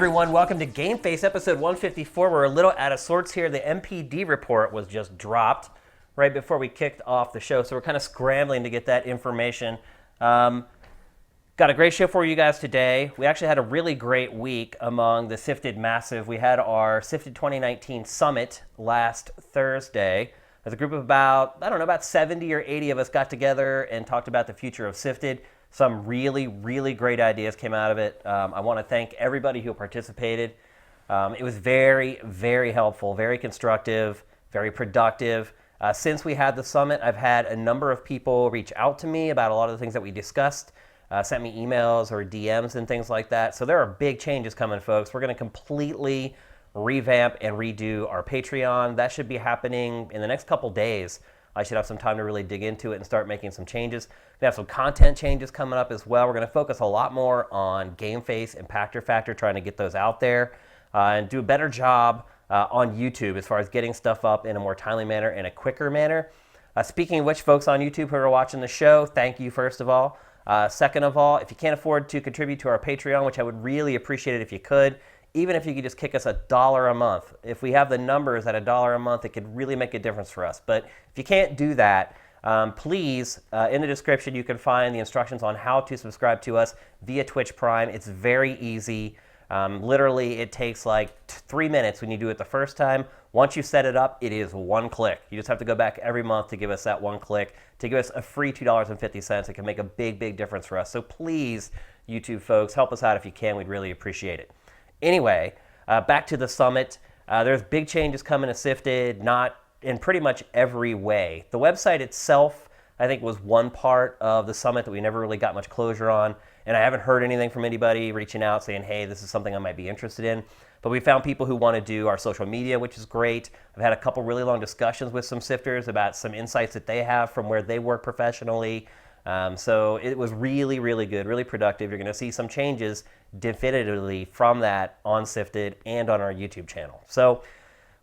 everyone, welcome to GameFace episode 154. We're a little out of sorts here. The NPD report was just dropped right before we kicked off the show, so we're kind of scrambling to get that information. Got a great show for you guys today. We actually had a really great week among the SIFTD Massive. We had our SIFTD 2019 Summit last Thursday. As a group of about 70 or 80 of us got together and talked about the future of SIFTD. Some really, really great ideas came out of it. I want to thank everybody who participated. It was very, very helpful, very constructive, very productive. Since we had the summit, I've had a number of people reach out to me about a lot of the things that we discussed, sent me emails or DMs and things like that. So there are big changes coming, folks. We're going to completely revamp and redo our Patreon. That should be happening in the next couple days. I should have some time to really dig into it and start making some changes. We have some content changes coming up as well. We're going to focus a lot more on GameFace and Pactor Factor, trying to get those out there and do a better job on YouTube as far as getting stuff up in a more timely manner and a quicker manner. Speaking of which, folks on YouTube who are watching the show, thank you first of all. Second of all, if you can't afford to contribute to our Patreon, which I would really appreciate it if you could, even if you could just kick us $1 a month. If we have the numbers at $1 a month, it could really make a difference for us. But if you can't do that, please, in the description, you can find the instructions on how to subscribe to us via Twitch Prime. It's very easy. Literally, it takes like 3 minutes when you do it the first time. Once you set it up, it is one click. You just have to go back every month to give us that one click, to give us a free $2.50. It can make a big, big difference for us. So please, YouTube folks, help us out if you can. We'd really appreciate it. Anyway, back to the summit. There's big changes coming to SIFTD, not in pretty much every way. The website itself, I think, was one part of the summit that we never really got much closure on, and I haven't heard anything from anybody reaching out saying, hey, this is something I might be interested in. But we found people who want to do our social media, which is great. I've had a couple really long discussions with some sifters about some insights that they have from where they work professionally. So it was really, really good, really productive. You're going to see some changes definitively from that on SIFTD and on our YouTube channel. So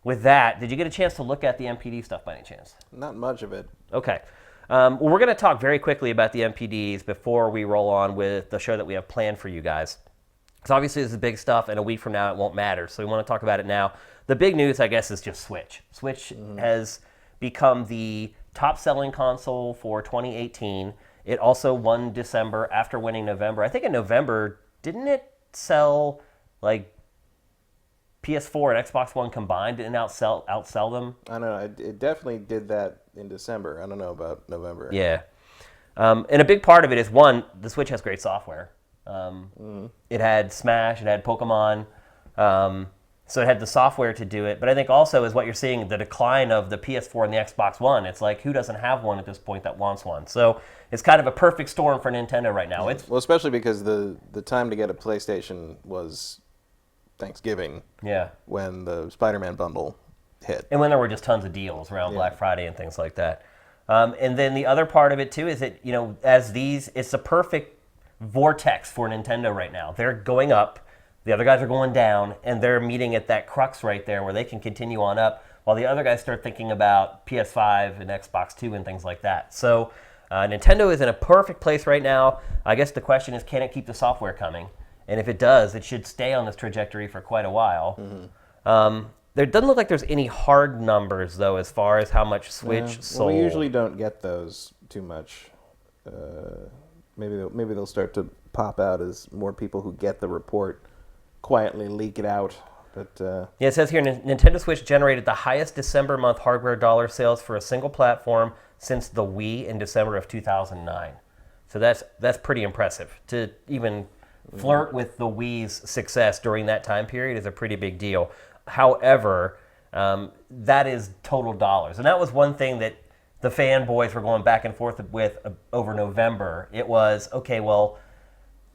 with that, did you get a chance to look at the NPD stuff by any chance? Not much of it. Okay. Well, we're going to talk very quickly about the NPDs before we roll on with the show that we have planned for you guys. Because obviously this is big stuff, and a week from now it won't matter. So we want to talk about it now. The big news, I guess, is just Switch. Switch has become the top-selling console for 2018. It also won December after winning November. I think in November, didn't it sell like PS4 and Xbox One combined? Didn't it outsell them? I don't know. It definitely did that in December. I don't know about November. Yeah. And a big part of it is, one, the Switch has great software. It had Smash, it had Pokemon, so it had the software to do it. But I think also is what you're seeing, the decline of the PS4 and the Xbox One. It's like, who doesn't have one at this point that wants one? So it's kind of a perfect storm for Nintendo right now. Well, especially because the time to get a PlayStation was Thanksgiving. Yeah. When the Spider-Man bundle hit. And when there were just tons of deals around Black Friday and things like that. And then the other part of it too is that, it's a perfect vortex for Nintendo right now. They're going up, the other guys are going down, and they're meeting at that crux right there where they can continue on up while the other guys start thinking about PS5 and Xbox 2 and things like that. So Nintendo is in a perfect place right now. I guess the question is, can it keep the software coming? And if it does, it should stay on this trajectory for quite a while. There doesn't look like there's any hard numbers, though, as far as how much Switch sold. Well, we usually don't get those too much. Maybe they'll start to pop out as more people who get the report quietly leak it out. But it says here, Nintendo Switch generated the highest December month hardware dollar sales for a single platform since the Wii in December of 2009. So that's pretty impressive. To even flirt with the Wii's success during that time period is a pretty big deal. However, that is total dollars. And that was one thing that the fanboys were going back and forth with over November. It was, okay, well,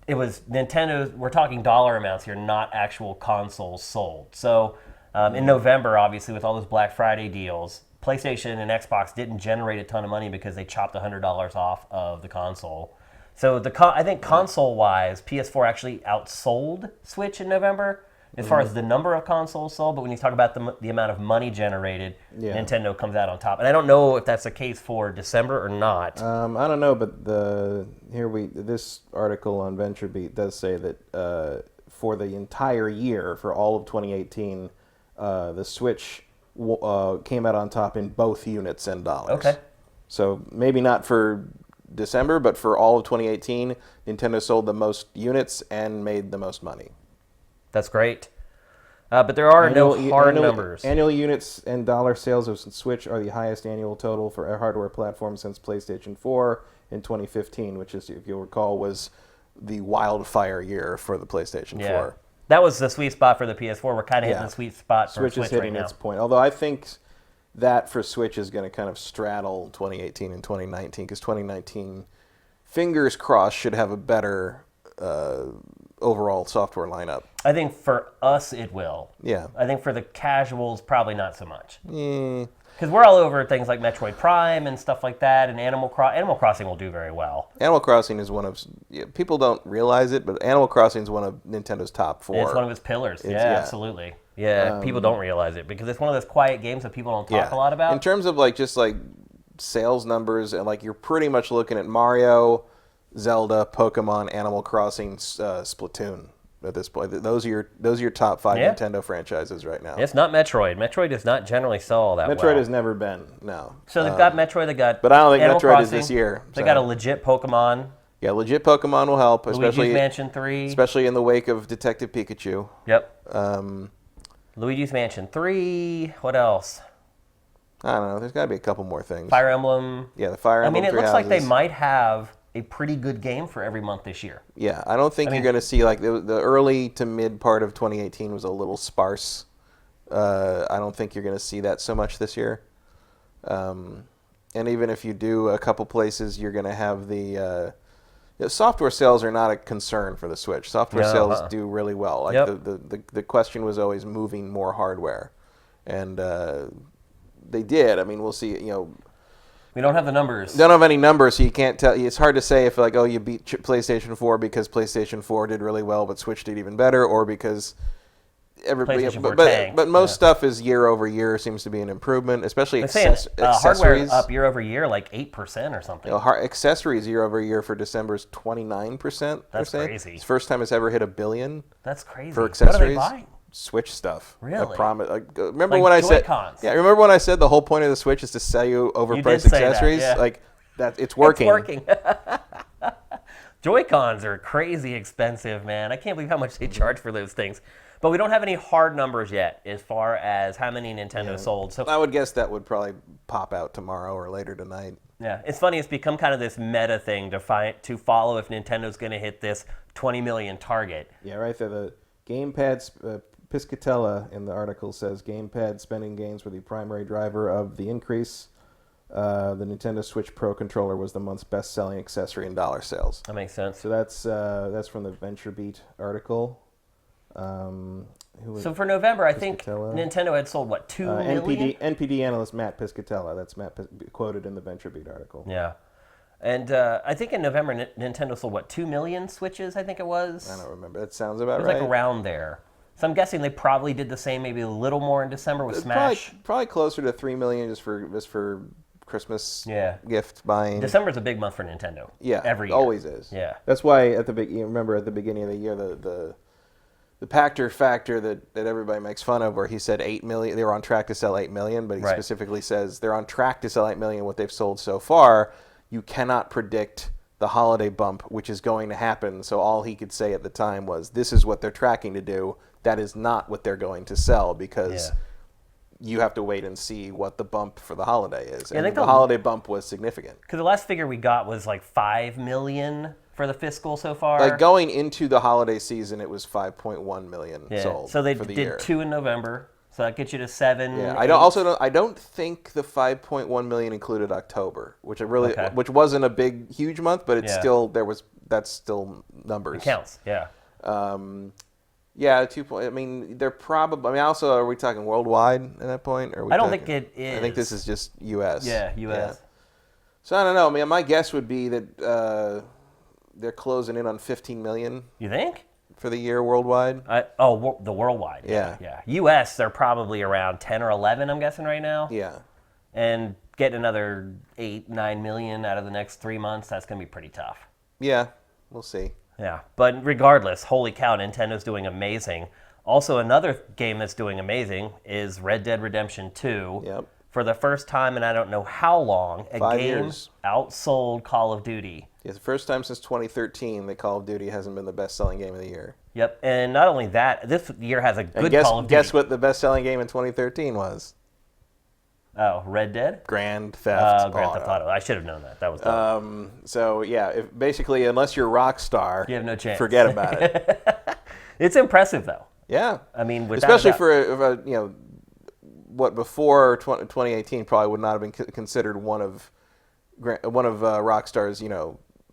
it was Nintendo, we're talking dollar amounts here, not actual consoles sold. So in November, obviously, with all those Black Friday deals, PlayStation and Xbox didn't generate a ton of money because they chopped $100 off of the console. So I think console-wise, PS4 actually outsold Switch in November as far as the number of consoles sold, but when you talk about the amount of money generated, Nintendo comes out on top. And I don't know if that's the case for December or not. I don't know, but this article on VentureBeat does say that for the entire year, for all of 2018, the Switch came out on top in both units and dollars. Okay. So maybe not for December, but for all of 2018, Nintendo sold the most units and made the most money. That's great. But there are no hard numbers. Annual units and dollar sales of Switch are the highest annual total for a hardware platform since PlayStation 4 in 2015, which is, if you'll recall, was the wildfire year for the PlayStation 4. That was the sweet spot for the PS4. We're kind of hitting the sweet spot for Switch Switch is hitting right now. its point. Although I think that for Switch is going to kind of straddle 2018 and 2019, because 2019, fingers crossed, should have a better overall software lineup. I think for us it will. Yeah. I think for the casuals, probably not so much. Because we're all over things like Metroid Prime and stuff like that, and Animal Crossing will do very well. Animal Crossing is one of, people don't realize it, but Animal Crossing is one of Nintendo's top 4. It's one of its pillars. Absolutely. Yeah, people don't realize it because it's one of those quiet games that people don't talk a lot about. In terms of just sales numbers, and you're pretty much looking at Mario, Zelda, Pokemon, Animal Crossing, Splatoon at this point. Those are your top 5 Nintendo franchises right now. It's not Metroid. Metroid does not generally sell all that well. Metroid has never been, no. So they've got Metroid, they got but I don't think Animal Metroid Crossing, is this year. They got a legit Pokemon. Yeah, legit Pokemon will help, Luigi's Mansion 3. Especially in the wake of Detective Pikachu. Yep. Luigi's Mansion 3. What else? I don't know. There's got to be a couple more things. Fire Emblem. Yeah, the Fire Emblem. I mean, it looks like they might have a pretty good game for every month this year. Yeah, I don't think you're going to see, the early to mid part of 2018 was a little sparse. I don't think you're going to see that so much this year. And even if you do, a couple places, you're going to have the... software sales are not a concern for the Switch. Software sales do really well. The question was always moving more hardware. And they did. I mean, we'll see, We don't have the numbers. Don't have any numbers, so you can't tell. It's hard to say if you beat PlayStation 4 because PlayStation 4 did really well, but Switch did even better, or because everybody. But most stuff is year over year seems to be an improvement, especially accessories. Hardware up year over year, like 8% or something. Accessories year over year for December is 29%. That's crazy. It's the first time it's ever hit $1 billion. That's crazy. For accessories. What are they buying? Switch stuff. Really? I promise. Remember when I said? Joy-Cons. Yeah. Remember when I said the whole point of the Switch is to sell you overpriced accessories? That it's working. It's working. Joy-Cons are crazy expensive, man. I can't believe how much they charge for those things. But we don't have any hard numbers yet as far as how many Nintendo sold. So I would guess that would probably pop out tomorrow or later tonight. Yeah, it's funny. It's become kind of this meta thing to follow if Nintendo's going to hit this 20 million target. Yeah, right there. The gamepad Piscatella in the article says gamepad spending gains were the primary driver of the increase. The Nintendo Switch Pro controller was the month's best-selling accessory in dollar sales. That makes sense. So that's from the VentureBeat article. So for November, I think Nintendo had sold, 2 million? NPD analyst Matt Piscatella. That's quoted in the VentureBeat article. Yeah. And I think in November, Nintendo sold, 2 million Switches, I think it was? I don't remember. That sounds about right. It was like around there. So I'm guessing they probably did the same, maybe a little more in December with Smash. Probably closer to 3 million just for Christmas gift buying. December's a big month for Nintendo. Yeah, every year. Always is. Yeah, that's why remember at the beginning of the year the Pachter factor that everybody makes fun of, where he said 8 million. They were on track to sell 8 million, but he specifically says they're on track to sell 8 million. What they've sold so far, you cannot predict the holiday bump, which is going to happen. So all he could say at the time was, "This is what they're tracking to do. That is not what they're going to sell because you have to wait and see what the bump for the holiday is." And the holiday bump was significant. Because the last figure we got was 5 million for the fiscal so far. Going into the holiday season, it was 5.1 million sold. So they for the did year. 2 in November. So that gets you to 7. Yeah, I don't think the 5.1 million included October, which wasn't a huge month, but it's still that's still numbers. It counts. Yeah. Yeah, 2 point. I mean, they're probably. I mean, also, are we talking worldwide at that point? Or I don't think it is. I think this is just U.S. Yeah, U.S. Yeah. So I don't know. I mean, my guess would be that they're closing in on 15 million. You think? For the year worldwide? The worldwide. Yeah. U.S., they're probably around 10 or 11, I'm guessing right now. Yeah. And get another 8, 9 million out of the next 3 months, that's going to be pretty tough. Yeah, we'll see. Yeah, but regardless, holy cow, Nintendo's doing amazing. Also, another game that's doing amazing is Red Dead Redemption 2. Yep. For the first time in I don't know how long, a 5 game years. outsold Call of Duty. It's the first time since 2013 that Call of Duty hasn't been the best-selling game of the year. Yep, and not only that, this year has a good And Call of Duty. guess what the best-selling game in 2013 was? Oh, Red Dead? Grand Theft Grand Auto. Theft Auto. I should have known that. That was dumb. So, yeah, basically, unless you're Rockstar, You have no chance. forget about it. It's impressive, though. Yeah. I mean, without especially a doubt. for what before 2018 probably would not have been considered one of Rockstar's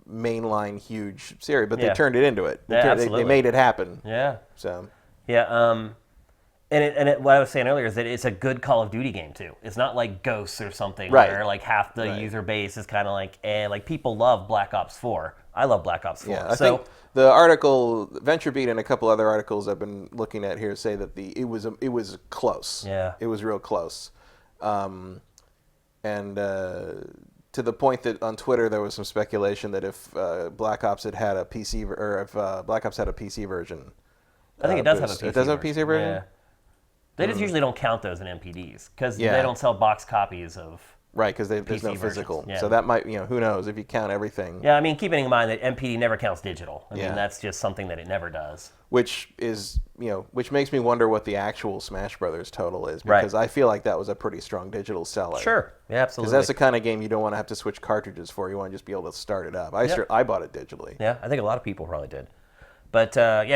mainline huge series, but they turned it into it. They made it happen. Yeah. So Yeah. What I was saying earlier is that it's a good Call of Duty game too. It's not like Ghosts or something where like half the user base is kind of like people love Black Ops 4. I love Black Ops 4. Yeah, I think the article, VentureBeat and a couple other articles I've been looking at here say that it was close. Yeah. It was real close. To the point that on Twitter there was some speculation that if Black Ops had a PC or if Black Ops had a PC version. I think it does have a PC. It does have a PC version. Yeah. They just usually don't count those in NPDs because they don't sell box copies of. Right, because there's no PC physical. versions, yeah. So that might, who knows if you count everything. Yeah, I mean, keeping in mind that NPD never counts digital. I mean, Yeah. that's just something that it never does. Which is, which makes me wonder what the actual Smash Brothers total is, Right. because I feel like that was a pretty strong digital seller. Sure, yeah, absolutely. Because that's the kind of game you don't want to have to switch cartridges for. You want to just be able to start it up. I bought it digitally. Yeah, I think a lot of people probably did. But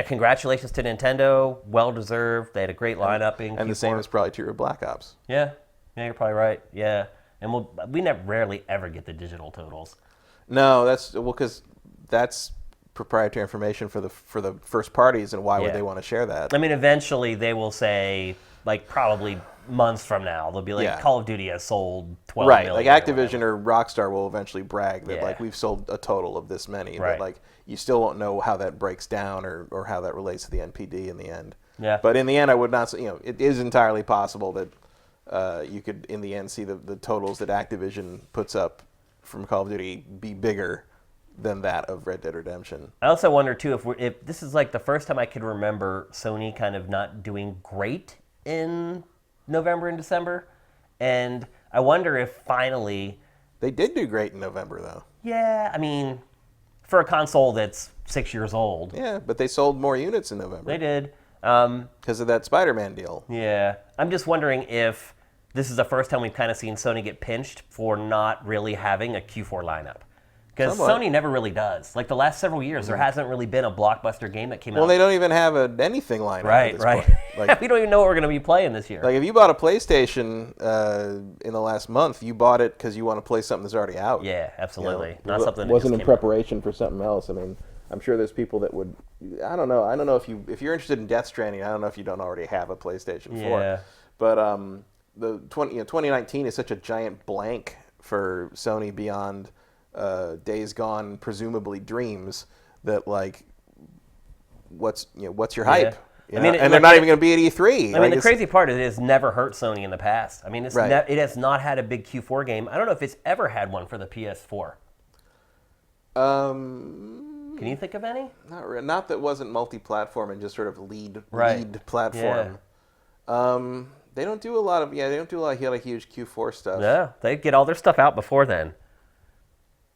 congratulations to Nintendo. Well deserved. They had a great lineup in And the Q4. same is probably true of Black Ops. Yeah, you're probably right. Yeah, and we rarely ever get the digital totals. No, because that's proprietary information for the first parties, and why would they want to share that? I mean, eventually they will say, like probably months from now, they'll be like, Call of Duty has sold 12 right, million. like Activision or Rockstar will eventually brag that Yeah. we've sold a total of this many, Right. but like you still won't know how that breaks down or how that relates to the NPD in the end. Yeah. But in the end, I would not say, it is entirely possible that you could in the end see the totals that Activision puts up from Call of Duty be bigger than that of Red Dead Redemption. I also wonder too if this is like the first time I could remember Sony kind of not doing great in November and December, and I wonder if finally They did do great in November, though. Yeah, I mean, for a console that's 6 years old. Yeah, but they sold more units in November. They did. Because of that Spider-Man deal. Yeah. I'm just wondering if this is the first time we've kind of seen Sony get pinched for not really having a Q4 lineup. Because Sony never really does. Like the last several years, there hasn't really been a blockbuster game that came out. Well, they don't even have anything lineup at this point. Like, we don't even know what we're going to be playing this year. Like if you bought a PlayStation in the last month, you bought it because you want to play something that's already out. Yeah, absolutely. Not something that wasn't just in came preparation for something else. I mean, I'm sure there's people that would. I don't know if you're interested in Death Stranding. I don't know if you don't already have a PlayStation 4. Yeah. But the 2019 is such a giant blank for Sony beyond Days Gone, presumably Dreams. That like, what's your hype? I mean, and they're not even going to be at E3. I mean, the crazy part is it has never hurt Sony in the past. I mean, Right. It has not had a big Q4 game. I don't know if it's ever had one for the PS4. Can you think of any? Not that wasn't multi-platform and just sort of lead platform. They don't do a lot of huge Q4 stuff. Yeah, they get all their stuff out before then.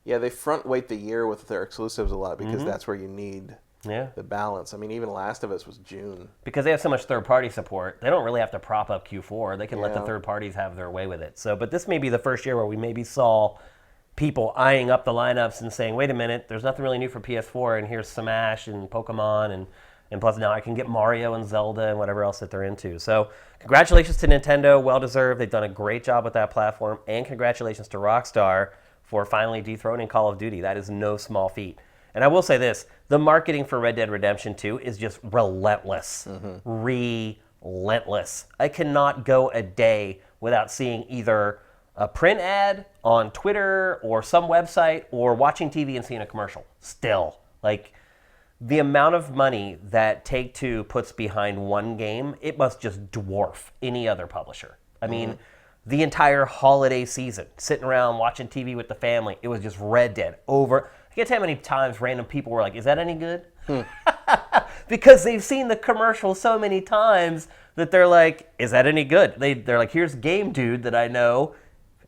Yeah, they front weight the year with their exclusives a lot because that's where you need the balance. I mean, even Last of Us was June. Because they have so much third-party support, they don't really have to prop up Q4. They can let the third parties have their way with it. So, but this may be the first year where we maybe saw people eyeing up the lineups and saying, wait a minute, there's nothing really new for PS4, and here's Smash and Pokemon, and plus now I can get Mario and Zelda and whatever else that they're into. So congratulations to Nintendo, well-deserved. They've done a great job with that platform, and congratulations to Rockstar for finally dethroning Call of Duty. That is no small feat. And I will say this, the marketing for Red Dead Redemption 2 is just relentless. Relentless. I cannot go a day without seeing either a print ad on Twitter or some website or watching TV and seeing a commercial. Still. Like, the amount of money that Take-Two puts behind one game, it must just dwarf any other publisher. I mean, the entire holiday season, sitting around watching TV with the family, it was just Red Dead over. can't tell you how many times random people were like, "Is that any good?" Because they've seen the commercial so many times that they're like, "Is that any good?" They're like, "Here's Game Dude that I know.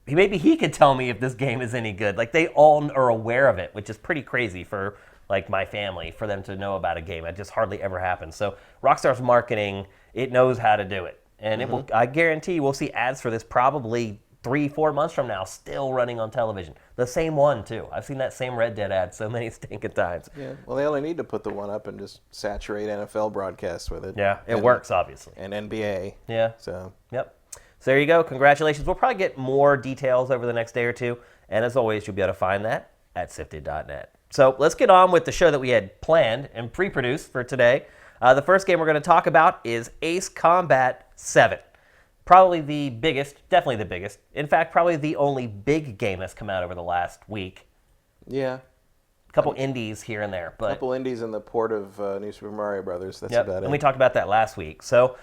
Maybe he could tell me if this game is any good." Like, they all are aware of it, which is pretty crazy for like my family, for them to know about a game. It just hardly ever happens. So Rockstar's marketing, it knows how to do it. And it will, I guarantee you, we'll see ads for this probably 3-4 months from now, still running on television. The same one, too. I've seen that same Red Dead ad so many stinking times. Yeah, well, they only need to put the one up and just saturate NFL broadcasts with it. Yeah, it works, obviously. And NBA. Yeah. So. Yep. So there you go. Congratulations. We'll probably get more details over the next day or two. And as always, you'll be able to find that at SIFTD.net. So let's get on with the show that we had planned and pre-produced for today. The first game we're going to talk about is Ace Combat 7. Probably the biggest, definitely the biggest. In fact, probably the only big game that's come out over the last week. Yeah. A couple indies here and there. But a couple indies and the port of New Super Mario Brothers. That's yep, about it. And we talked about that last week. So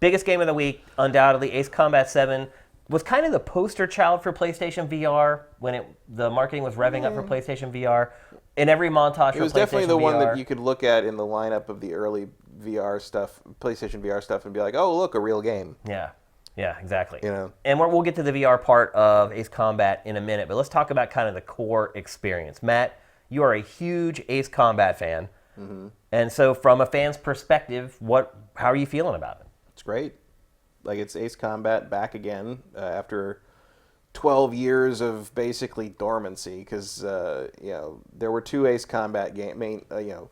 biggest game of the week, undoubtedly, Ace Combat 7. Was kind of the poster child for PlayStation VR when the marketing was revving up for PlayStation VR. In every montage for PlayStation VR. It was definitely the one that you could look at in the lineup of the early VR stuff, PlayStation VR stuff, and be like, oh, look, a real game. Yeah. Yeah, exactly. You know? And we'll get to the VR part of Ace Combat in a minute, but let's talk about kind of the core experience. Matt, you are a huge Ace Combat fan. Mm-hmm. And so from a fan's perspective, how are you feeling about it? It's great. Like, it's Ace Combat back again after 12 years of basically dormancy, because there were 2 Ace Combat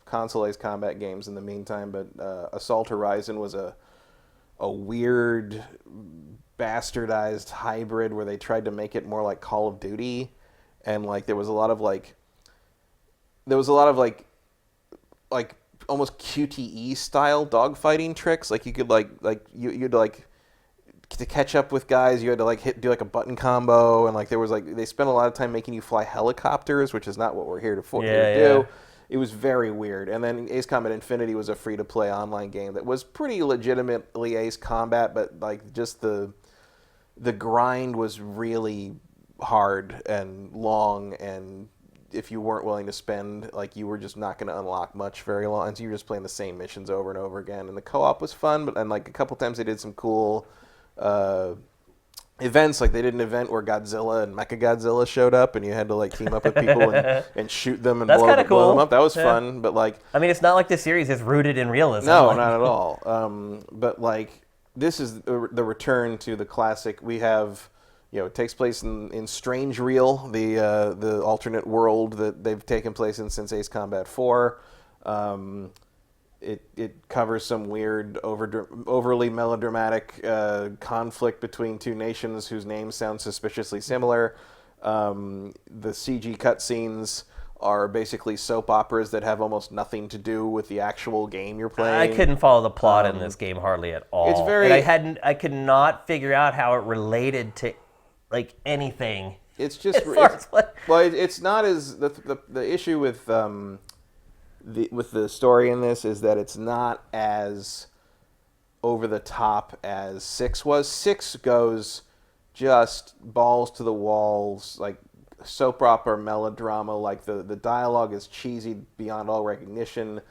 console Ace Combat games in the meantime, but Assault Horizon was a weird, bastardized hybrid where they tried to make it more like Call of Duty, and like there was a lot of almost QTE style dogfighting tricks. Like you could you'd to catch up with guys, you had to do a button combo, and there was they spent a lot of time making you fly helicopters, which is not what we're here to do. It was very weird. And then Ace Combat Infinity was a free-to-play online game that was pretty legitimately Ace Combat, but just the grind was really hard and long, and if you weren't willing to spend, you were just not going to unlock much very long. And so you were just playing the same missions over and over again. And the co-op was fun, but a couple times they did some cool events. Like they did an event where Godzilla and Mechagodzilla showed up, and you had to team up with people and shoot them and blow them up. That was fun, but it's not like the series is rooted in realism. No, not at all. But this is the return to the classic. We have, it takes place in Strange Real, the alternate world that they've taken place in since Ace Combat 4. It covers some weird, overly melodramatic conflict between 2 nations whose names sound suspiciously similar. The CG cutscenes are basically soap operas that have almost nothing to do with the actual game you're playing. I couldn't follow the plot in this game hardly at all. It's very. And I could not figure out how it related to anything. It's just. It's not as the issue with. With the story in this is that it's not as over the top as 6 was. 6 goes just balls to the walls, soap opera melodrama. The dialogue is cheesy beyond all recognition.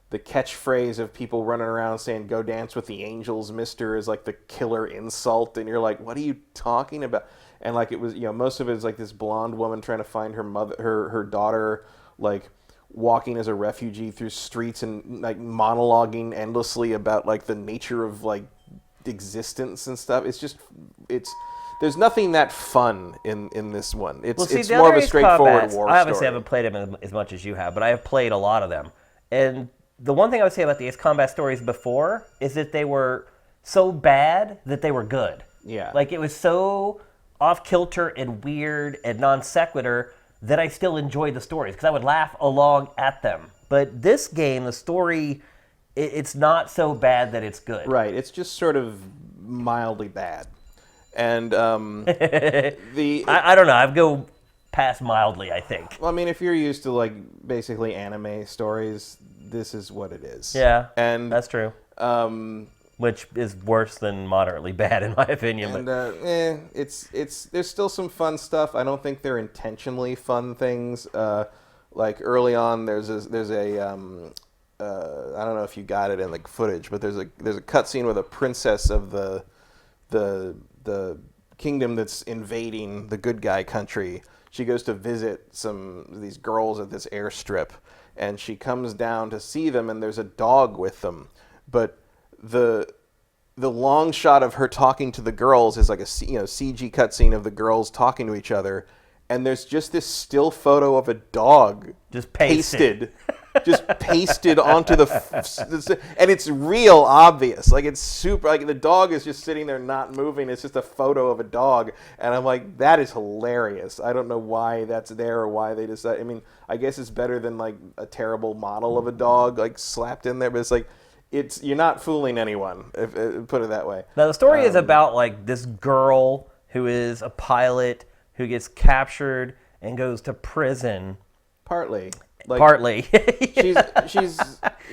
The catchphrase of people running around saying "Go dance with the angels, mister" is the killer insult, and you're like, what are you talking about? And it was, most of it is this blonde woman trying to find her daughter, walking as a refugee through streets and monologuing endlessly about the nature of existence and stuff. There's nothing that fun in this one. It's more of a straightforward war story. I obviously haven't played them as much as you have, but I have played a lot of them. And the one thing I would say about the Ace Combat stories before is that they were so bad that they were good. Yeah. It was so off kilter and weird and non sequitur that I still enjoyed the stories because I would laugh along at them. But this game, the story, it's not so bad that it's good. Right. It's just sort of mildly bad. And I don't know. I'd go past mildly, I think. Well, if you're used to basically anime stories, this is what it is. Yeah, and that's true. Which is worse than moderately bad, in my opinion. And there's still some fun stuff. I don't think they're intentionally fun things. like early on, there's a I don't know if you got it in like footage, but there's a cutscene with a princess of the kingdom that's invading the good guy country. She goes to visit these girls at this airstrip, and she comes down to see them, and there's a dog with them, but the long shot of her talking to the girls is like a CG cutscene of the girls talking to each other, and there's just this still photo of a dog just pasted just pasted onto and it's real obvious. Like, it's super, like, the dog is just sitting there not moving. It's just a photo of a dog, and I'm like, that is hilarious. I don't know why that's there or why they decide. I mean, I guess it's better than like a terrible model of a dog like slapped in there, but it's like, you're not fooling anyone, if put it that way. Now the story is about like this girl who is a pilot who gets captured and goes to prison. Partly.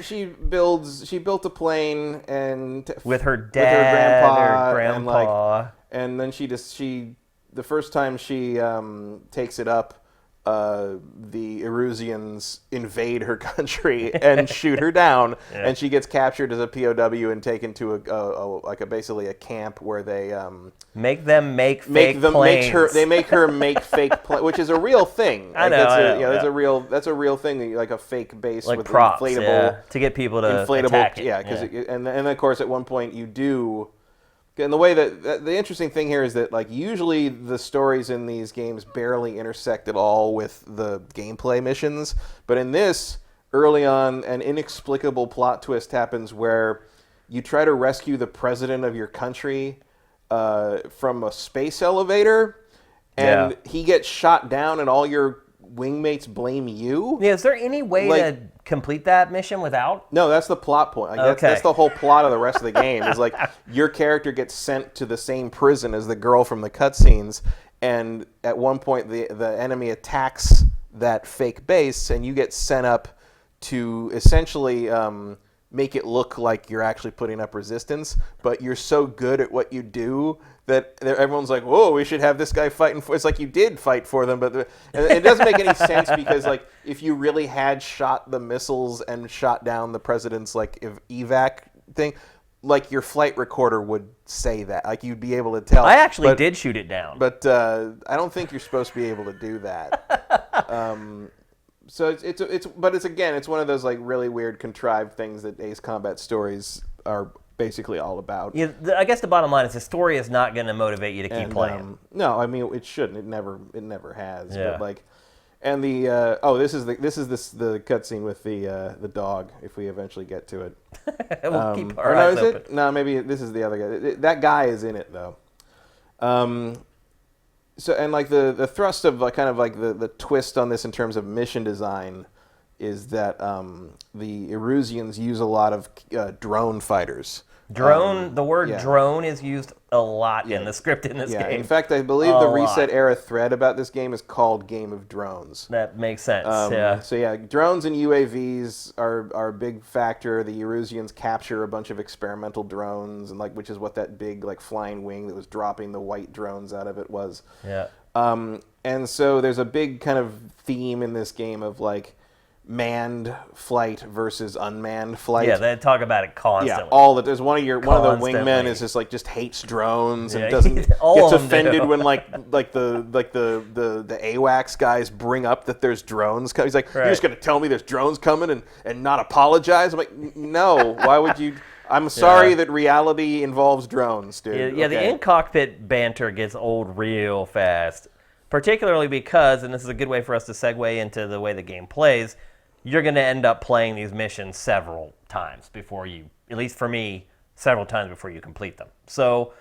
She built a plane and with her dad or grandpa, and then the first time she takes it up, the Erusians invade her country and shoot her down, and she gets captured as a POW and taken to basically a camp where they make fake planes. They make her make fake planes, which is a real thing. I know. That's a real thing, like a fake base like with props, inflatable to get people to attack it. And of course at one point you do. And the way that the interesting thing here is that, like, usually the stories in these games barely intersect at all with the gameplay missions, but in this, early on, an inexplicable plot twist happens where you try to rescue the president of your country from a space elevator, and he gets shot down, and all your wingmates blame you. Yeah, is there any way to complete that mission without? No, that's the plot point. Like, that's the whole plot of the rest of the game. Is like your character gets sent to the same prison as the girl from the cutscenes, and at one point the enemy attacks that fake base, and you get sent up to essentially make it look like you're actually putting up resistance, but you're so good at what you do that everyone's like, whoa, we should have this guy fighting for. It's like you did fight for them, but it doesn't make any sense because, like, if you really had shot the missiles and shot down the president's like evac thing, like your flight recorder would say that, like you'd be able to tell. I actually did shoot it down, but I don't think you're supposed to be able to do that. So it's one of those like really weird contrived things that Ace Combat stories are basically all about. Yeah, I guess the bottom line is the story is not going to motivate you to keep playing. No, I mean it shouldn't. It never has. Yeah. But like, and the this is the cutscene with the dog. If we eventually get to it, we'll keep our eyes open. No, maybe this is the other guy. That guy is in it though. So, and like the thrust of like kind of like the twist on this in terms of mission design is that the Erusians use a lot of drone fighters. The word drone is used a lot in the script in this game. In fact, I believe the Reset Era thread about this game is called Game of Drones. That makes sense, So yeah, drones and UAVs are a big factor. The Erusians capture a bunch of experimental drones, and like which is what that big like flying wing that was dropping the white drones out of it was. Yeah. And so there's a big kind of theme in this game of like manned flight versus unmanned flight. Yeah, they talk about it constantly. Yeah, there's one of the wingmen is just hates drones and doesn't gets offended when like the AWACS guys bring up that there's drones. He's like, you're just gonna tell me there's drones coming and not apologize? I'm like, no. Why would you? I'm sorry that reality involves drones, dude. Yeah, the in-cockpit banter gets old real fast, particularly because, and this is a good way for us to segue into the way the game plays, you're going to end up playing these missions several times before you, at least for me, several times before you complete them. So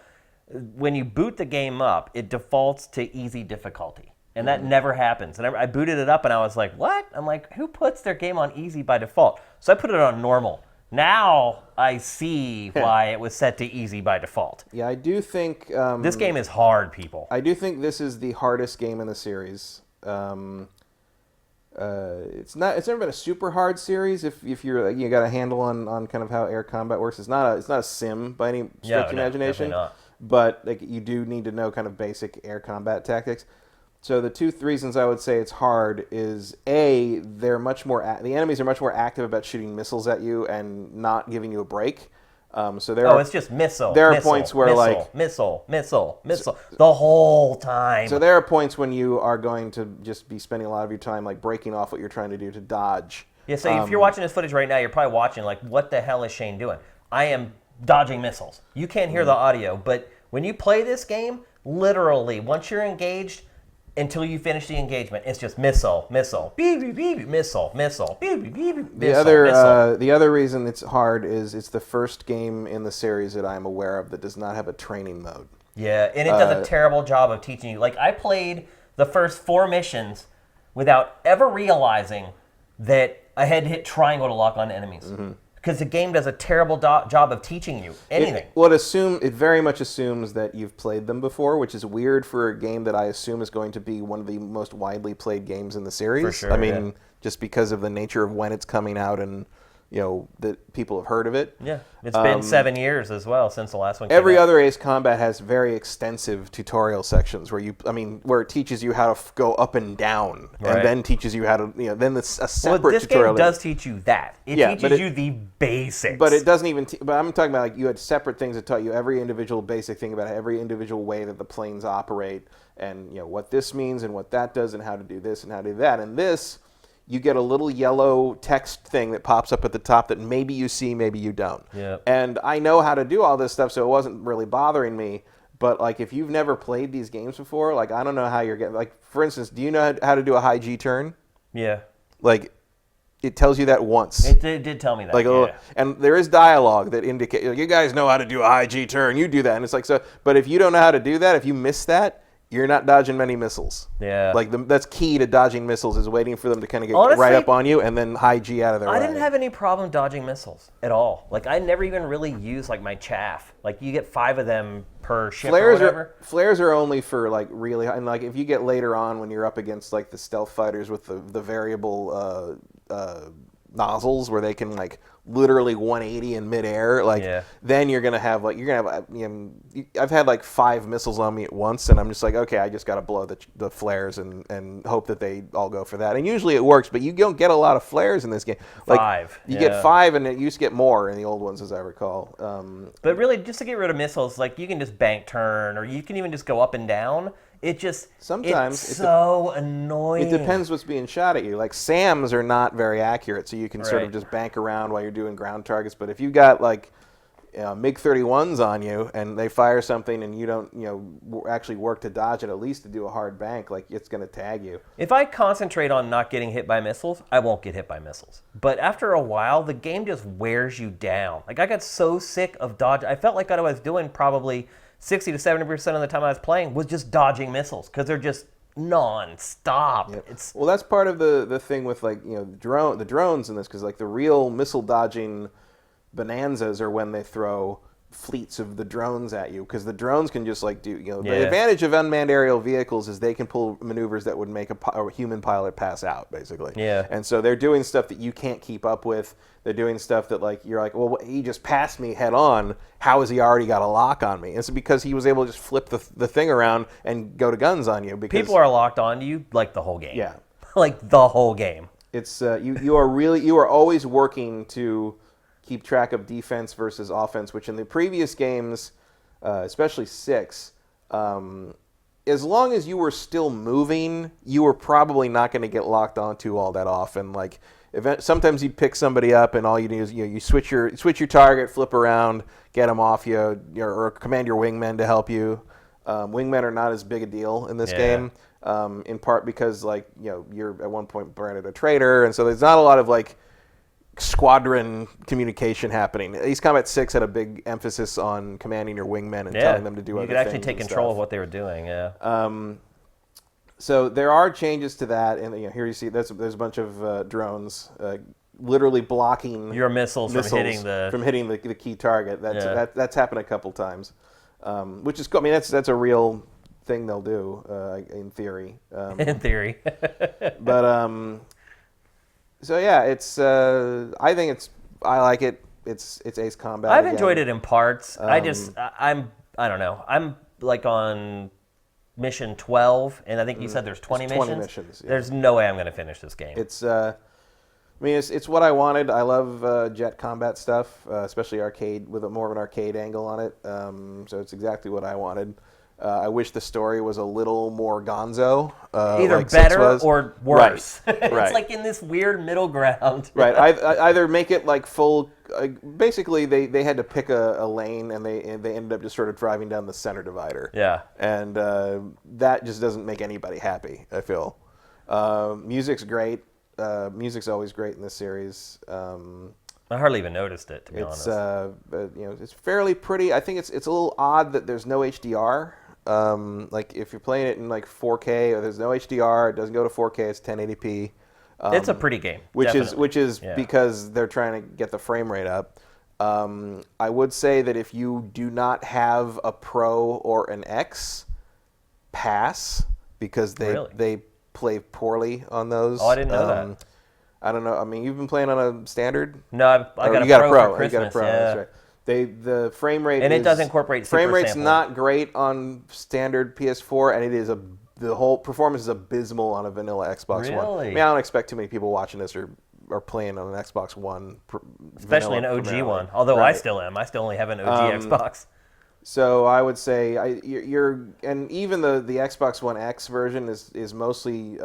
when you boot the game up, it defaults to easy difficulty. And that never happens. And I booted it up and I was like, what? I'm like, who puts their game on easy by default? So I put it on normal. Now I see why it was set to easy by default. Yeah, I do think... this game is hard, people. I do think this is the hardest game in the series. It's never been a super hard series if you got a handle on kind of how air combat works. It's not a sim by any stretch of imagination. Not. But like you do need to know kind of basic air combat tactics. So the two reasons I would say it's hard is A, they're much more the enemies are much more active about shooting missiles at you and not giving you a break. So it's just missile. There are missile, points where missile the whole time. So there are points when you are going to just be spending a lot of your time like breaking off what you're trying to do to dodge. Yeah. So if you're watching this footage right now, you're probably watching like, what the hell is Shane doing? I am dodging missiles. You can't hear the audio, but when you play this game, literally, once you're engaged, until you finish the engagement, it's just missile, beep, beep, beep, missile, beep, beep, beep, missile. The other reason it's hard is it's the first game in the series that I'm aware of that does not have a training mode. Yeah, and it does a terrible job of teaching you. Like, I played the first 4 missions without ever realizing that I had to hit triangle to lock on enemies. Mm-hmm. Because the game does a terrible job of teaching you anything. It very much assumes that you've played them before, which is weird for a game that I assume is going to be one of the most widely played games in the series. For sure, I mean, just because of the nature of when it's coming out and, that people have heard of it. Yeah, it's been 7 years as well since the last one came Every out. other Ace Combat has very extensive tutorial sections where it teaches you how to go up and down, right. and then teaches you how to, then it's a separate this tutorial. Game does teach you that. It teaches you the basics. But it doesn't even. But I'm talking about like you had separate things that taught you every individual basic thing about every individual way that the planes operate, and what this means and what that does and how to do this and how to do that. And this, you get a little yellow text thing that pops up at the top that maybe you see, maybe you don't. Yeah. And I know how to do all this stuff, so it wasn't really bothering me. But like, if you've never played these games before, like I don't know how you're getting. Like, for instance, do you know how to do a high G turn? Yeah. Like, it tells you that once. It did tell me that. Like, yeah. And there is dialogue that indicates, you guys know how to do a high G turn. You do that, and it's like so. But if you don't know how to do that, if you miss that, you're not dodging many missiles. Yeah. Like, that's key to dodging missiles is waiting for them to kind of get right up on you and then high G out of their way. I didn't have any problem dodging missiles at all. Like, I never even really used, like, my chaff. Like, you get 5 of them per ship or whatever. Flares are only for, like, really high. And, like, if you get later on when you're up against, like, the stealth fighters with the variable nozzles where they can, like, literally 180 in midair, like, then you're gonna have I've had like 5 missiles on me at once, and I'm just like, okay, I just gotta blow the flares and hope that they all go for that. And usually it works, but you don't get a lot of flares in this game. Like, 5. You get 5, and it used to get more in the old ones, as I recall. But really, just to get rid of missiles, like, you can just bank turn, or you can even just go up and down. It's so annoying. It depends what's being shot at you. Like, SAMs are not very accurate, so you can sort of just bank around while you're doing ground targets. But if you've got, like, MiG-31s on you and they fire something and you don't actually work to dodge it, at least to do a hard bank, like, it's going to tag you. If I concentrate on not getting hit by missiles, I won't get hit by missiles. But after a while, the game just wears you down. Like, I got so sick of dodge. I felt like what I was doing probably 60 to 70% of the time I was playing was just dodging missiles because they're just non-stop. Yep. Well, that's part of the thing with, like, the drones in this, because, like, the real missile dodging bonanzas are when they throw fleets of the drones at you, because the drones can just, like, the advantage of unmanned aerial vehicles is they can pull maneuvers that would make a human pilot pass out, basically. Yeah. And so they're doing stuff that you can't keep up with. They're doing stuff that, like, you're like, well, he just passed me head on. How has he already got a lock on me? It's because he was able to just flip the thing around and go to guns on you. Because people are locked on to you like the whole game. Yeah. Like the whole game. It's you are always working to keep track of defense versus offense, which in the previous games, especially 6, as long as you were still moving, you were probably not going to get locked onto all that often. Like, sometimes you'd pick somebody up, and all you do is you switch your target, flip around, get them off you, or command your wingmen to help you. Wingmen are not as big a deal in this game, in part because, like, you're at one point branded a traitor, and so there's not a lot of, like, squadron communication happening. Ace Combat 6 had a big emphasis on commanding your wingmen and telling them to do other things. You could actually take control of what they were doing, So there are changes to that, and here you see there's a bunch of drones literally blocking your missiles from hitting the key target. That's happened a couple times, which is cool. I mean, that's a real thing they'll do in theory. In theory, but so yeah, it's I like it. It's Ace Combat. I've enjoyed it in parts. I don't know. I'm like on mission 12, and I think you said there's 20 There's 20 missions. missions, yeah. There's no way I'm going to finish this game. It's it's what I wanted. I love jet combat stuff, especially arcade with more of an arcade angle on it. So it's exactly what I wanted. I wish the story was a little more gonzo. Either like better or worse. Right. It's Right. like in this weird middle ground. Right. Either make it like full. Basically, they had to pick a lane, and they ended up just sort of driving down the center divider. Yeah. And that just doesn't make anybody happy, I feel. Music's great. Music's always great in this series. I hardly even noticed it, to be honest. It's fairly pretty. I think it's a little odd that there's no HDR. Like if you're playing it in like 4K, or there's no HDR, it doesn't go to 4K. It's 1080p. It's a pretty game, which definitely. is because they're trying to get the frame rate up. I would say that if you do not have a Pro or an X, pass, because they play poorly on those. Oh, I didn't know that. I don't know. I mean, you've been playing on a standard? No, I got you got a a Pro Pro. for Christmas. You got a Pro. Yeah. That's right. The frame rate And it does incorporate super frame rate's sample. not great on standard PS4, and it is the whole performance is abysmal on a vanilla Xbox One. Really? I mean, I don't expect too many people watching this are playing on an Xbox One, Especially an OG primarily. one. Although Right. I still am. I still only have an OG Xbox. So I would say and even the Xbox One X version is mostly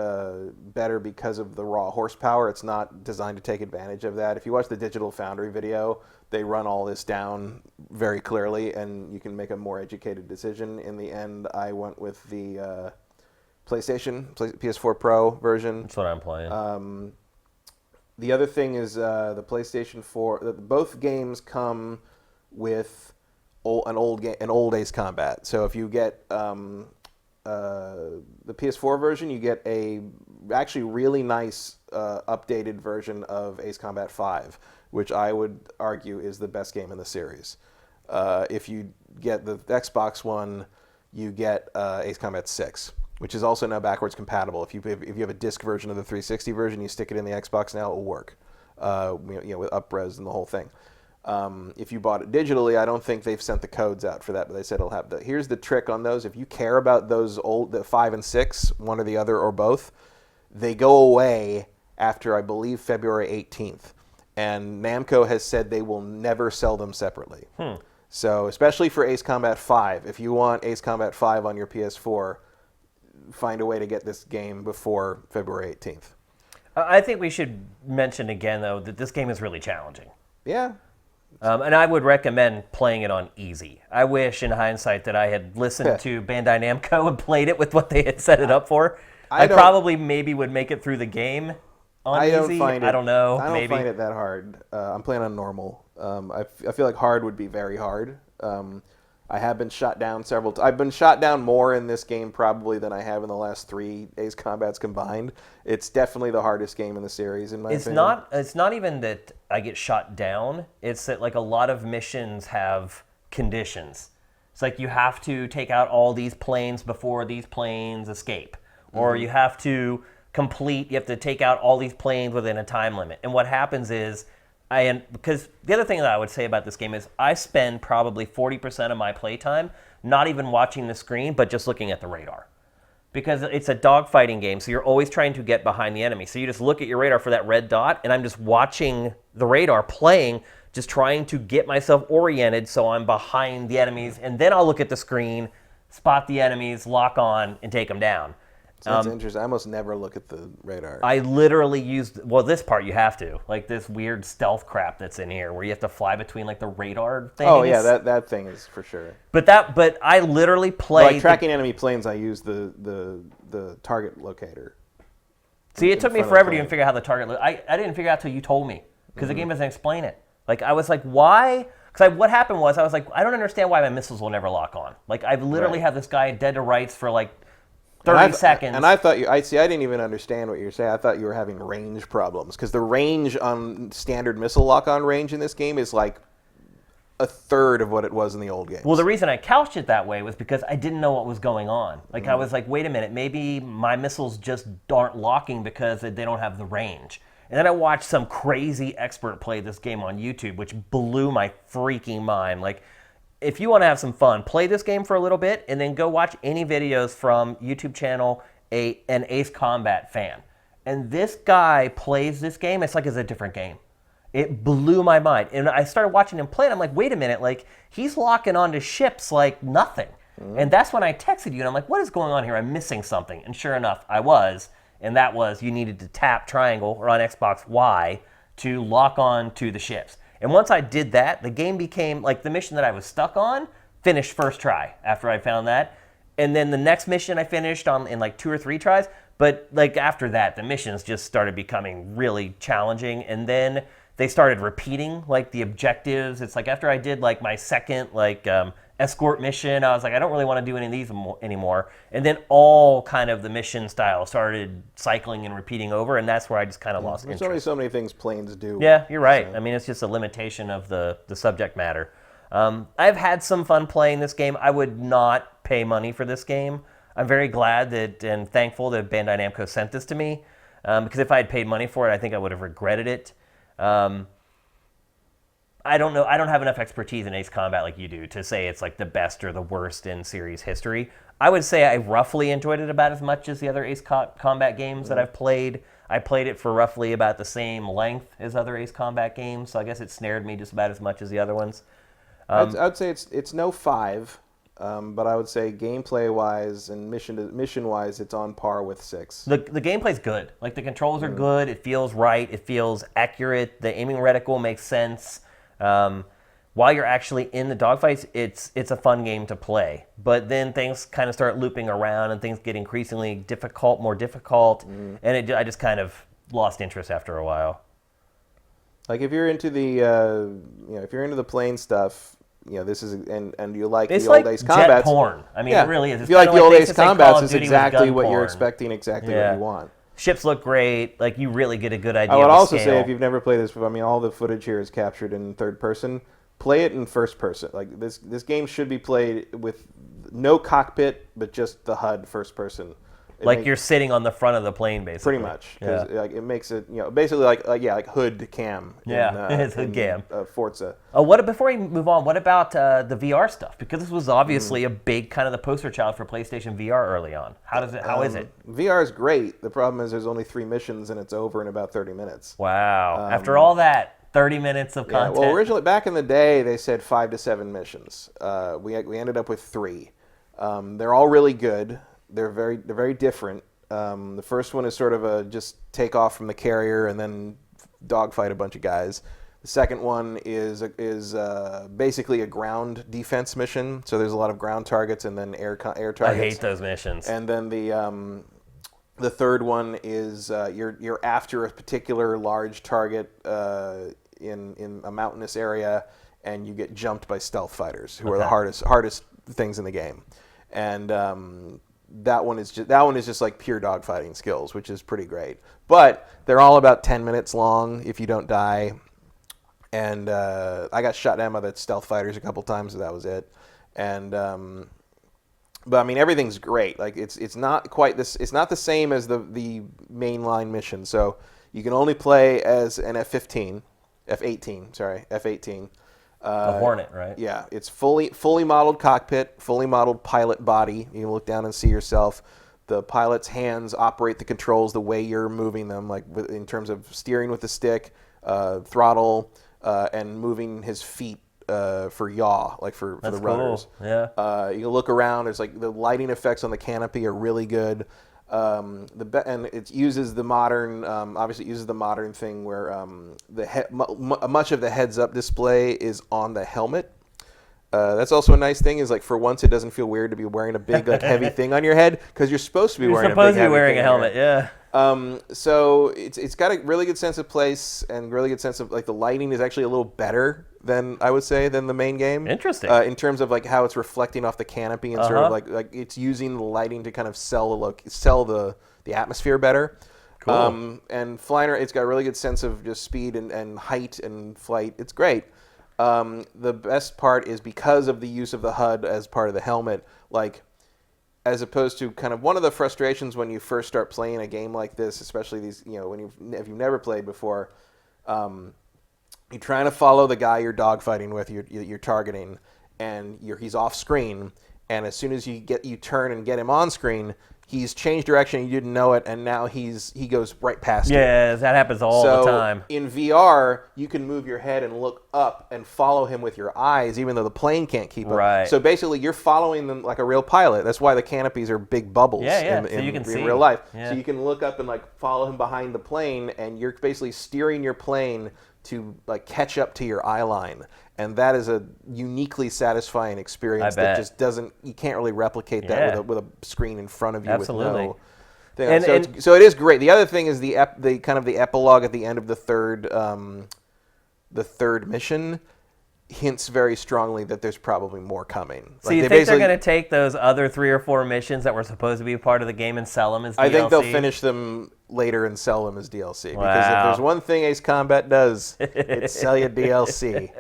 better because of the raw horsepower. It's not designed to take advantage of that. If you watch the Digital Foundry video, they run all this down very clearly, and you can make a more educated decision. In the end, I went with the PS4 Pro version. That's what I'm playing. The other thing is the PlayStation 4. Both games come with an old Ace Combat. So if you get the PS4 version, you get a actually really nice updated version of Ace Combat 5, which I would argue is the best game in the series. If you get the Xbox One, you get Ace Combat 6, which is also now backwards compatible. If you have a disc version of the 360 version, you stick it in the Xbox now, it will work. With upres and the whole thing. If you bought it digitally, I don't think they've sent the codes out for that, but they said it'll have the. Here's the trick on those: if you care about those the 5 and 6, one or the other or both, they go away after I believe February 18th, and Namco has said they will never sell them separately. So especially for Ace Combat 5, if you want Ace Combat 5 on your PS4, find a way to get this game before February 18th. I think we should mention again, though, that this game is really challenging. Yeah. And I would recommend playing it on easy. I wish, in hindsight, that I had listened to Bandai Namco and played it with what they had set it up for. I probably maybe would make it through the game on easy. I don't know. I don't find it that hard. I'm playing on normal. I feel like hard would be very hard. I have been shot down several times. I've been shot down more in this game probably than I have in the last 3 Ace Combats combined. It's definitely the hardest game in the series, in my opinion. It's not even that I get shot down. It's that like a lot of missions have conditions. It's like you have to take out all these planes before these planes escape. Or you have to take out all these planes within a time limit. And what happens is, because the other thing that I would say about this game is I spend probably 40% of my playtime not even watching the screen, but just looking at the radar. Because it's a dogfighting game, so you're always trying to get behind the enemy. So you just look at your radar for that red dot, and I'm just watching the radar playing, just trying to get myself oriented so I'm behind the enemies, and then I'll look at the screen, spot the enemies, lock on, and take them down. So that's interesting. I almost never look at the radar. I literally used, this part you have to, like this weird stealth crap that's in here where you have to fly between like the radar things. Oh yeah, that thing is for sure. But I literally play. Like tracking enemy planes, I use the target locator. See, it took me forever to even figure out how the target. I didn't figure out till you told me because the game doesn't explain it. Like I was like, why? Because what happened was I was like, I don't understand why my missiles will never lock on. Like I've literally had this guy dead to rights for like 30 seconds. And I thought I didn't even understand what you were saying. I thought you were having range problems because the range on standard missile lock-on range in this game is like a third of what it was in the old games. Well, the reason I couched it that way was because I didn't know what was going on. Like I was like, wait a minute, maybe my missiles just aren't locking because they don't have the range. And then I watched some crazy expert play this game on YouTube, which blew my freaking mind. Like, if you want to have some fun, play this game for a little bit, and then go watch any videos from YouTube channel an Ace Combat fan. And this guy plays this game. It's like it's a different game. It blew my mind. And I started watching him play, and I'm like, wait a minute, like, he's locking onto ships like nothing. And that's when I texted you, and I'm like, what is going on here? I'm missing something. And sure enough, I was. And that was you needed to tap triangle, or on Xbox Y, to lock on to the ships. And once I did that, the game became, like, the mission that I was stuck on, finished first try after I found that. And then the next mission I finished in like 2 or 3 tries. But like after that, the missions just started becoming really challenging. And then they started repeating like the objectives. It's like after I did like my second like escort mission, I was like, I don't really want to do any of these anymore. And then all kind of the mission style started cycling and repeating over, and that's where I just kind of lost interest. There's only so many things planes do. Yeah, you're right. So. I mean, it's just a limitation of the subject matter. I've had some fun playing this game. I would not pay money for this game. I'm very glad that and thankful that Bandai Namco sent this to me, because if I had paid money for it, I think I would have regretted it. I don't know. I don't have enough expertise in Ace Combat like you do to say it's like the best or the worst in series history. I would say I roughly enjoyed it about as much as the other Ace Combat games that I've played. I played it for roughly about the same length as other Ace Combat games, so I guess it snared me just about as much as the other ones. I'd say it's no 5, but I would say gameplay-wise and mission-wise, it's on par with 6. The gameplay's good. Like, the controls are good. It feels right. It feels accurate. The aiming reticle makes sense. While you're actually in the dogfights, it's a fun game to play. But then things kind of start looping around, and things get increasingly more difficult, and I just kind of lost interest after a while. Like if you're into the if you're into the plane stuff, this is and you like it's the like old Ace Combats. Jet porn. I mean, it really is. If you like the old Ace Combats, it's exactly what you're expecting, exactly what you want. Ships look great. Like, you really get a good idea. I would of the also scale. say, if you've never played this, I mean, all the footage here is captured in third person. Play it in first person. Like this game should be played with no cockpit, but just the HUD first person. You're sitting on the front of the plane, basically. Pretty much, because it makes it basically like hood cam. It's hood cam. Forza. Before we move on, what about the VR stuff? Because this was obviously a big kind of the poster child for PlayStation VR early on. How is it? VR is great. The problem is there's only 3 missions and it's over in about 30 minutes. Wow! After all that, 30 minutes of content. Well, originally back in the day, they said 5 to 7 missions. We ended up with 3. They're all really good. They're very different. The first one is sort of just take off from the carrier and then dogfight a bunch of guys. The second one is basically a ground defense mission. So there's a lot of ground targets and then air targets. I hate those missions. And then the third one is you're after a particular large target in a mountainous area, and you get jumped by stealth fighters who are the hardest things in the game. And that one is just like pure dogfighting skills, which is pretty great. But they're all about 10 minutes long if you don't die. And I got shot down by the stealth fighters a couple times, so that was it. And but I mean, everything's great. Like it's not quite this. It's not the same as the mainline mission. So you can only play as an F-18. The Hornet, right? Yeah, it's fully modeled cockpit, fully modeled pilot body. You can look down and see yourself. The pilot's hands operate the controls the way you're moving them, like in terms of steering with the stick, throttle, and moving his feet for yaw, like for the runners. Cool. Yeah. You look around. There's like the lighting effects on the canopy are really good. And it uses the modern, obviously it uses the modern thing where much of the heads-up display is on the helmet. That's also a nice thing. Is like for once it doesn't feel weird to be wearing a big heavy thing on your head because you're supposed to be wearing a helmet. Yeah. So it's got a really good sense of place and really good sense of like the lighting is actually a little better than I would say than the main game. Interesting. In terms of like how it's reflecting off the canopy and sort of like it's using the lighting to kind of sell the atmosphere better. Cool. And flying, it's got a really good sense of just speed and height and flight. It's great. The best part is because of the use of the HUD as part of the helmet, like as opposed to kind of one of the frustrations when you first start playing a game like this, especially these, if you've never played before, you're trying to follow the guy you're dogfighting with, you're targeting, and he's off screen, and as soon as you turn and get him on screen, he's changed direction, you didn't know it, and now he goes right past you. Yeah, that happens all the time. In VR, you can move your head and look up and follow him with your eyes, even though the plane can't keep up. Right. So basically, you're following them like a real pilot. That's why the canopies are big bubbles so you can see. in real life. Yeah. So you can look up and like follow him behind the plane, and you're basically steering your plane to like catch up to your eye line. And that is a uniquely satisfying experience that just you can't really replicate that with a screen in front of you. Absolutely. With no thing. So it is great. The other thing is the kind of the epilogue at the end of the third mission hints very strongly that there's probably more coming. So you think they're going to take those other 3 or 4 missions that were supposed to be a part of the game and sell them as DLC? I think they'll finish them later and sell them as DLC. Wow. Because if there's one thing Ace Combat does, it's sell you DLC.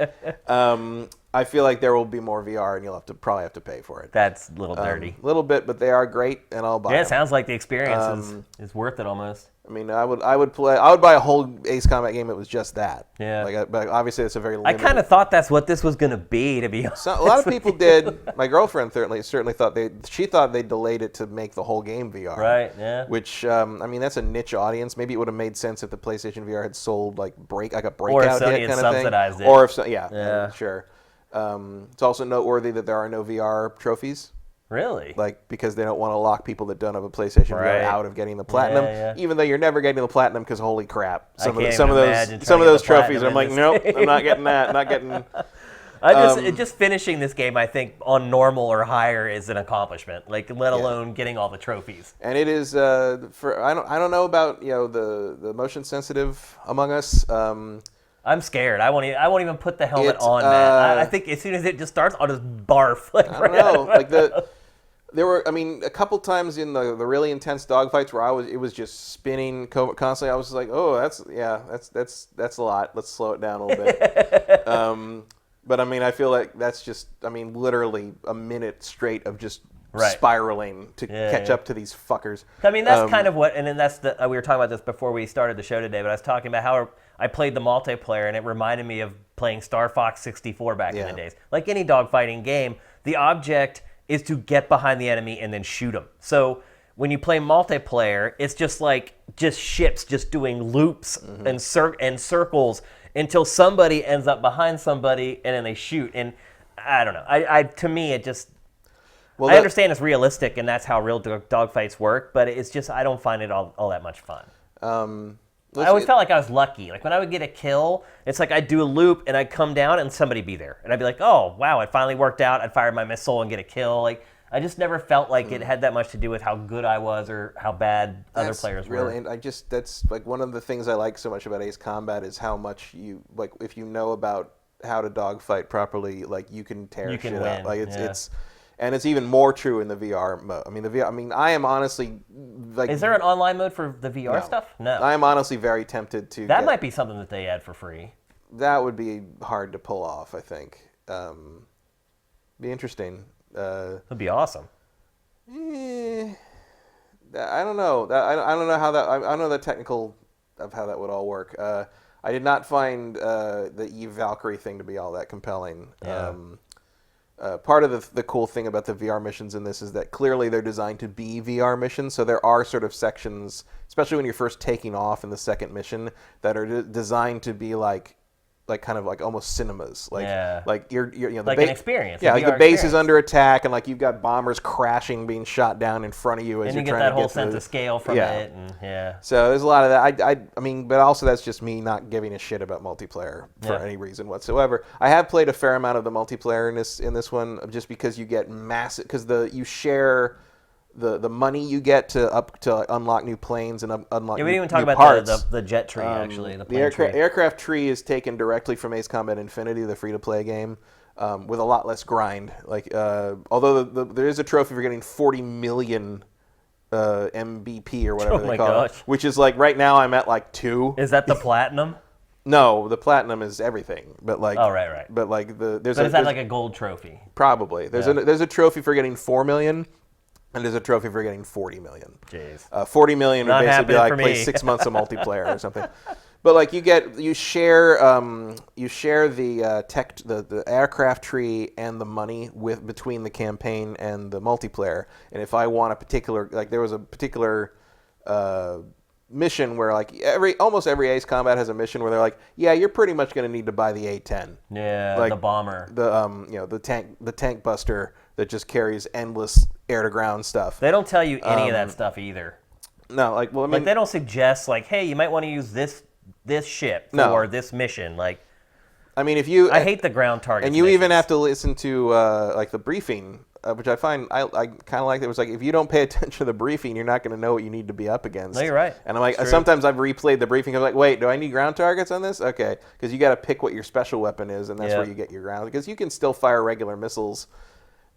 I feel like there will be more VR, and you'll probably have to pay for it. That's a little dirty. A little bit, but they are great, and I'll buy them. Yeah, it sounds like the experience is worth it almost. I mean, I would buy a whole Ace Combat game that was just that. Yeah. But obviously, it's a very limited. I kind of thought that's what this was going to be, to be honest. So, a lot of people did. My girlfriend certainly thought she thought they delayed it to make the whole game VR. Right. Yeah. Which I mean, that's a niche audience. Maybe it would have made sense if the PlayStation VR had sold like a breakout or if Sony hit had kind of subsidized thing. it. Or if sure. It's also noteworthy that there are no VR trophies. Really? Like, because they don't want to lock people that don't have a PlayStation VR out of getting the platinum, even though you're never getting the platinum because holy crap, some of those trophies. I'm like, nope, I'm not getting that. Not getting. Just finishing this game, I think on normal or higher is an accomplishment. Like, let alone getting all the trophies. And it is I don't know about the motion sensitive among us. I'm scared. I won't even put the helmet on, man. I think as soon as it just starts, I'll just barf. Like, I don't know. Like there were, I mean, a couple times in the really intense dogfights where it was just spinning constantly. I was like, oh, that's a lot. Let's slow it down a little bit. But I mean, I feel like that's just, I mean, literally a minute straight of just spiraling to catch up to these fuckers. I mean, that's kind of what, and then that's we were talking about this before we started the show today, but I was talking about how I played the multiplayer, and it reminded me of playing Star Fox 64 back in the days. Like any dogfighting game, the object is to get behind the enemy and then shoot them. So when you play multiplayer, it's just ships just doing loops and circles until somebody ends up behind somebody, and then they shoot. And I don't know. To me, it just... Well, I understand it's realistic, and that's how real dogfights work, but it's just, I don't find it all that much fun. I always felt like I was lucky. Like when I would get a kill, it's like I'd do a loop, and I'd come down, and somebody be there. And I'd be like, oh, wow, it finally worked out. I'd fire my missile and get a kill. Like, I just never felt like it had that much to do with how good I was or how bad other players were. And that's like one of the things I like so much about Ace Combat is how much like, if you know about how to dogfight properly, like you can tear shit up. Like it's and it's even more true in the VR mode. I mean, I am honestly like... Is there an online mode for the VR stuff? No. I am honestly very tempted to... That might be something that they add for free. That would be hard to pull off, I think. Be interesting. That'd be awesome. I don't know. I don't know how that... I don't know the technical of how that would all work. I did not find the Eve Valkyrie thing to be all that compelling. Yeah. Part of the cool thing about the VR missions in this is that clearly they're designed to be VR missions. So there are sort of sections, especially when you're first taking off in the second mission, that are designed to be like kind of like almost cinemas, like you're the like an experience. Yeah, like the base is under attack, and like you've got bombers crashing, being shot down in front of you as and you're you trying get that to whole sense of scale from it, and So there's a lot of that. I mean, but also that's just me not giving a shit about multiplayer for any reason whatsoever. I have played a fair amount of the multiplayer in this one, just because you get massive, because you share. The money you get to unlock new planes and unlock new parts. We didn't even talk about the jet tree, actually. The aircraft tree is taken directly from Ace Combat Infinity, the free-to-play game, with a lot less grind. Like, although there is a trophy for getting 40 million MBP or whatever they call it, which is like right now I'm at like 2. Is that the platinum? No, the platinum is everything, but like right. But like is that like a gold trophy? Probably. There's a trophy for getting 4 million. And there's a trophy for getting 40 million. Jeez. 40 million would basically be like for play me. 6 months of multiplayer or something. But like you share the aircraft tree and the money between the campaign and the multiplayer. And if I want a particular, like there was a particular mission where like almost every Ace Combat has a mission where they're like, yeah, you're pretty much going to need to buy the A10. Yeah, like, the bomber. The tank buster that just carries endless air to ground stuff. They don't tell you any of that stuff either. No, like, well, I mean, like they don't suggest like, hey, you might want to use this ship for this mission. Like, I mean, I hate the ground targets. And you missions. even have to listen to like the briefing, which I find I kind of like. It was like if you don't pay attention to the briefing, you're not going to know what you need to be up against. No, you're right. And I'm like, sometimes I've replayed the briefing. I'm like, wait, do I need ground targets on this? Okay, because you got to pick what your special weapon is, and that's where you get your ground. Because you can still fire regular missiles,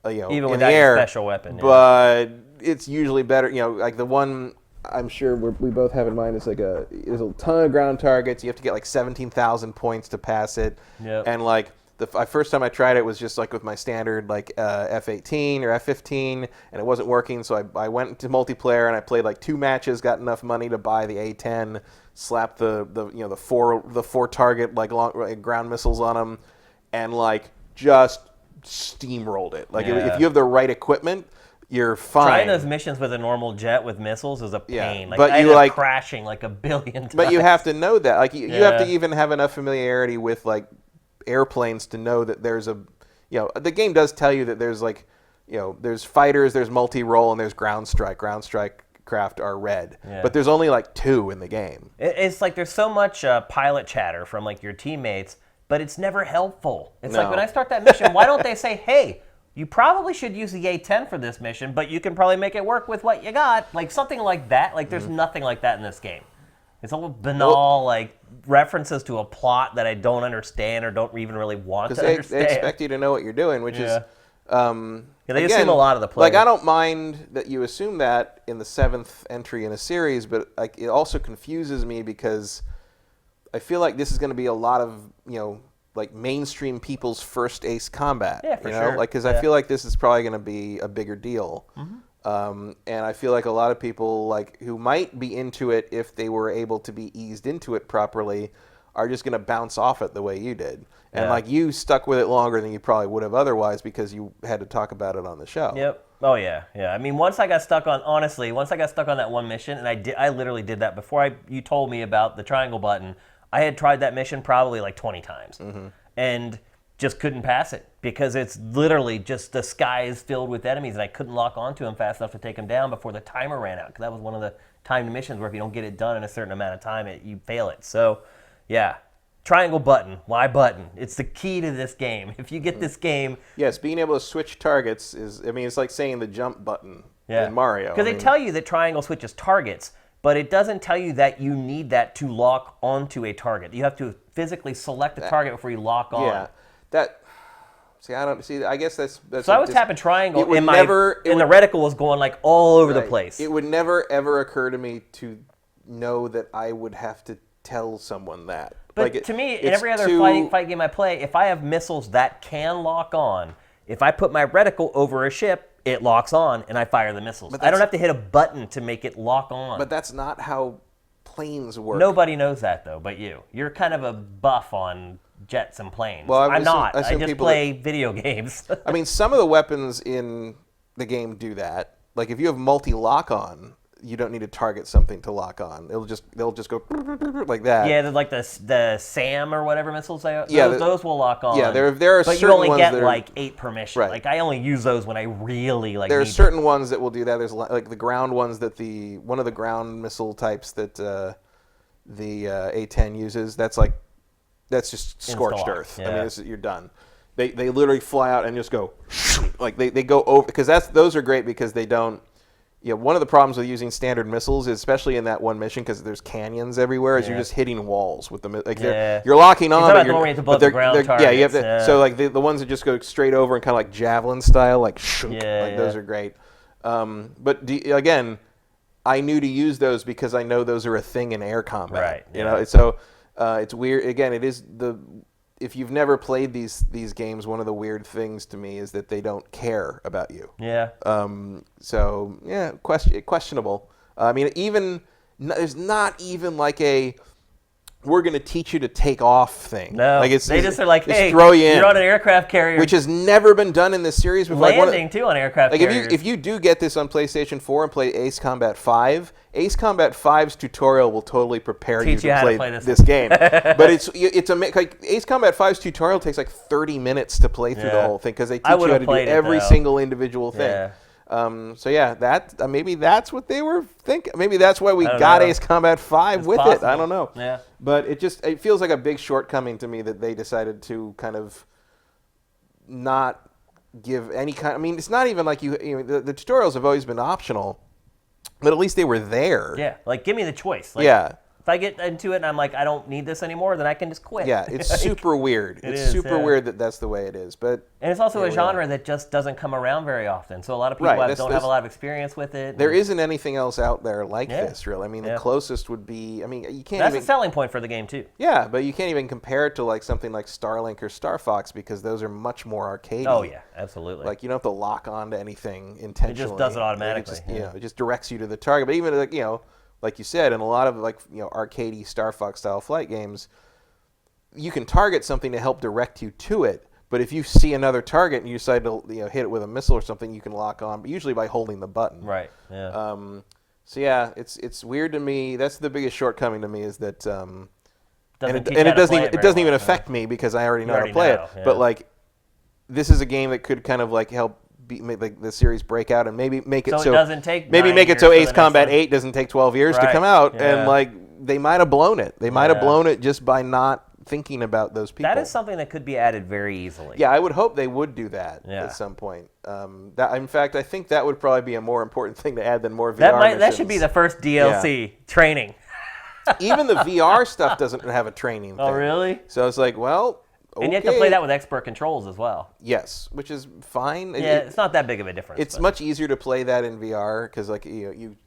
even in without the air, your special weapon. But it's usually better. Like the one I'm sure we both have in mind is like there's a ton of ground targets. You have to get like 17,000 points to pass it. Yep. And like the first time I tried it was just like with my standard like F18 or F15, and it wasn't working. So I went to multiplayer and I played like 2 matches, got enough money to buy the A10, slapped the four target like long ground missiles on them, and like just steamrolled it. Like if you have the right equipment, you're fine. Trying those missions with a normal jet with missiles is a pain. But I you ended up crashing like a billion times. But you have to know that. Like you have to even have enough familiarity with like airplanes to know that there's the game does tell you that there's like, there's fighters, there's multi-role, and there's ground strike. Ground strike craft are red. Yeah. But there's only like 2 in the game. It's like there's so much pilot chatter from like your teammates, but it's never helpful. It's like when I start that mission, why don't they say, hey, you probably should use the A10 for this mission, but you can probably make it work with what you got. Like something like that. Like there's nothing like that in this game. It's all banal, like references to a plot that I don't understand or don't even really want to understand. They expect you to know what you're doing, which is... they assume a lot of the players. Like I don't mind that you assume that in the 7th entry in a series, but like it also confuses me because I feel like this is going to be a lot of, like mainstream people's first Ace Combat. Yeah, for sure. Like, because I feel like this is probably going to be a bigger deal. And I feel like a lot of people like who might be into it if they were able to be eased into it properly are just going to bounce off it the way you did. And like you stuck with it longer than you probably would have otherwise because you had to talk about it on the show. Yep. Oh yeah. I mean, once I got stuck on that one mission, and I literally did that before you told me about the triangle button. I had tried that mission probably like 20 times and just couldn't pass it because it's literally just the sky is filled with enemies and I couldn't lock onto them fast enough to take them down before the timer ran out because that was one of the timed missions where if you don't get it done in a certain amount of time, you fail it. So, yeah, triangle button. Why button? It's the key to this game. If you get this game... Yes, being able to switch targets it's like saying the jump button in Mario. Because they tell you that triangle switches targets, but it doesn't tell you that you need that to lock onto a target. You have to physically select the target before you lock on. Yeah, I guess that's so I was tapping triangle, and the reticle was going like all over the place. It would never ever occur to me to know that I would have to tell someone that. But like to me, in every other fight game I play, if I have missiles that can lock on, if I put my reticle over a ship, it locks on, and I fire the missiles. I don't have to hit a button to make it lock on. But that's not how planes work. Nobody knows that, though, but you. You're kind of a buff on jets and planes. Well, I'm not. I just play video games. I mean, some of the weapons in the game do that. Like, if you have multi-lock-on, you don't need to target something to lock on. They'll just go like that. Yeah, like the SAM or whatever missiles those will lock on. Yeah, there are but certain you only ones get that are, like 8 per mission. Right. Like I only use those when I really like. There are certain ones that will do that. There's like the ground ones that one of the ground missile types that the A10 uses. That's just scorched earth. Yeah. I mean, you're done. They literally fly out and just go like they go over because those are great because they don't. One of the problems with using standard missiles, especially in that one mission, because there's canyons everywhere, is you're just hitting walls with them. Like you're locking on, but they're ground targets. You have to. So like the ones that just go straight over and kind of like javelin style, like those are great. But again, I knew to use those because I know those are a thing in air combat. Right. You know, so it's weird. Again, it is if you've never played these games, one of the weird things to me is that they don't care about you. Yeah. So yeah, questionable. I mean, there's not even like we're going to teach you to take off thing. No, like they just are like, hey, throw you in, you're on an aircraft carrier. which has never been done in this series before. Landing, too, on aircraft carriers. If you do get this on PlayStation 4 and play Ace Combat 5, Ace Combat 5's tutorial will totally prepare you to play this game. But it's like Ace Combat 5's tutorial takes like 30 minutes to play through the whole thing because they teach you how to do every single individual thing. Yeah. So yeah, that maybe that's what they were thinking. Maybe that's why we got Ace Combat 5 with it. I don't know. Yeah. But it feels like a big shortcoming to me that they decided to kind of not give any kind. I mean, it's not even like the tutorials have always been optional, but at least they were there. Yeah, like give me the choice. Like, yeah. If I get into it and I'm like, I don't need this anymore, then I can just quit. Yeah, it's super weird. It's super weird that that's the way it is. But and it's also a genre that just doesn't come around very often. So a lot of people don't have a lot of experience with it. There isn't anything else out there like this, really. I mean, the closest would be, I mean, you can't That's a selling point for the game, too. Yeah, but you can't even compare it to like something like Starlink or Star Fox because those are much more arcadey. Oh, yeah, absolutely. Like, you don't have to lock on to anything intentionally. It just does it automatically. It just directs you to the target. But even, like, like you said, in a lot of arcadey Star Fox style flight games, you can target something to help direct you to it. But if you see another target and you decide to hit it with a missile or something, you can lock on, but usually by holding the button. Right. Yeah. So yeah, it's weird to me. That's the biggest shortcoming to me is that, and it doesn't even affect me because I already know how to play it. Yeah. But like, this is a game that could kind of like help make the series break out and maybe make it so it doesn't take Ace Combat 8 doesn't take 12 years to come out, and like they might have blown it. They might have blown it just by not thinking about those people. That is something that could be added very easily. Yeah, I would hope they would do that at some point. In fact, I think that would probably be a more important thing to add than more VR missions. That should be the first DLC training. Even the VR stuff doesn't have a training thing. Oh, really? So it's like, well, okay. And you have to play that with expert controls as well. Yes, which is fine. Yeah, it's not that big of a difference. It's much easier to play that in VR because like you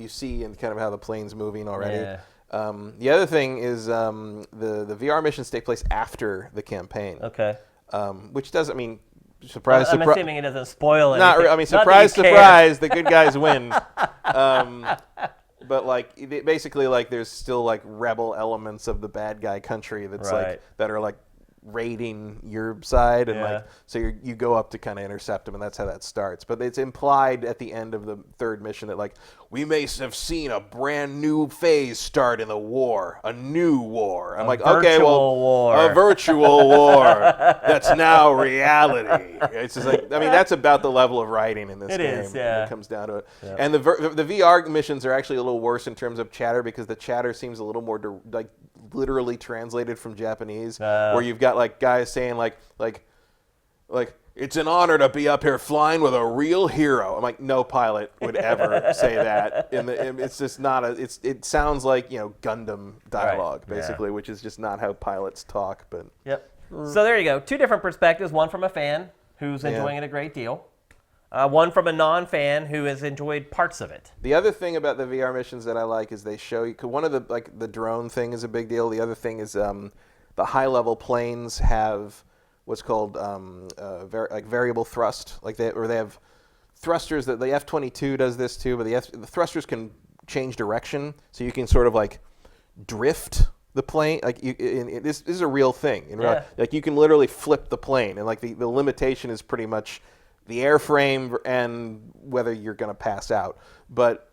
see and kind of how the plane's moving already. Yeah. The other thing is the VR missions take place after the campaign. Okay. Which doesn't mean surprise. I'm assuming it doesn't spoil anything. I mean, surprise, the good guys win. But like basically, like there's still like rebel elements of the bad guy country that's like that are like raiding your side, and like so you go up to kind of intercept them, and that's how that starts. But it's implied at the end of the third mission that like we may have seen a brand new phase start in the war, a new war. I'm like, okay, well, war. A virtual war that's now reality. It's just like, I mean, that's about the level of writing in this game. It is, yeah. When it comes down to it. Yeah. And the VR missions are actually a little worse in terms of chatter because the chatter seems a little more like literally translated from Japanese, where you've got like guys saying like it's an honor to be up here flying with a real hero. I'm like, no pilot would ever say that. It's just not it sounds like Gundam dialogue basically, which is just not how pilots talk. But so there you go, two different perspectives. One from a fan who's enjoying it a great deal. One from a non-fan who has enjoyed parts of it. The other thing about the VR missions that I like is they show you. Cause one of the drone thing is a big deal. The other thing is the high-level planes have what's called variable thrust. Like they have thrusters that the F-22 does this too, but the thrusters can change direction, so you can sort of like drift the plane. Like this is a real thing. Like you can literally flip the plane, and like the limitation is pretty much the airframe and whether you're going to pass out. But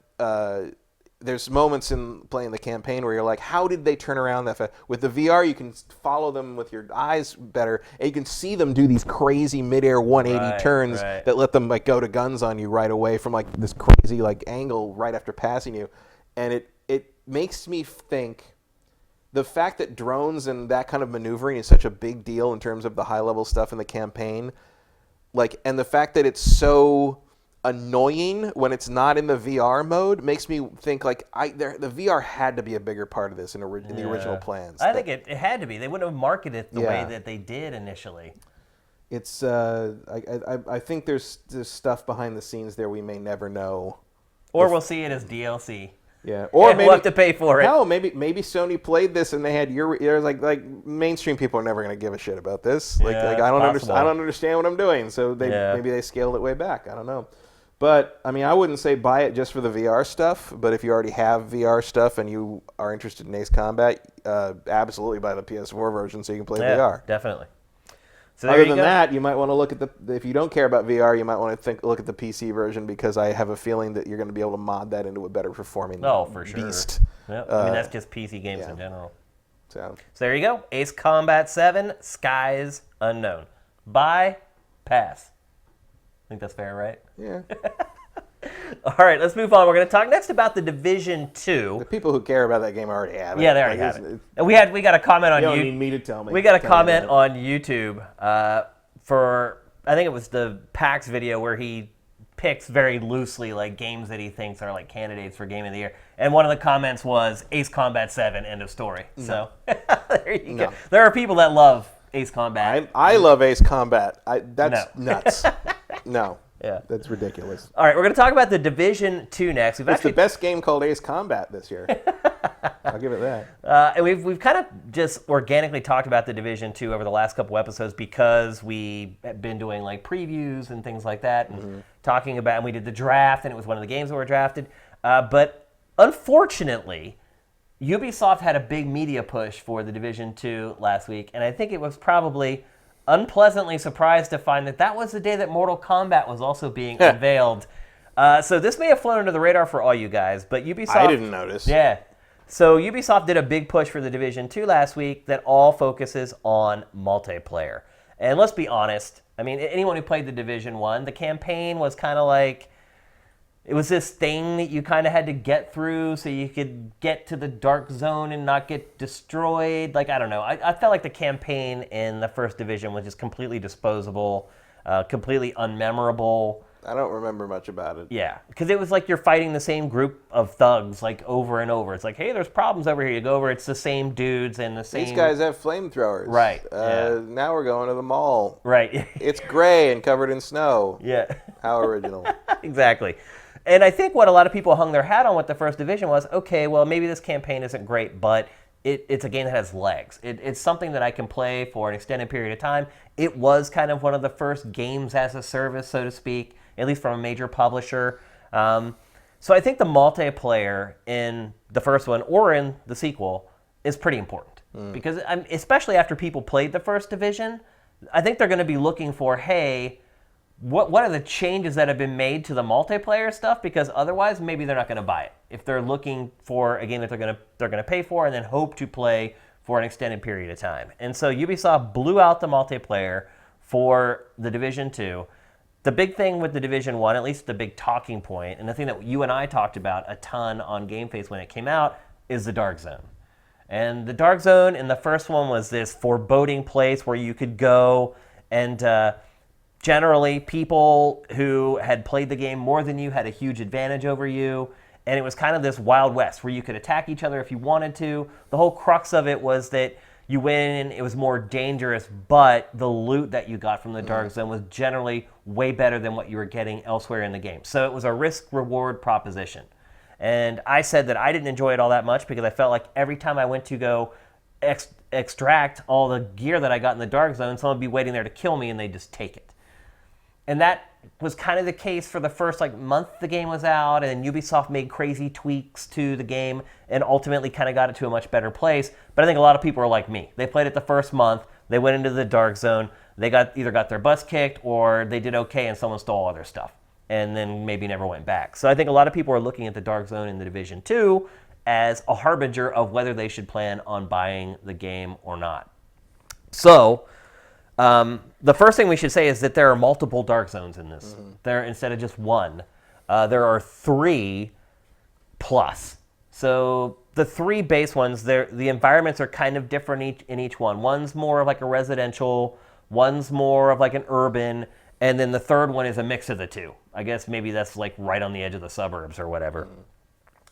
there's moments in playing the campaign where you're like, how did they turn around that fast? With the VR, you can follow them with your eyes better, and you can see them do these crazy midair 180 turns that let them like go to guns on you right away from like this crazy like angle right after passing you. And it makes me think the fact that drones and that kind of maneuvering is such a big deal in terms of the high-level stuff in the campaign, like, and the fact that it's so annoying when it's not in the VR mode makes me think like the VR had to be a bigger part of this in the original plans. I think it had to be. They wouldn't have marketed it the way that they did initially. It's I think there's stuff behind the scenes there we may never know. Or we'll see it as DLC. Yeah, or maybe we'll have to pay for it. Hell, maybe Sony played this and they had like mainstream people are never going to give a shit about this. Like I don't understand what I'm doing. So maybe they scaled it way back. I don't know. But, I mean, I wouldn't say buy it just for the VR stuff, but if you already have VR stuff and you are interested in Ace Combat, absolutely buy the PS4 version so you can play VR. Definitely. So Other than that, you might want to look at if you don't care about VR, you might want to look at the PC version, because I have a feeling that you're going to be able to mod that into a better performing for beast. Sure. Yep. I mean, that's just PC games in general. So there you go. Ace Combat 7, Skies Unknown. Buy, pass. I think that's fair, right? Yeah. All right, let's move on. We're going to talk next about The Division 2. The people who care about that game already have it. Yeah, they already have it. And we got a comment on YouTube. You don't need me to tell me. We got a comment on YouTube for, I think it was the PAX video, where he picks very loosely like games that he thinks are like candidates for Game of the Year. And one of the comments was Ace Combat 7, end of story. No. So there you go. There are people that love Ace Combat. I love Ace Combat. That's nuts. No. Yeah. That's ridiculous. All right, we're going to talk about The Division 2 next. It's the best game called Ace Combat this year. I'll give it that. And we've kind of just organically talked about The Division 2 over the last couple episodes, because we have been doing like previews and things like that, and talking about, and we did the draft, and it was one of the games that were drafted. But unfortunately, Ubisoft had a big media push for The Division 2 last week, and I think it was probably unpleasantly surprised to find that was the day that Mortal Kombat was also being unveiled. So this may have flown under the radar for all you guys, but Ubisoft... I didn't notice. Yeah. So Ubisoft did a big push for The Division 2 last week that all focuses on multiplayer. And let's be honest, I mean, anyone who played The Division 1, the campaign was kind of like... It was this thing that you kind of had to get through so you could get to the dark zone and not get destroyed. Like, I don't know. I felt like the campaign in the first Division was just completely disposable, completely unmemorable. I don't remember much about it. Yeah, because it was like you're fighting the same group of thugs like over and over. It's like, hey, there's problems over here. You go over, it's the same dudes and the same... These guys have flamethrowers. Right. Now we're going to the mall. Right. It's gray and covered in snow. Yeah. How original. Exactly. And I think what a lot of people hung their hat on with the first Division was, okay, well, maybe this campaign isn't great, but it's a game that has legs. It's something that I can play for an extended period of time. It was kind of one of the first games as a service, so to speak, at least from a major publisher. So I think the multiplayer in the first one or in the sequel is pretty important. Because especially after people played the first Division, I think they're going to be looking for, hey, what are the changes that have been made to the multiplayer stuff? Because otherwise, maybe they're not going to buy it. If they're looking for a game that they're going to pay for and then hope to play for an extended period of time. And so Ubisoft blew out the multiplayer for The Division 2. The big thing with The Division 1, at least the big talking point, and the thing that you and I talked about a ton on GameFace when it came out, is the Dark Zone. And the Dark Zone in the first one was this foreboding place where you could go and... Generally, people who had played the game more than you had a huge advantage over you, and it was kind of this Wild West where you could attack each other if you wanted to. The whole crux of it was that you went in, it was more dangerous, but the loot that you got from the Dark Zone was generally way better than what you were getting elsewhere in the game. So it was a risk-reward proposition. And I said that I didn't enjoy it all that much because I felt like every time I went to go extract all the gear that I got in the Dark Zone, someone would be waiting there to kill me and they'd just take it. And that was kind of the case for the first month the game was out, and then Ubisoft made crazy tweaks to the game and ultimately kind of got it to a much better place. But I think a lot of people are like me. They played it the first month, they went into the Dark Zone, they either got their butts kicked or they did okay and someone stole all their stuff and then maybe never went back. So I think a lot of people are looking at the Dark Zone in The Division 2 as a harbinger of whether they should plan on buying the game or not. So... the first thing we should say is that there are multiple Dark Zones in this. There, instead of just one, there are 3 plus. So the 3 base ones, the environments are kind of different in each one. One's more of like a residential, one's more of like an urban, and then the third one is a mix of the two. I guess maybe that's like right on the edge of the suburbs or whatever.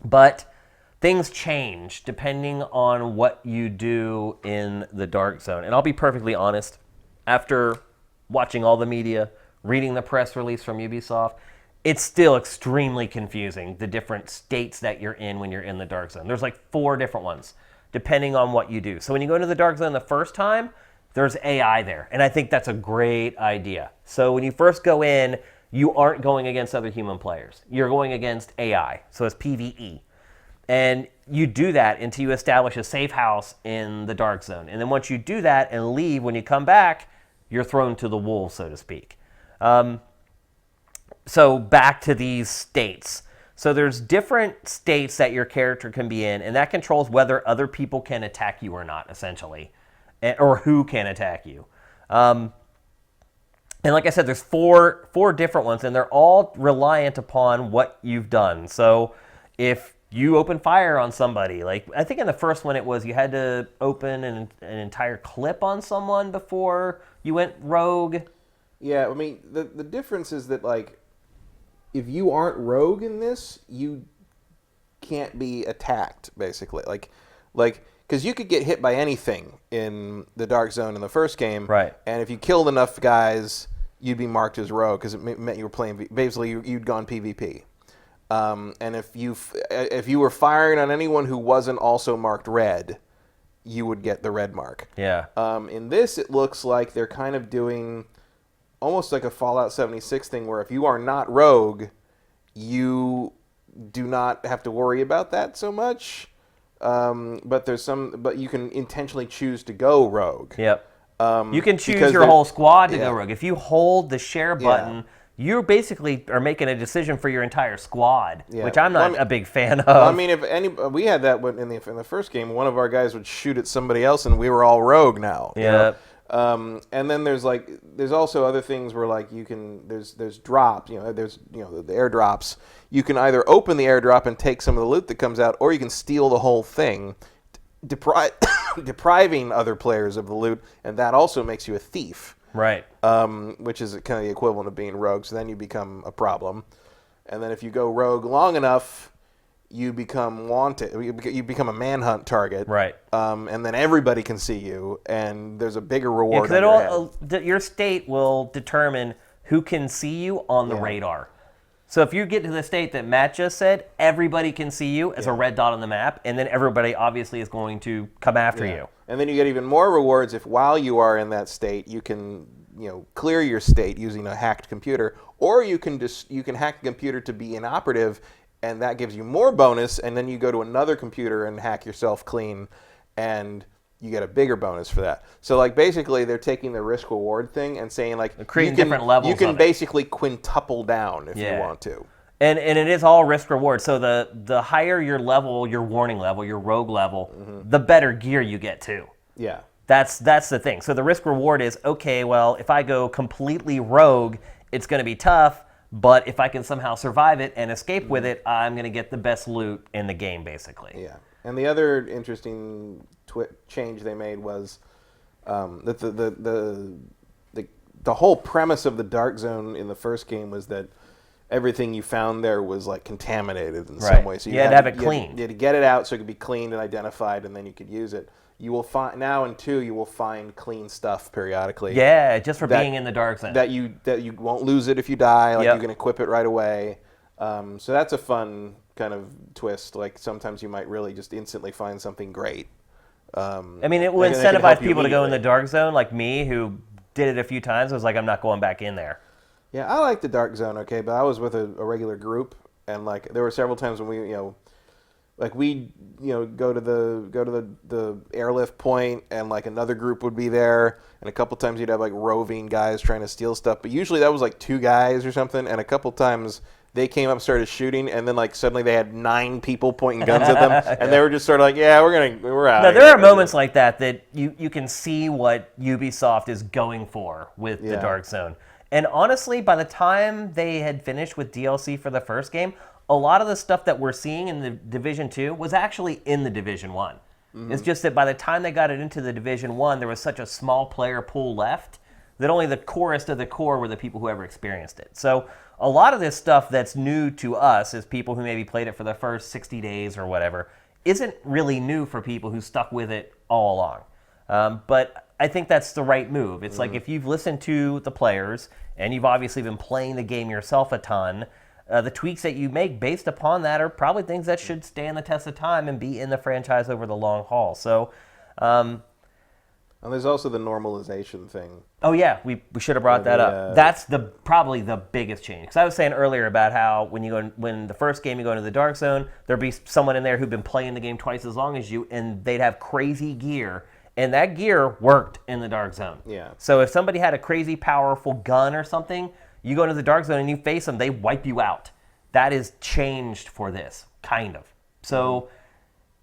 But things change depending on what you do in the Dark Zone. And I'll be perfectly honest. After watching all the media, reading the press release from Ubisoft, it's still extremely confusing, the different states that you're in when you're in the Dark Zone. There's like 4 different ones, depending on what you do. So when you go into the Dark Zone the first time, there's AI there, and I think that's a great idea. So when you first go in, you aren't going against other human players. You're going against AI, so it's PvE. And you do that until you establish a safe house in the Dark Zone. And then once you do that and leave, when you come back, you're thrown to the wolves, so to speak. So back to these states. So there's different states that your character can be in, and that controls whether other people can attack you or not, essentially, or who can attack you. And like I said, there's four different ones, and they're all reliant upon what you've done. So if you open fire on somebody, like I think in the first one it was you had to open an entire clip on someone before you went rogue. Yeah, I mean, the difference is that, like, if you aren't rogue in this, you can't be attacked, basically. Like, because you could get hit by anything in the Dark Zone in the first game. Right. And if you killed enough guys, you'd be marked as rogue because it meant you were playing, basically, you'd gone PvP. And if you were firing on anyone who wasn't also marked red, you would get the red mark. Yeah. In this, it looks like they're kind of doing almost like a Fallout 76 thing where if you are not rogue, you do not have to worry about that so much. But you can intentionally choose to go rogue. Yep. You can choose your whole squad to go rogue. If you hold the share button, you basically are making a decision for your entire squad, which I'm not a big fan of. I mean, we had that in the first game. One of our guys would shoot at somebody else, and we were all rogue now. Yeah. And then there's also other things where like there's drops, there's the airdrops. You can either open the airdrop and take some of the loot that comes out, or you can steal the whole thing, depriving other players of the loot, and that also makes you a thief. Right. Which is kind of the equivalent of being rogue. So then you become a problem, and then if you go rogue long enough, you become wanted. You become a manhunt target. Right. And then everybody can see you, and there's a bigger reward. Your state will determine who can see you on the radar. So if you get to the state that Matt just said, everybody can see you as a red dot on the map, and then everybody obviously is going to come after you. And then you get even more rewards if while you are in that state, you can clear your state using a hacked computer, or you can hack the computer to be inoperative, and that gives you more bonus, and then you go to another computer and hack yourself clean, and you get a bigger bonus for that. So, like, basically, they're taking the risk-reward thing and saying, like, creating different levels. You can basically quintuple down if you want to. And it is all risk-reward. So the higher your level, your warning level, your rogue level, the better gear you get, too. Yeah. That's the thing. So the risk-reward is, okay, well, if I go completely rogue, it's going to be tough. But if I can somehow survive it and escape with it, I'm going to get the best loot in the game, basically. Yeah. And the other interesting change they made was that the whole premise of the Dark Zone in the first game was that everything you found there was like contaminated in some way. So you had to have it cleaned. You had to get it out so it could be cleaned and identified, and then you could use it. You will find now in 2, you will find clean stuff periodically. Yeah, just for being in the Dark Zone. That you won't lose it if you die. Like you can equip it right away. So that's a fun kind of twist. Like sometimes you might really just instantly find something great. I mean, it will incentivize people to go in the Dark Zone, like me, who did it a few times. I was like, I'm not going back in there. Yeah, I like the Dark Zone, okay, but I was with a regular group, and like there were several times when we, like we, go to the airlift point, and like another group would be there, and a couple times you'd have like roving guys trying to steal stuff, but usually that was like 2 guys or something, and a couple times they came up, started shooting, and then like suddenly they had 9 people pointing guns at them, and they were just sort of like, yeah, we're out. Now there are moments like that you can see what Ubisoft is going for with the Dark Zone. And honestly, by the time they had finished with DLC for the first game, a lot of the stuff that we're seeing in the Division 2 was actually in the Division 1. Mm-hmm. It's just that by the time they got it into the Division 1, there was such a small player pool left that only the corest of the core were the people who ever experienced it. So a lot of this stuff that's new to us as people who maybe played it for the first 60 days or whatever isn't really new for people who stuck with it all along. But I think that's the right move. It's like if you've listened to the players and you've obviously been playing the game yourself a ton, the tweaks that you make based upon that are probably things that should stand the test of time and be in the franchise over the long haul. So, And there's also the normalization thing. Oh yeah, we should have brought that up. That's probably the biggest change. Because I was saying earlier about how when the first game you go into the Dark Zone, there'd be someone in there who'd been playing the game twice as long as you, and they'd have crazy gear, and that gear worked in the Dark Zone. Yeah. So if somebody had a crazy powerful gun or something, you go into the Dark Zone and you face them, they wipe you out. That is changed for this, kind of. So.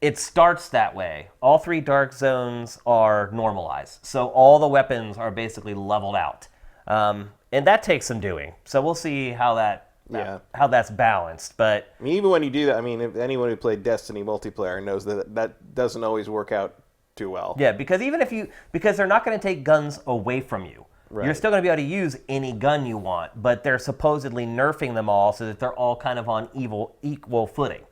It starts that way. All 3 Dark Zones are normalized. So all the weapons are basically leveled out. And that takes some doing. So we'll see how that's balanced. But I mean, even when you do that, I mean, if anyone who played Destiny multiplayer knows that doesn't always work out too well. Yeah, because because they're not going to take guns away from you. Right. You're still going to be able to use any gun you want, but they're supposedly nerfing them all so that they're all kind of on equal footing.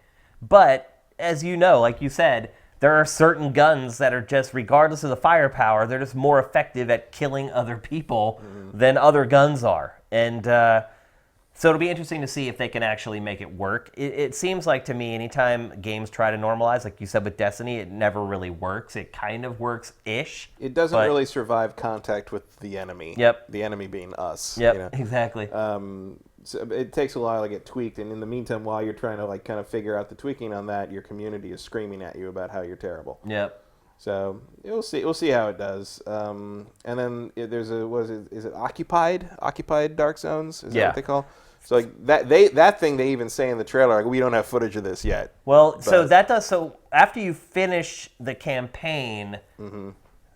But as you know, like you said, there are certain guns that are just, regardless of the firepower, they're just more effective at killing other people than other guns are. And so it'll be interesting to see if they can actually make it work. It seems like to me, anytime games try to normalize, like you said with Destiny, it never really works. It kind of works-ish. It doesn't really survive contact with the enemy. Yep. The enemy being us. Yep, exactly. So it takes a while to get tweaked, and in the meantime, while you're trying to kind of figure out the tweaking on that, your community is screaming at you about how you're terrible. Yep. So we'll see how it does. And then there's is it occupied Dark Zones? Is that what they call? So like that thing they even say in the trailer, like, we don't have footage of this yet. Well, so after you finish the campaign. Mm-hmm.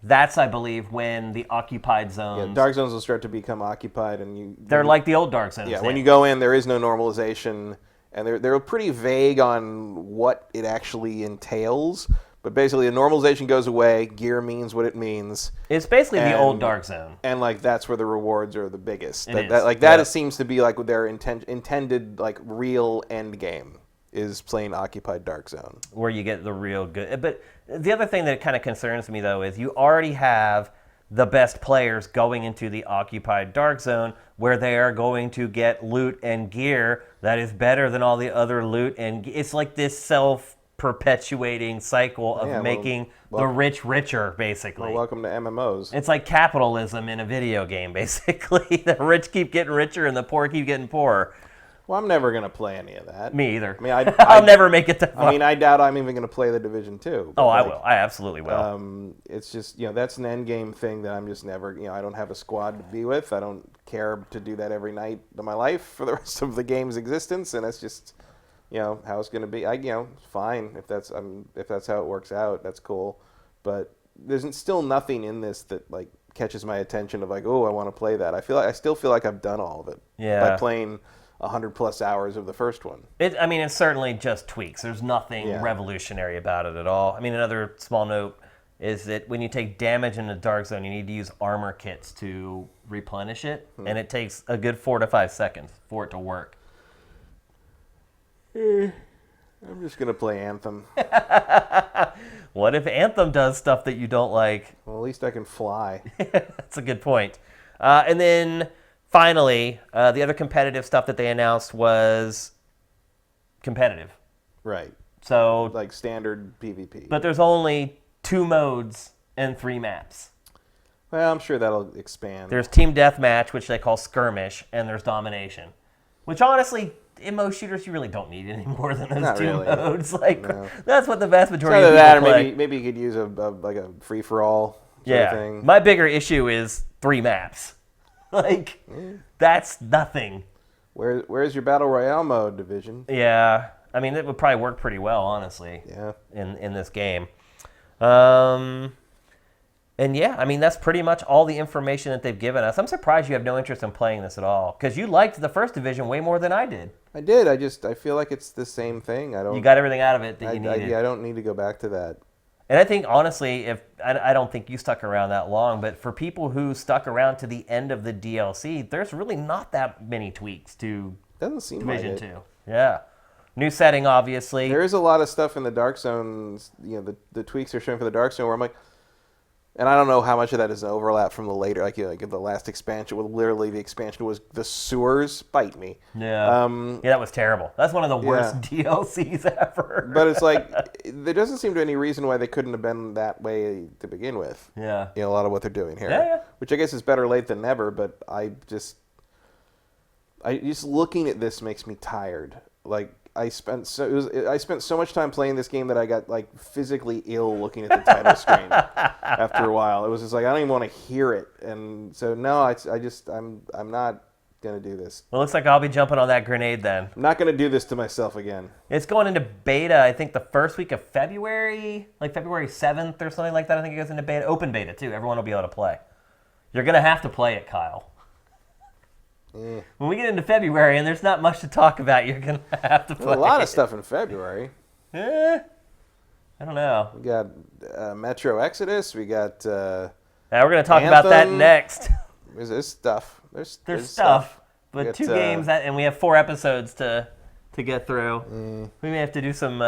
That's, I believe, when the occupied zones... Yeah, Dark Zones will start to become occupied, and they're like the old Dark Zones. Yeah, when you go in, there is no normalization, and they're pretty vague on what it actually entails. But basically, the normalization goes away. Gear means what it means. It's basically the old Dark Zone, and like that's where the rewards are the biggest. It seems to be like their intended like real end game is playing occupied Dark Zone, where you get the real good. But the other thing that kind of concerns me, though, is you already have the best players going into the occupied Dark Zone, where they are going to get loot and gear that is better than all the other loot. And it's like this self-perpetuating cycle of making the rich richer, basically. Well, welcome to MMOs. It's like capitalism in a video game, basically. The rich keep getting richer and the poor keep getting poorer. Well, I'm never going to play any of that. Me either. I mean, I'll never make it to far. I mean, I doubt I'm even going to play the Division 2. Oh, I will. I absolutely will. It's just, that's an end game thing that I'm just never, I don't have a squad to be with. I don't care to do that every night of my life for the rest of the game's existence. And that's just, how it's going to be. Fine. If that's how it works out, that's cool. But there's still nothing in this that, like, catches my attention of, like, oh, I want to play that. I still feel like I've done all of it. Yeah. By playing 100+ hours of the first one. It's certainly just tweaks. There's nothing revolutionary about it at all. I mean, another small note is that when you take damage in the Dark Zone, you need to use armor kits to replenish it, and it takes a good 4 to 5 seconds for it to work. I'm just going to play Anthem. What if Anthem does stuff that you don't like? Well, at least I can fly. That's a good point. And then... Finally, the other competitive stuff that they announced was competitive. Right. So like standard PvP. But there's only 2 modes and 3 maps. Well, I'm sure that'll expand. There's Team Deathmatch, which they call Skirmish, and there's Domination. Which honestly, in most shooters, you really don't need any more than those two modes. That's what the vast majority of people play. Or maybe you could use a free-for-all sort of thing. My bigger issue is 3 maps. That's nothing. Where's your Battle Royale mode, Division? Yeah. I mean, it would probably work pretty well, honestly. Yeah. In this game. And yeah, I mean, that's pretty much all the information that they've given us. I'm surprised you have no interest in playing this at all, because you liked the first Division way more than I did. I did. I feel like it's the same thing. You got everything out of it that you needed. I don't need to go back to that. And I think, honestly, I don't think you stuck around that long, but for people who stuck around to the end of the DLC, there's really not that many tweaks to Division 2. Yeah. New setting, obviously. There is a lot of stuff in the Dark Zones, the tweaks they're showing for the Dark Zone where I'm like, And I don't know how much of that is an overlap from the later, like the last expansion, where literally the expansion was the sewers bite me. Yeah. Yeah, that was terrible. That's one of the worst Yeah. DLCs ever. But it's like, there doesn't seem to be any reason why they couldn't have been that way to begin with. Yeah. A lot of what they're doing here. Yeah. Which I guess is better late than never, but I just looking at this makes me tired. Like, I spent so much time playing this game that I got like physically ill looking at the title screen after a while. It was just like I don't even want to hear it, and so no, I'm not gonna do this. Well, it looks like I'll be jumping on that grenade then. I'm not gonna do this to myself again. It's going into beta, I think, the first week of February, like February 7th or something like that. I think it goes into beta, open beta too. Everyone will be able to play. You're gonna have to play it, Kyle. When we get into February and there's not much to talk about, you're going to have to play. Well, a lot of stuff in February. I don't know. We got Metro Exodus. We got Now we're going to talk about that next. There's stuff. There's stuff. But 2 games, and we have 4 episodes to get through. We may have to do some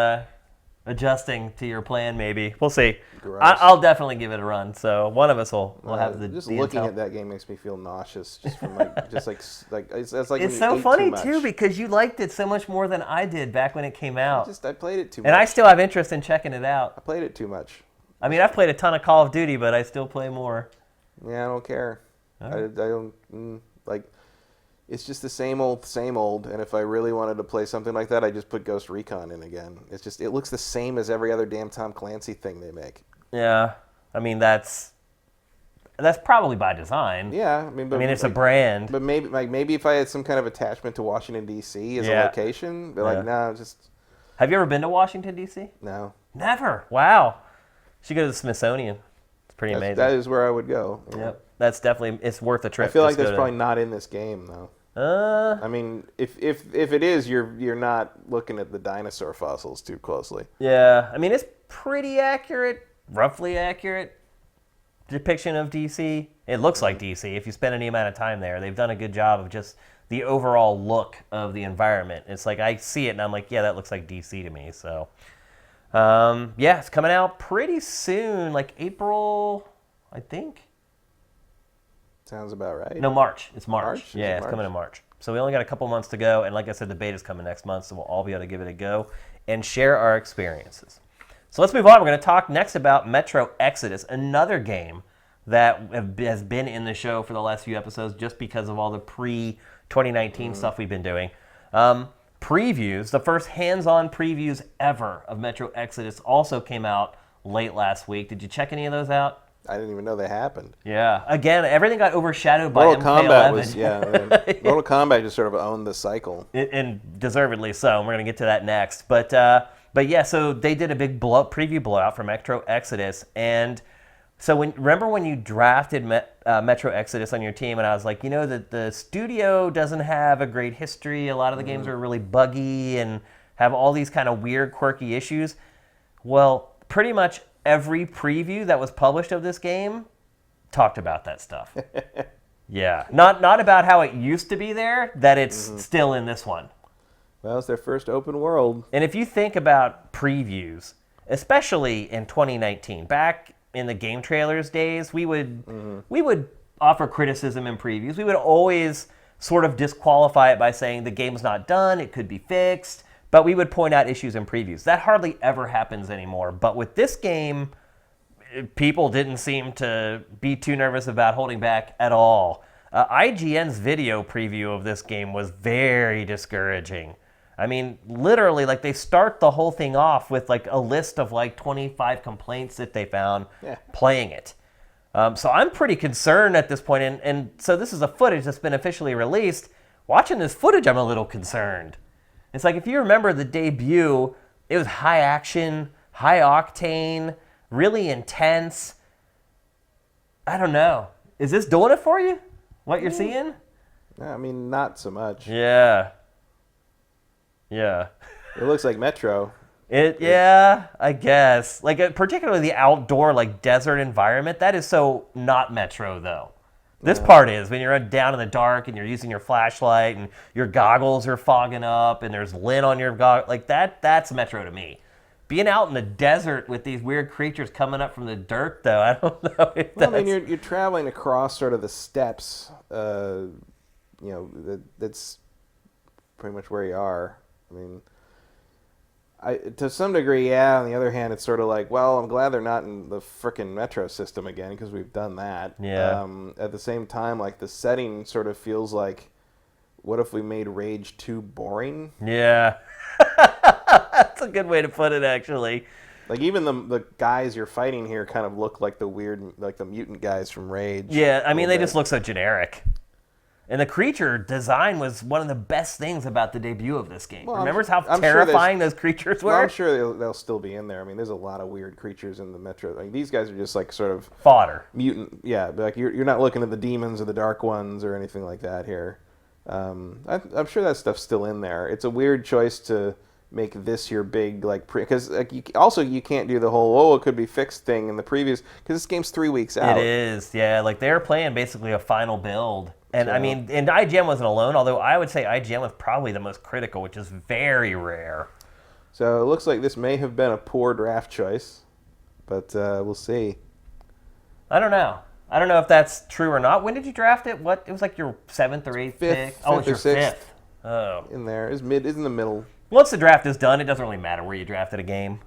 adjusting to your plan, maybe. We'll see. I'll definitely give it a run. So one of us will have the just the looking intel. at that game makes me feel nauseous. Just from like it's like It's so funny too because you liked it so much more than I did back when it came out. I played it too much. And I still have interest in checking it out. I played it too much. I mean, I've played a ton of Call of Duty, but I still play more. Yeah, I don't care. Right. I don't like. It's just the same old. And if I really wanted to play something like that, I just put Ghost Recon in again. It looks the same as every other damn Tom Clancy thing they make. Yeah, I mean that's probably by design. Yeah, I mean it's a brand. But maybe if I had some kind of attachment to Washington D.C. as a location, but like no, just. Have you ever been to Washington D.C.? No. Never. Wow. You should go to the Smithsonian. It's pretty amazing. That is where I would go. Yep. That's definitely it's worth a trip. I feel like that's probably not in this game though. I mean, if it is, you're not looking at the dinosaur fossils too closely. Yeah, I mean it's pretty accurate, roughly accurate depiction of DC. It looks like DC if you spend any amount of time there. They've done a good job of just the overall look of the environment. It's like I see it and I'm like, yeah, that looks like DC to me. So, yeah, it's coming out pretty soon, like April, I think. Sounds about right. No, March. It's March. March? Yeah, it's coming in March. So we only got a couple months to go, and like I said, the beta's coming next month, so we'll all be able to give it a go and share our experiences. So let's move on. We're going to talk next about Metro Exodus, another game that has been in the show for the last few episodes just because of all the pre-2019 stuff we've been doing. Previews, the first hands-on previews ever of Metro Exodus also came out late last week. Did you check any of those out? I didn't even know they happened. Yeah. Again, everything got overshadowed by Mortal Kombat MK11. Mortal Kombat just sort of owned the cycle. And deservedly so, and we're going to get to that next. But yeah, so they did a big preview blowout for Metro Exodus, and so remember when you drafted Metro Exodus on your team, and I was like, the studio doesn't have a great history. A lot of the games are really buggy and have all these kind of weird, quirky issues. Well, pretty much every preview that was published of this game talked about that stuff. Yeah. Not about how it used to be there, that it's still in this one. Well, it's their first open world. And if you think about previews, especially in 2019, back in the game trailers days, we would offer criticism in previews. We would always sort of disqualify it by saying the game's not done, it could be fixed. But we would point out issues in previews. That hardly ever happens anymore. But with this game, people didn't seem to be too nervous about holding back at all. IGN's video preview of this game was very discouraging. I mean, literally, like they start the whole thing off with like a list of like 25 complaints that they found playing it. So I'm pretty concerned at this point. And so this is a footage that's been officially released. Watching this footage, I'm a little concerned. It's like if you remember the debut, it was high action, high octane, really intense. I don't know. Is this doing it for you? What you're seeing? I mean, not so much. Yeah. Yeah. It looks like Metro. Yeah, I guess. Like particularly the outdoor, like desert environment. That is so not Metro though. This part is when you're down in the dark and you're using your flashlight and your goggles are fogging up and there's lint on your goggles. Like that's Metro to me. being out in the desert with these weird creatures coming up from the dirt, though, I don't know if that's... Well, I mean, you're traveling across sort of the steppes. That's pretty much where you are. I mean, to some degree, yeah. On the other hand, it's sort of like, well, I'm glad they're not in the frickin' metro system again because we've done that. Yeah. At the same time, like, the setting sort of feels like, what if we made Rage 2 boring? Yeah. That's a good way to put it, actually. Like, even the guys you're fighting here kind of look like the mutant guys from Rage. Yeah, I mean, they just look so generic. And the creature design was one of the best things about the debut of this game. Well, Remember how I'm terrifying those creatures were? Well, I'm sure they'll still be in there. I mean, there's a lot of weird creatures in the Metro. Like, these guys are just like sort of fodder. Mutant, yeah. Like you're not looking at the demons or the dark ones or anything like that here. I'm sure that stuff's still in there. It's a weird choice to make this your big because you can't do the whole it could be fixed thing in the previous because this game's 3 weeks out. It is, yeah. Like they're playing basically a final build. And I mean, and IGN wasn't alone, although I would say IGN was probably the most critical, which is very rare. So it looks like this may have been a poor draft choice, but we'll see. I don't know. I don't know if that's true or not. When did you draft it? What? It was like your 7th or 8th pick? Oh, it's your 5th. Oh. In there. It's in the middle. Once the draft is done, it doesn't really matter where you drafted a game.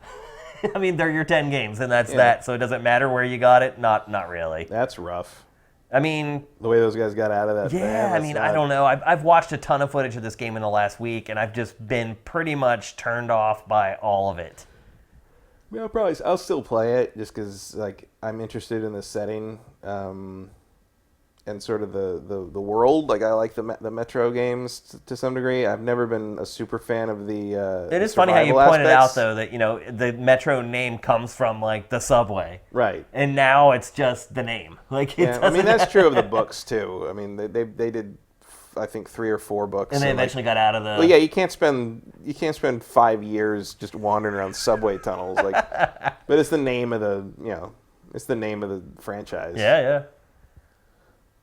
I mean, they're your 10 games, and that's that. So it doesn't matter where you got it? Not really. That's rough. I mean... The way those guys got out of that. Yeah, I mean, I don't know. I've watched a ton of footage of this game in the last week, and I've just been pretty much turned off by all of it. Yeah, I'll still play it just because I'm interested in the setting and sort of the world. Like I like the Metro games to some degree. I've never been a super fan of the. It is funny how you pointed out though that the Metro name comes from like the subway, right? And now it's just the name. Like I mean that's true of the books too. I mean they did. I think 3 or 4 books, and they eventually got out of the. Well, yeah, you can't spend 5 years just wandering around subway tunnels, but it's the name of the franchise. Yeah.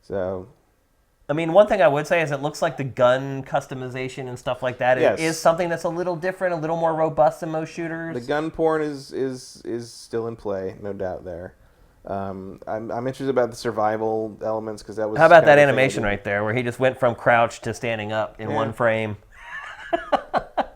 So, I mean, one thing I would say is it looks like the gun customization and stuff like that is something that's a little different, a little more robust than most shooters. The gun porn is still in play, no doubt there. I'm interested about the survival elements because that was. How about that animation right there, where he just went from crouch to standing up in one frame?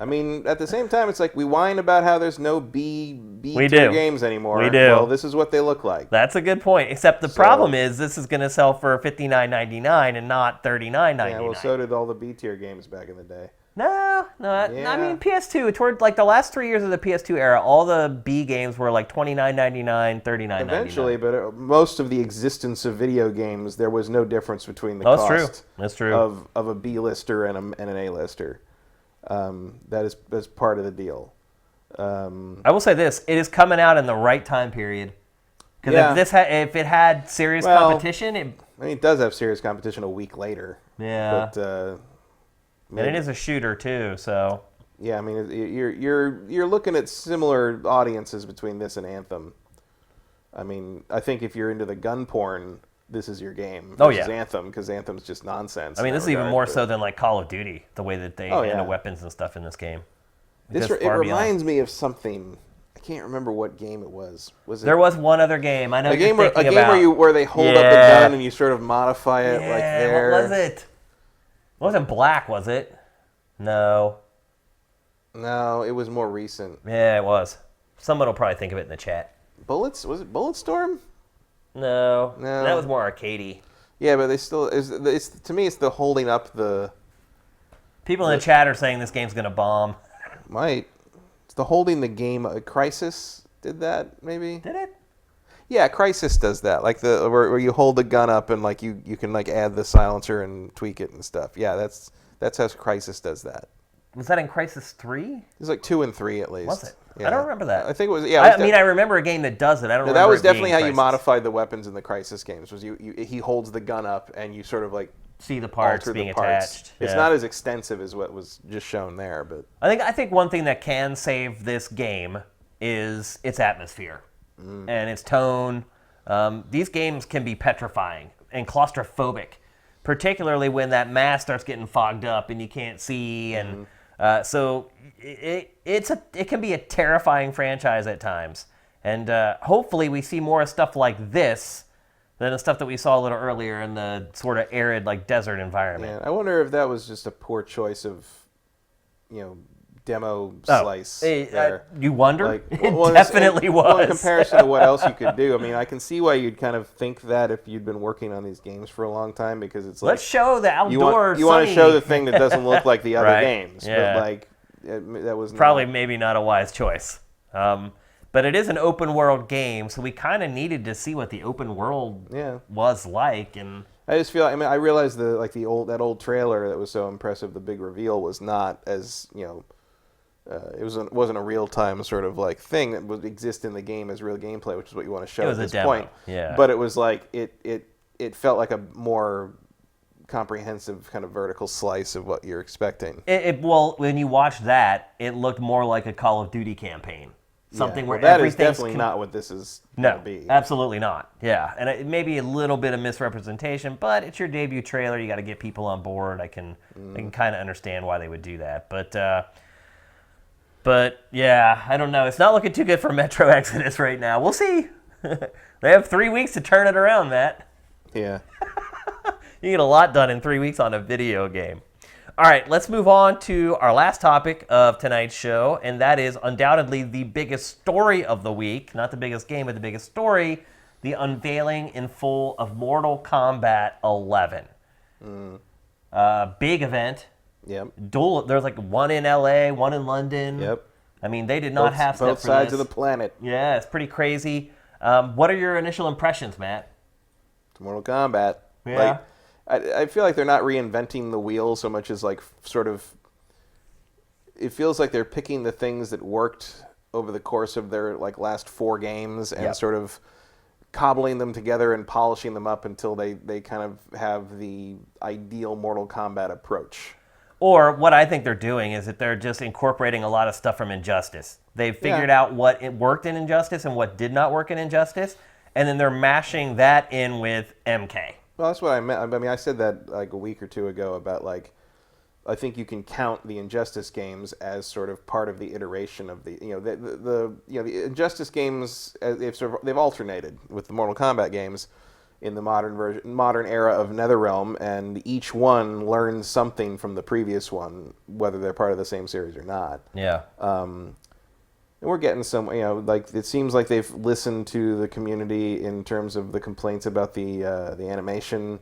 I mean, at the same time, it's like we whine about how there's no B tier games anymore. We do. Well, this is what they look like. That's a good point. Except the problem is this is going to sell for $59.99 and not $39.99. Yeah, well, so did all the B tier games back in the day. No. I mean, PS2, toward like the last 3 years of the PS2 era, all the B games were like $29.99, $39.99. Eventually, but most of the existence of video games, there was no difference between the cost That's true. Of a B-lister and an A-lister. That's part of the deal. I will say this: it is coming out in the right time period. Because if it had serious competition, it does have serious competition a week later. Yeah. But and it is a shooter too, so. Yeah, I mean, you're looking at similar audiences between this and Anthem. I mean, I think if you're into the gun porn, this is your game. Versus Anthem, because Anthem's just nonsense. I mean, this is even more so than like Call of Duty, the way that they handle weapons and stuff in this game. It reminds me of something. I can't remember what game it was. There was one other game. I know a game where they hold up the gun and you sort of modify it like there. What was it? It wasn't Black, was it? No, it was more recent. Yeah, it was. Someone will probably think of it in the chat. Was it Bulletstorm? No, that was more arcadey. Yeah, but they still to me it's the holding up the. People in the chat are saying this game's gonna bomb. Might. It's the holding the game. Crysis did that maybe. Did it? Yeah, Crysis does that. Like where you hold the gun up and like you can like add the silencer and tweak it and stuff. Yeah, that's how Crysis does that. Was that in Crysis 3? It was like 2 and 3 at least. Was it? Yeah. I don't remember that. I think it was. Yeah. I remember a game that does it. I don't. remember That was definitely how Crysis. You modified the weapons in the Crysis games. Was he holds the gun up and you sort of like see the parts being attached. It's not as extensive as what was just shown there, but I think one thing that can save this game is its atmosphere and its tone. These games can be petrifying and claustrophobic, particularly when that mask starts getting fogged up and you can't see. And So it can be a terrifying franchise at times. And hopefully we see more stuff like this than the stuff that we saw a little earlier in the sort of arid, like, desert environment. Yeah, I wonder if that was just a poor choice of, demo slice. You wonder? Like, It definitely was. Well, in comparison to what else you could do. I mean, I can see why you'd kind of think that if you'd been working on these games for a long time, because it's like... Let's show the outdoor You want to show the thing that doesn't look like the other Right. games. Yeah. But, like, that was probably maybe not a wise choice. But it is an open world game, so we kind of needed to see what the open world was like. And I just feel, I realized that old trailer that was so impressive, the big reveal was not as, it wasn't a real time sort of like thing that would exist in the game as real gameplay, which is what you want to show at this point. Yeah. But it was like it felt like a more comprehensive kind of vertical slice of what you're expecting. Well, when you watch that, it looked more like a Call of Duty campaign. Something where that is everything's definitely not what this is going to be. Absolutely not. Yeah, and it may be a little bit of misrepresentation, but it's your debut trailer. You got to get people on board. I can kind of understand why they would do that, but yeah, I don't know. It's not looking too good for Metro Exodus right now. We'll see. They have 3 weeks to turn it around, Matt. Yeah. You get a lot done in 3 weeks on a video game. All right, let's move on to our last topic of tonight's show, and that is undoubtedly the biggest story of the week. Not the biggest game, but the biggest story, the unveiling in full of Mortal Kombat 11. Big event. Yep. There's like one in LA, one in London. Yep. I mean, they did not have both sides of the planet. Yeah, it's pretty crazy. What are your initial impressions, Matt? It's Mortal Kombat. Yeah. I feel like they're not reinventing the wheel so much as like sort of, it feels like they're picking the things that worked over the course of their like last 4 games and sort of cobbling them together and polishing them up until they kind of have the ideal Mortal Kombat approach. Or what I think they're doing is that they're just incorporating a lot of stuff from Injustice. They've figured out what it worked in Injustice and what did not work in Injustice, and then they're mashing that in with MK. Well, that's what I meant. I mean, I said that like a week or two ago about like, I think you can count the Injustice games as sort of part of the iteration of the the Injustice games. They've alternated with the Mortal Kombat games in the modern era of NetherRealm, and each one learns something from the previous one, whether they're part of the same series or not. Yeah. And we're getting some, like it seems like they've listened to the community in terms of the complaints about the animation.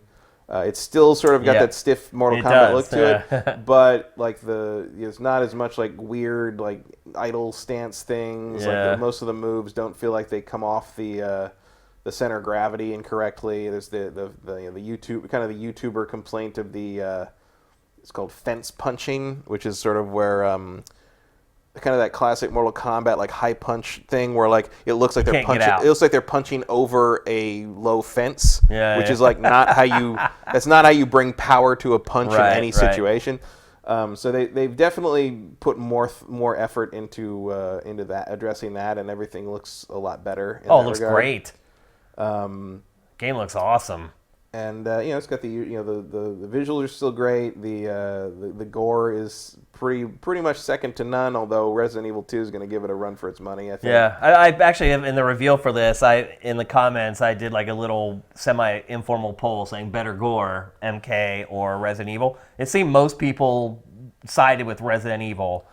It's still sort of got that stiff Mortal Kombat look to it, but like it's not as much like weird like idle stance things. Yeah. Like most of the moves don't feel like they come off the center of gravity incorrectly. There's the YouTube kind of the YouTuber complaint of the it's called fence punching, which is sort of where kind of that classic Mortal Kombat like high punch thing where like it looks like they're punching. It looks like they're punching over a low fence, which is like not how you. That's not how you bring power to a punch in any situation. So they've definitely put more effort into that, addressing that, and everything looks a lot better. It looks great. Game looks awesome. And it's got the visuals are still great. The gore is pretty much second to none. Although Resident Evil 2 is going to give it a run for its money, I think. Yeah, I actually in the reveal for this, in the comments I did like a little semi-informal poll saying better gore, MK or Resident Evil. It seemed most people sided with Resident Evil,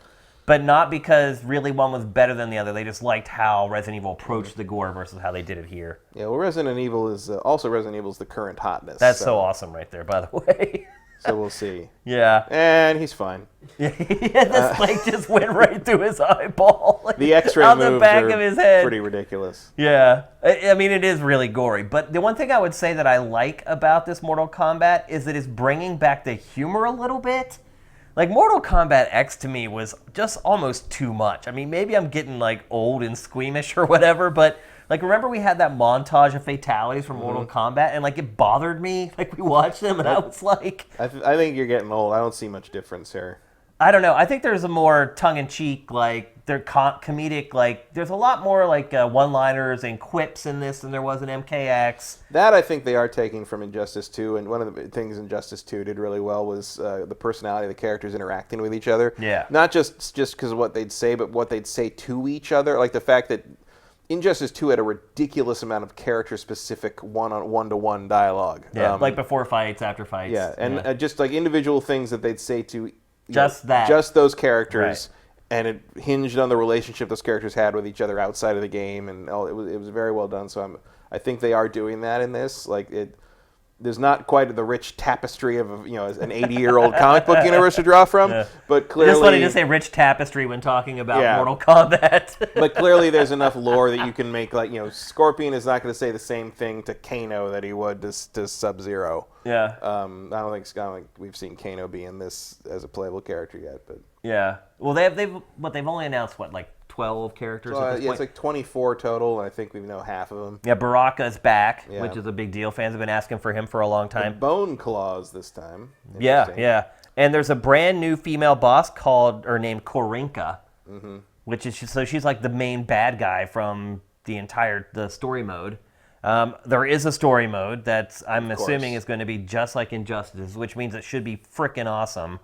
but not because really one was better than the other. They just liked how Resident Evil approached the gore versus how they did it here. Yeah, well, Resident Evil is the current hotness. That's so awesome right there, by the way. So we'll see. Yeah. And he's fine. Yeah, this leg just went right through his eyeball. Like, the X-ray on moves the back are of his head. Pretty ridiculous. Yeah. I mean, it is really gory. But the one thing I would say that I like about this Mortal Kombat is that it's bringing back the humor a little bit. Like, Mortal Kombat X to me was just almost too much. I mean, maybe I'm getting, like, old and squeamish or whatever, but, like, remember we had that montage of fatalities from Mortal Kombat, and, like, it bothered me. Like, we watched them, and I was like... I think you're getting old. I don't see much difference here. I don't know. I think there's a more tongue-in-cheek, like, they're comedic, like, there's a lot more, like, one-liners and quips in this than there was in MKX. That I think they are taking from Injustice 2, and one of the things Injustice 2 did really well was the personality of the characters interacting with each other. Yeah. Not just because of what they'd say, but what they'd say to each other. Like the fact that Injustice 2 had a ridiculous amount of character-specific one-to-one dialogue. Yeah, like before fights, after fights. Yeah, and just like individual things that they'd say to just those characters, right. And it hinged on the relationship those characters had with each other outside of the game, and it was very well done. So I think they are doing that in this. Like there's not quite the rich tapestry of an 80-year-old comic book universe to draw from, but clearly it's funny to say rich tapestry when talking about Mortal Kombat. But clearly there's enough lore that you can make, like, Scorpion is not going to say the same thing to Kano that he would to Sub-Zero. Yeah. I don't think we've seen Kano be in this as a playable character yet, but yeah. Well, they've only announced like 12 characters at this point. It's like 24 total, and I think we know half of them. Yeah, Baraka's back, which is a big deal. Fans have been asking for him for a long time. The Bone Claws this time. Yeah. And there's a brand new female boss named Korinka, which is she's like the main bad guy from the story mode. There is a story mode that I'm assuming is going to be just like Injustice, which means it should be freaking awesome.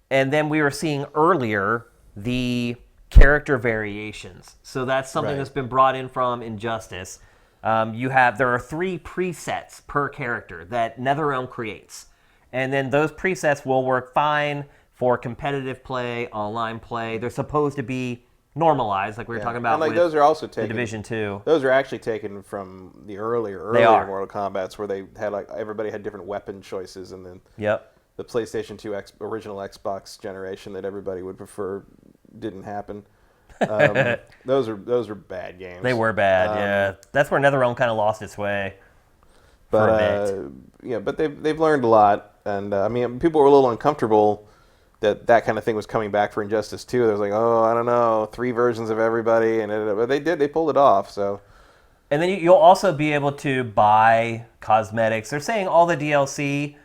And then we were seeing earlier the character variations. So that's something that's been brought in from Injustice. There are 3 presets per character that NetherRealm creates. And then those presets will work fine for competitive play, online play. They're supposed to be normalized, like we were talking about, and with those are also taken, the Division 2. Those are actually taken from the earlier Mortal Kombats, where they had everybody had different weapon choices, and then the PlayStation 2 original Xbox generation that everybody would prefer didn't happen. Those are bad games. They were bad, That's where NetherRealm kind of lost its way. But they've learned a lot, and people were a little uncomfortable that kind of thing was coming back for Injustice 2. They was like, I don't know, 3 versions of everybody, but they pulled it off. So. And then you'll also be able to buy cosmetics. They're saying all the DLC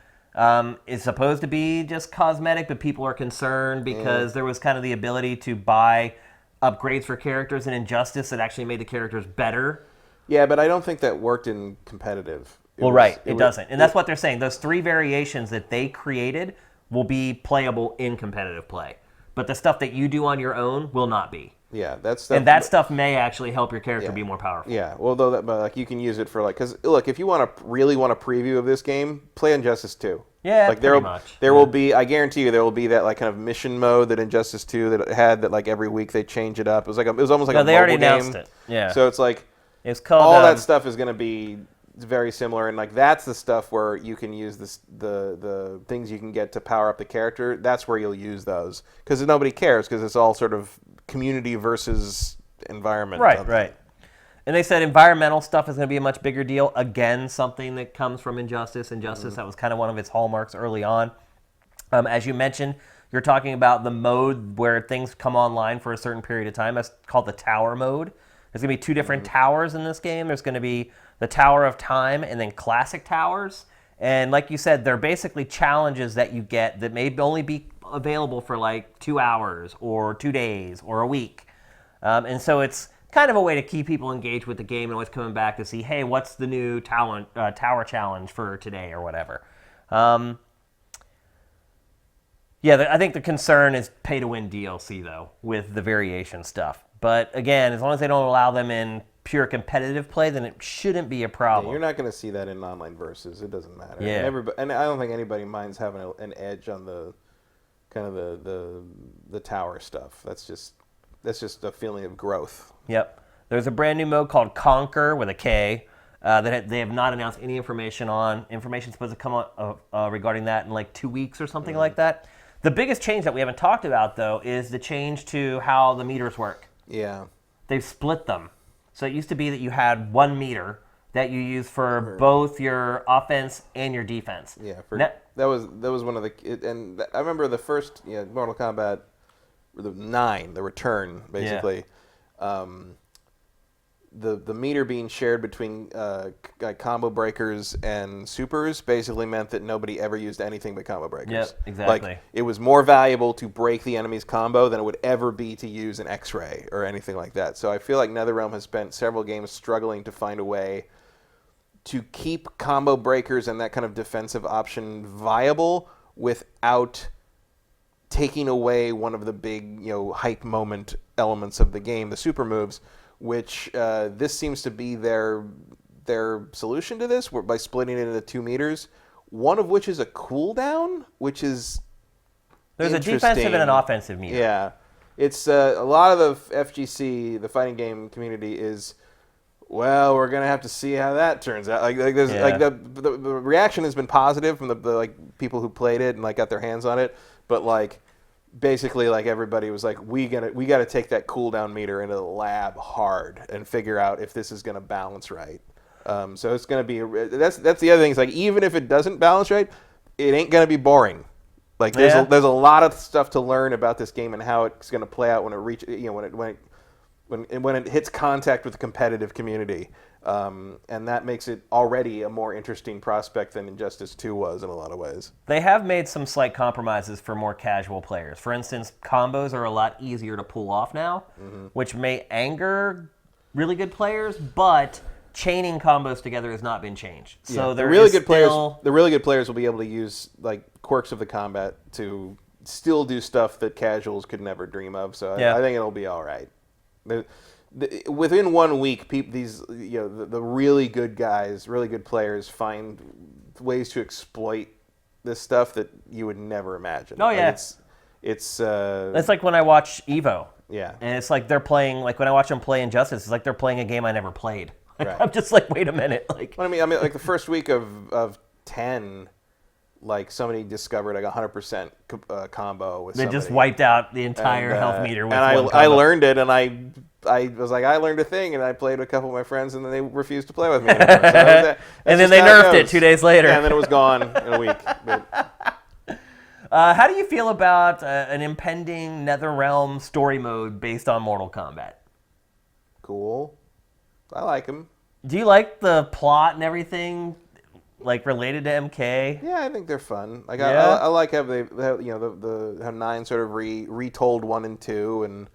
is supposed to be just cosmetic, but people are concerned because there was kind of the ability to buy upgrades for characters in Injustice that actually made the characters better. Yeah, but I don't think that worked in competitive. It doesn't. And that's what they're saying. Those 3 variations that they created will be playable in competitive play. But the stuff that you do on your own will not be. Yeah, that stuff. And that stuff may actually help your character be more powerful. Yeah, well, but you can use it for because look, if you really want a preview of this game, play Injustice 2. Yeah, pretty much. There will be, I guarantee you, there will be that kind of mission mode that Injustice 2 that it had that every week they change it up. It was almost like a mobile game. They already announced it. Yeah. So it's it's called all that stuff is going to be very similar, and that's the stuff where you can use the things you can get to power up the character. That's where you'll use those because nobody cares because it's all sort of community versus environment. Right. And they said environmental stuff is going to be a much bigger deal. Again, something that comes from Injustice. That was kind of one of its hallmarks early on. As you mentioned, you're talking about the mode where things come online for a certain period of time. That's called the tower mode. There's going to be 2 different towers in this game. There's going to be the Tower of Time and then Classic Towers. And like you said, they're basically challenges that you get that may only be available for 2 hours or 2 days or a week. And so it's kind of a way to keep people engaged with the game and always coming back to see, hey, what's the new tower challenge for today or whatever. I think the concern is pay-to-win DLC, though, with the variation stuff. But again, as long as they don't allow them in pure competitive play, then it shouldn't be a problem. Yeah, you're not going to see that in online versus. It doesn't matter. Yeah. And I don't think anybody minds having an edge on the kind of the tower stuff. That's just a feeling of growth. Yep. There's a brand new mode called Conquer with a K that they have not announced any information on. Information's supposed to come out regarding that in 2 weeks or something like that. The biggest change that we haven't talked about, though, is the change to how the meters work. Yeah. They've split them. So it used to be that you had 1 meter that you use for both your offense and your defense. Yeah. That was one of and I remember the first Mortal Kombat, the 9, the Return, basically. the meter being shared between like combo breakers and supers basically meant that nobody ever used anything but combo breakers. Yep, exactly. Like, it was more valuable to break the enemy's combo than it would ever be to use an X-ray or anything like that. So I feel like NetherRealm has spent several games struggling to find a way to keep combo breakers and that kind of defensive option viable without taking away one of the big, hype moment elements of the game, the super moves, which this seems to be their solution to this, by splitting it into 2 meters, one of which is a cooldown, which is There's a defensive and an offensive meter. Yeah. It's a lot of the FGC, the fighting game community, is, well, we're gonna have to see how that turns out. Like there's the reaction has been positive from the people who played it and got their hands on it, but basically everybody was like, we got to take that cooldown meter into the lab hard and figure out if this is gonna balance right. So it's gonna be that's the other thing. It's even if it doesn't balance right, it ain't gonna be boring. There's a lot of stuff to learn about this game and how it's gonna play out when it hits contact with the competitive community, and that makes it already a more interesting prospect than Injustice 2 was in a lot of ways. They have made some slight compromises for more casual players. For instance, combos are a lot easier to pull off now, which may anger really good players, but chaining combos together has not been changed. So the really good players will be able to use quirks of the combat to still do stuff that casuals could never dream of. So I think it'll be all right. Within 1 week, the really good guys, really good players, find ways to exploit this stuff that you would never imagine. Oh yeah, it's like when I watch Evo. Yeah, and it's like they're playing. Like when I watch them play Injustice, it's like they're playing a game I never played. Right. I'm just like, wait a minute. I mean, the first week of 10. Somebody discovered 100% combo with somebody. They just wiped out the entire health meter with and one combo. I learned it, and I was like, I learned a thing, and I played with a couple of my friends, and then they refused to play with me anymore. So and then they nerfed it 2 days later. Yeah, and then it was gone in a week. But, how do you feel about an impending NetherRealm story mode based on Mortal Kombat? Cool. I like them. Do you like the plot and everything? Related to MK? Yeah, I think they're fun. I like how how 9 sort of retold 1 and 2, and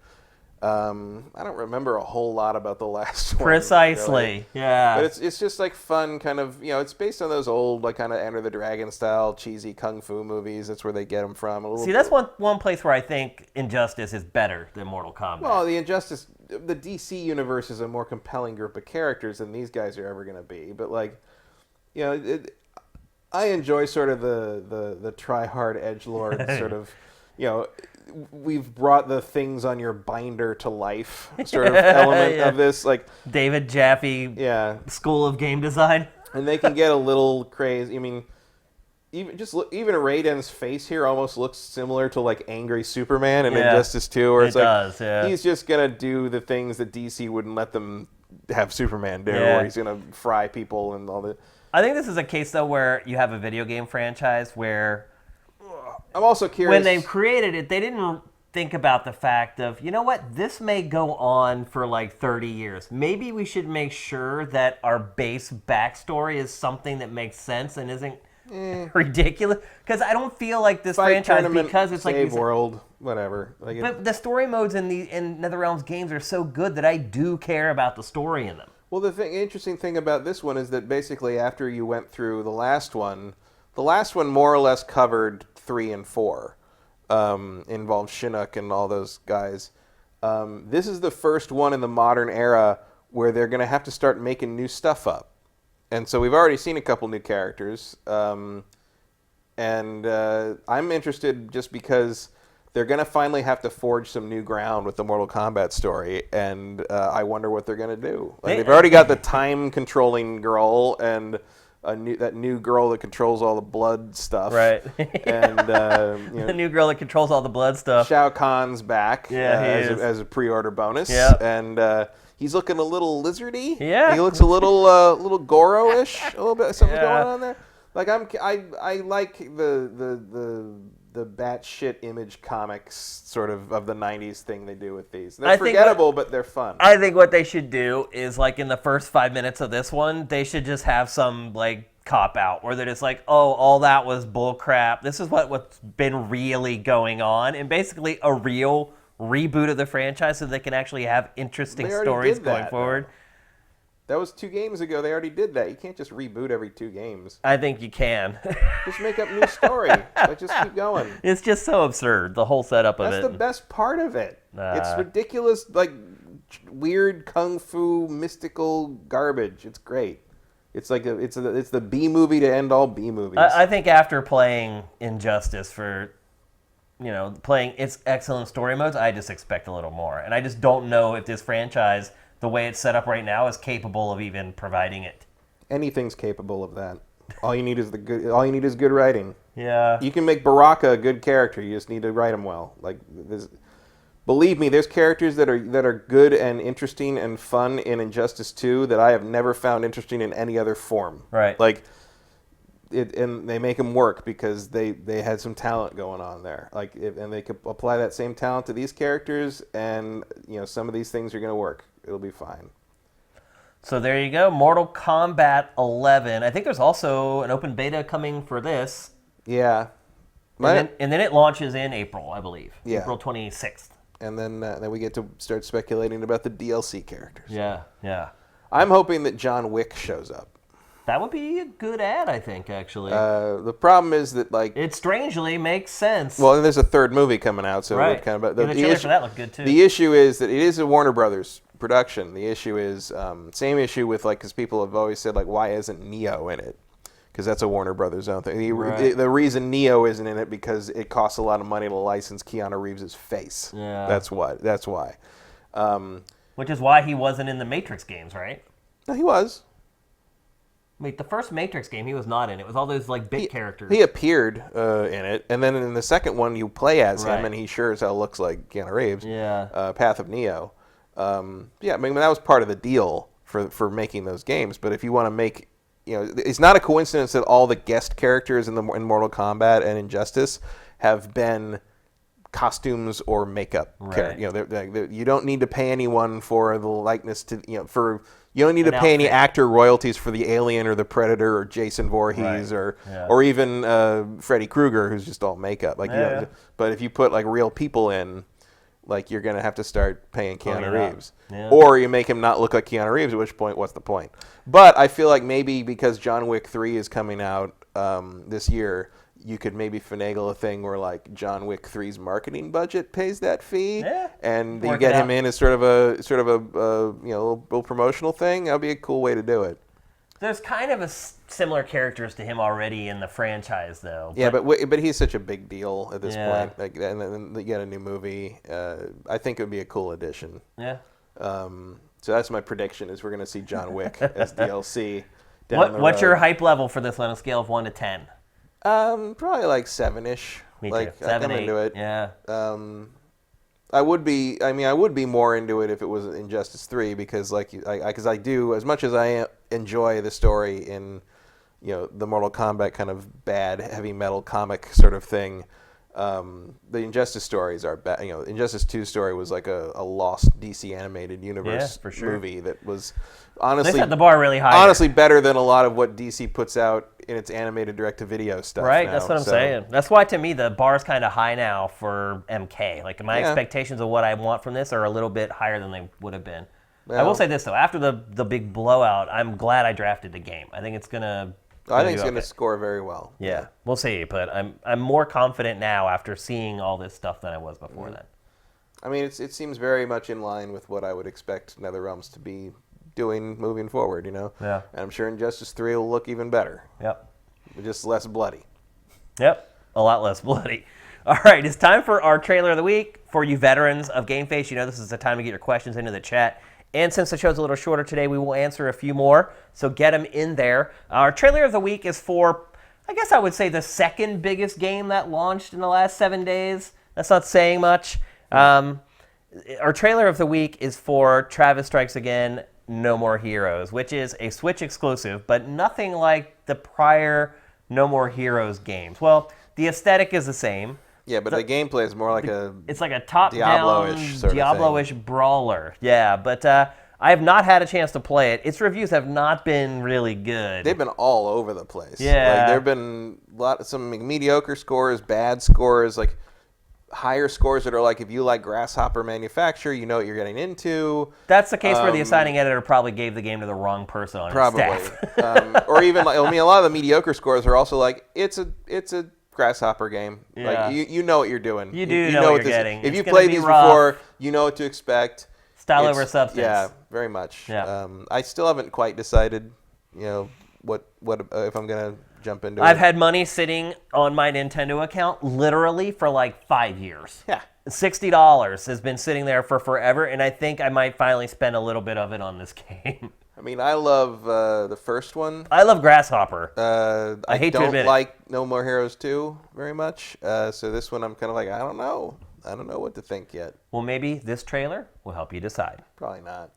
I don't remember a whole lot about the last one. Precisely, really. Yeah. But it's just fun kind of, it's based on those old kind of Enter the Dragon style cheesy kung fu movies. That's where they get them from. See, that's one place where I think Injustice is better than Mortal Kombat. Well, the DC universe is a more compelling group of characters than these guys are ever going to be. But I enjoy sort of the try-hard edgelord sort of, we've brought the things on your binder to life sort of element of this. David Jaffe School of Game Design. And they can get a little crazy. I mean, even Raiden's face here almost looks similar to angry Superman in Injustice 2, where he's just going to do the things that DC wouldn't let them have Superman do, or he's going to fry people and all that. I think this is a case, though, where you have a video game franchise where I'm also curious. When they created it, they didn't think about the fact of, you know what, this may go on for 30 years. Maybe we should make sure that our base backstory is something that makes sense and isn't ridiculous. Because I don't feel like this franchise, because it's save world, whatever. But the story modes in NetherRealm's games are so good that I do care about the story in them. Well, interesting thing about this one is that basically after you went through the last one more or less covered 3 and 4, involved Chinook and all those guys. This is the first one in the modern era where they're going to have to start making new stuff up. And so we've already seen a couple new characters. And I'm interested just because they're going to finally have to forge some new ground with the Mortal Kombat story, and I wonder what they're going to do. They've already got the time-controlling girl and that new girl that controls all the blood stuff. Right. And the new girl that controls all the blood stuff. Shao Kahn's back as a pre-order bonus. Yeah. And he's looking a little lizardy. Yeah. He looks a little Goro-ish, a little bit something going on there. I like the batshit image comics sort of the 90s thing they do with these. They're forgettable, but they're fun. I think what they should do is, like, in the first 5 minutes of this one, they should just have some, like, cop-out where they're just like, oh, all that was bullcrap. This is what's been really going on. And basically a real reboot of the franchise so they can actually have interesting stories going forward. That was 2 games ago. They already did that. You can't just reboot every 2 games. I think you can. Just make up new story. Like, just keep going. It's just so absurd, the whole setup of it. That's the best part of it. It's ridiculous, like, weird kung fu mystical garbage. It's great. It's like it's the B movie to end all B movies. I think after playing Injustice for, playing its excellent story modes, I just expect a little more. And I just don't know if this franchise, the way it's set up right now, is capable of even providing it. Anything's capable of that. All you need is good writing. Yeah. You can make Baraka a good character. You just need to write him well. Like, believe me, there's characters that are good and interesting and fun in Injustice 2 that I have never found interesting in any other form. Right. Like, and they make them work because they had some talent going on there. Like, and they could apply that same talent to these characters, and some of these things are going to work. It'll be fine. So there you go, Mortal Kombat 11. I think there's also an open beta coming for this. Yeah. And then it launches in April, I believe. Yeah. April 26th. And then we get to start speculating about the DLC characters. Yeah. I'm hoping that John Wick shows up. That would be a good ad, I think, actually. The problem is that, like... It strangely makes sense. Well, and there's a 3rd movie coming out, so right. it would kind of... The trailer for that looked good, too. The issue is that it is a Warner Brothers production. The issue is... same issue with, like, because people have always said, like, why isn't Neo in it? Because that's a Warner Brothers own thing. The reason Neo isn't in it because it costs a lot of money to license Keanu Reeves' face. Yeah. That's why. Which is why he wasn't in the Matrix games, right? No, he was. Wait, the first Matrix game, he was not in. It was all those, like, bit characters. He appeared in it, and then in the second one, you play as him, and he sure as hell looks like Keanu Reeves. Yeah. Path of Neo. I mean, that was part of the deal for making those games, but if you want to make... it's not a coincidence that all the guest characters in Mortal Kombat and Injustice have been costumes or makeup. Right. You don't need to pay anyone for the likeness to you don't need to pay any actor royalties for the Alien or the Predator or Jason Voorhees or even Freddy Krueger, who's just all makeup. But if you put like real people in, like, you're gonna have to start paying Keanu Reeves, or you make him not look like Keanu Reeves. At which point, what's the point? But I feel like maybe because John Wick 3 is coming out this year, you could maybe finagle a thing where, like, John Wick 3's marketing budget pays that fee, and you get him in as sort of a little promotional thing. That'd be a cool way to do it. There's kind of similar characters to him already in the franchise, though. Yeah, but he's such a big deal at this point. Like, and then you get a new movie. I think it would be a cool addition. Yeah. So that's my prediction: is we're going to see John Wick as DLC. What's your hype level for this on a scale of 1 to 10? Probably like 7-ish. Me like, too. 7, 8. Into it. Yeah. I would be more into it if it was Injustice 3 because I do, as much as I enjoy the story in the Mortal Kombat kind of bad heavy metal comic sort of thing. The Injustice stories are bad. Injustice 2 story was like a lost DC animated universe movie that was honestly they set the bar really high. Honestly, better than a lot of what DC puts out in its animated direct-to-video stuff. Right, now. that's what I'm saying. That's why, to me, the bar's kind of high now for MK. Like, my expectations of what I want from this are a little bit higher than they would have been. Well, I will say this, though. After the big blowout, I'm glad I drafted the game. I think it's going to... I think it's going to score very well. Yeah, we'll see. But I'm more confident now after seeing all this stuff than I was before then. I mean, it seems very much in line with what I would expect NetherRealms to be doing moving forward, Yeah. And I'm sure Injustice 3 will look even better. Yep. Just less bloody. Yep, a lot less bloody. All right, it's time for our trailer of the week. For you veterans of GameFace, this is the time to get your questions into the chat. And since the show's a little shorter today, we will answer a few more, so get them in there. Our trailer of the week is for, I guess I would say, the second biggest game that launched in the last 7 days. That's not saying much. Our trailer of the week is for Travis Strikes Again, No More Heroes, which is a Switch exclusive, but nothing like the prior No More Heroes games. Well, the aesthetic is the same. Yeah, but the gameplay is more like it's like a top-down Diablo-ish sort of Diablo-ish brawler. Yeah, but I have not had a chance to play it. Its reviews have not been really good. They've been all over the place. Yeah. Like, there have been some mediocre scores, bad scores, like higher scores that are like, if you like Grasshopper Manufacture, you know what you're getting into. That's the case where the assigning editor probably gave the game to the wrong person on his staff. Or even like, I mean, a lot of the mediocre scores are also like, it's a Grasshopper game. Yeah. Like you know what you're doing. You know what you're getting. If you played these before, you know what to expect. Style over substance. Yeah, very much. Yeah. I still haven't quite decided, what if I'm gonna jump into it. I've had money sitting on my Nintendo account literally for like 5 years. Yeah. $60 has been sitting there for forever, and I think I might finally spend a little bit of it on this game. I mean, I love the first one. I love Grasshopper. I hate to admit it. don't like No More Heroes 2 very much. So this one I'm kind of like, I don't know. I don't know what to think yet. Well, maybe this trailer will help you decide. Probably not.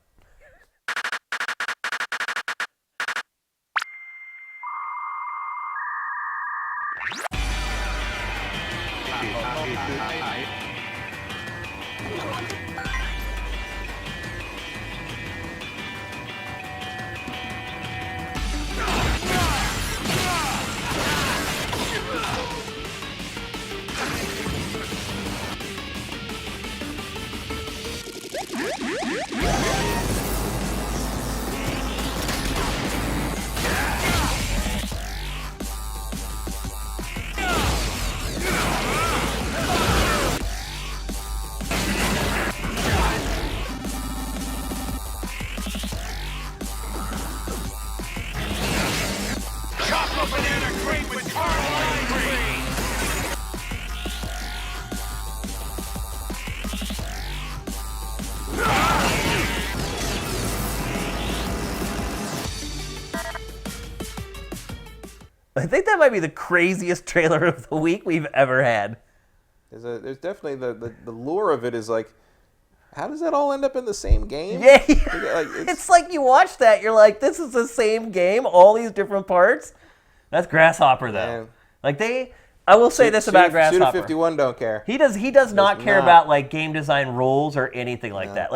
I think that might be the craziest trailer of the week we've ever had. There's definitely the lure of it is like, how does that all end up in the same game? Yeah, Like, it's like you watch that, you're like, this is the same game, all these different parts. That's Grasshopper, though. Man. I will say this about Grasshopper. Suda51 don't care. He does not care about like game design rules or anything like that.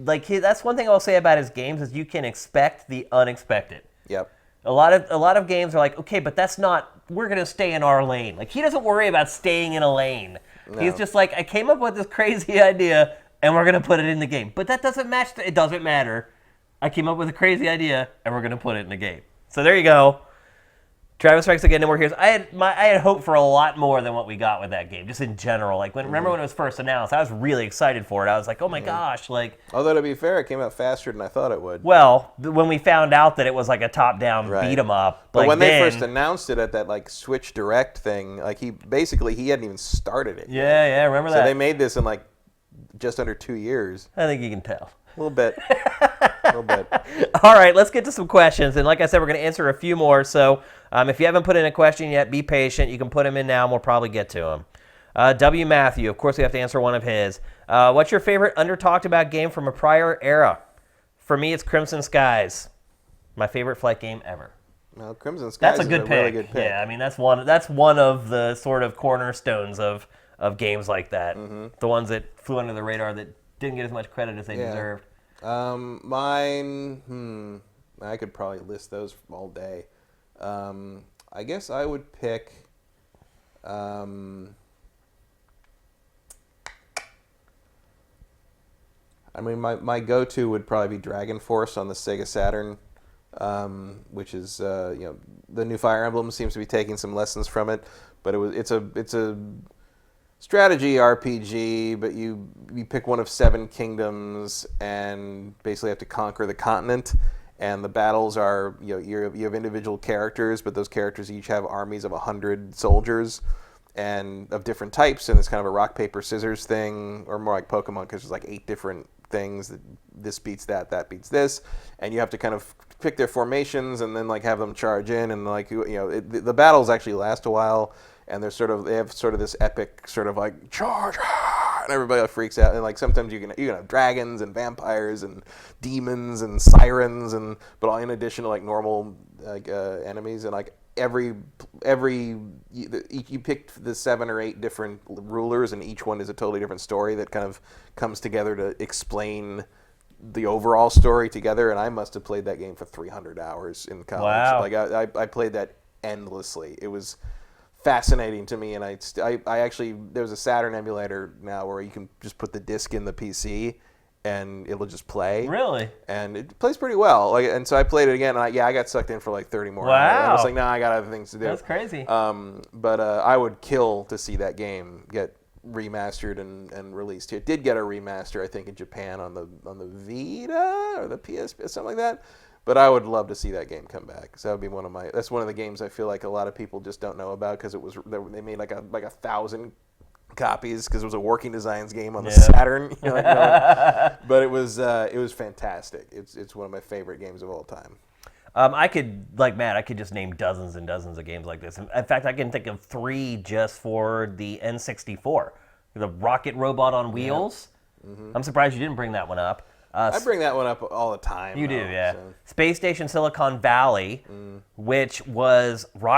That's one thing I'll say about his games is you can expect the unexpected. Yep. A lot of games are like, okay, but that's not, we're going to stay in our lane. Like, he doesn't worry about staying in a lane. No. He's just like, I came up with this crazy idea, and we're going to put it in the game. But that doesn't match, it doesn't matter. I came up with a crazy idea, and we're going to put it in the game. So there you go. Travis Strikes Again, No More Heroes. I had hope for a lot more than what we got with that game, just in general. Like, remember when it was first announced, I was really excited for it. I was like, oh my gosh, like... Although, to be fair, it came out faster than I thought it would. Well, when we found out that it was like a top-down beat-em-up... But when they first announced it at that, like, Switch Direct thing, like, he hadn't even started it yet. Yeah, remember that. So they made this in, like, just under 2 years. I think you can tell. A little bit. A little bit. All right, let's get to some questions. And like I said, we're going to answer a few more. So if you haven't put in a question yet, be patient. You can put them in now, and we'll probably get to them. W. Matthew, of course, we have to answer one of his. What's your favorite under-talked-about game from a prior era? For me, it's Crimson Skies. My favorite flight game ever. Well, Crimson Skies is a really good pick. Yeah, I mean, that's one of the sort of cornerstones of games like that. Mm-hmm. The ones that flew under the radar that didn't get as much credit as they deserved. Mine, I could probably list those all day. I guess I would pick, I mean, my go-to would probably be Dragon Force on the Sega Saturn, which is, the new Fire Emblem seems to be taking some lessons from it, but it's a strategy RPG, but you pick one of 7 kingdoms and basically have to conquer the continent. And the battles are, you have individual characters, but those characters each have armies of 100 soldiers and of different types. And it's kind of a rock, paper, scissors thing, or more like Pokemon, because there's like 8 different things. This beats that beats this. And you have to kind of pick their formations and then like have them charge in. And like, the battles actually last a while. And they have sort of this epic sort of like charge, and everybody like freaks out. And like sometimes you can have dragons and vampires and demons and sirens, but in addition to like normal like enemies. And like you picked the 7 or 8 different rulers, and each one is a totally different story that kind of comes together to explain the overall story together. And I must have played that game for 300 hours in college. Wow. Like I played that endlessly. It was fascinating to me, and I actually, there's a Saturn emulator now where you can just put the disc in the PC and it'll just play. Really? And it plays pretty well. Like, and so I played it again, and I got sucked in for like 30 more Wow. hours. I was like, I got other things to do. That's crazy. But I would kill to see that game get remastered and released here. It did get a remaster, I think, in Japan on the Vita or the PSP, something like that. But I would love to see that game come back. So that would be that's one of the games I feel like a lot of people just don't know about, because they made like 1,000 copies because it was a Working Designs game on the Saturn. But it was fantastic. It's one of my favorite games of all time. I could, like Matt, I could just name dozens and dozens of games like this. In fact, I can think of 3 just for the N64. The Rocket Robot on Wheels. Yeah. Mm-hmm. I'm surprised you didn't bring that one up. I bring that one up all the time. You do, yeah. So. Space Station Silicon Valley, which was one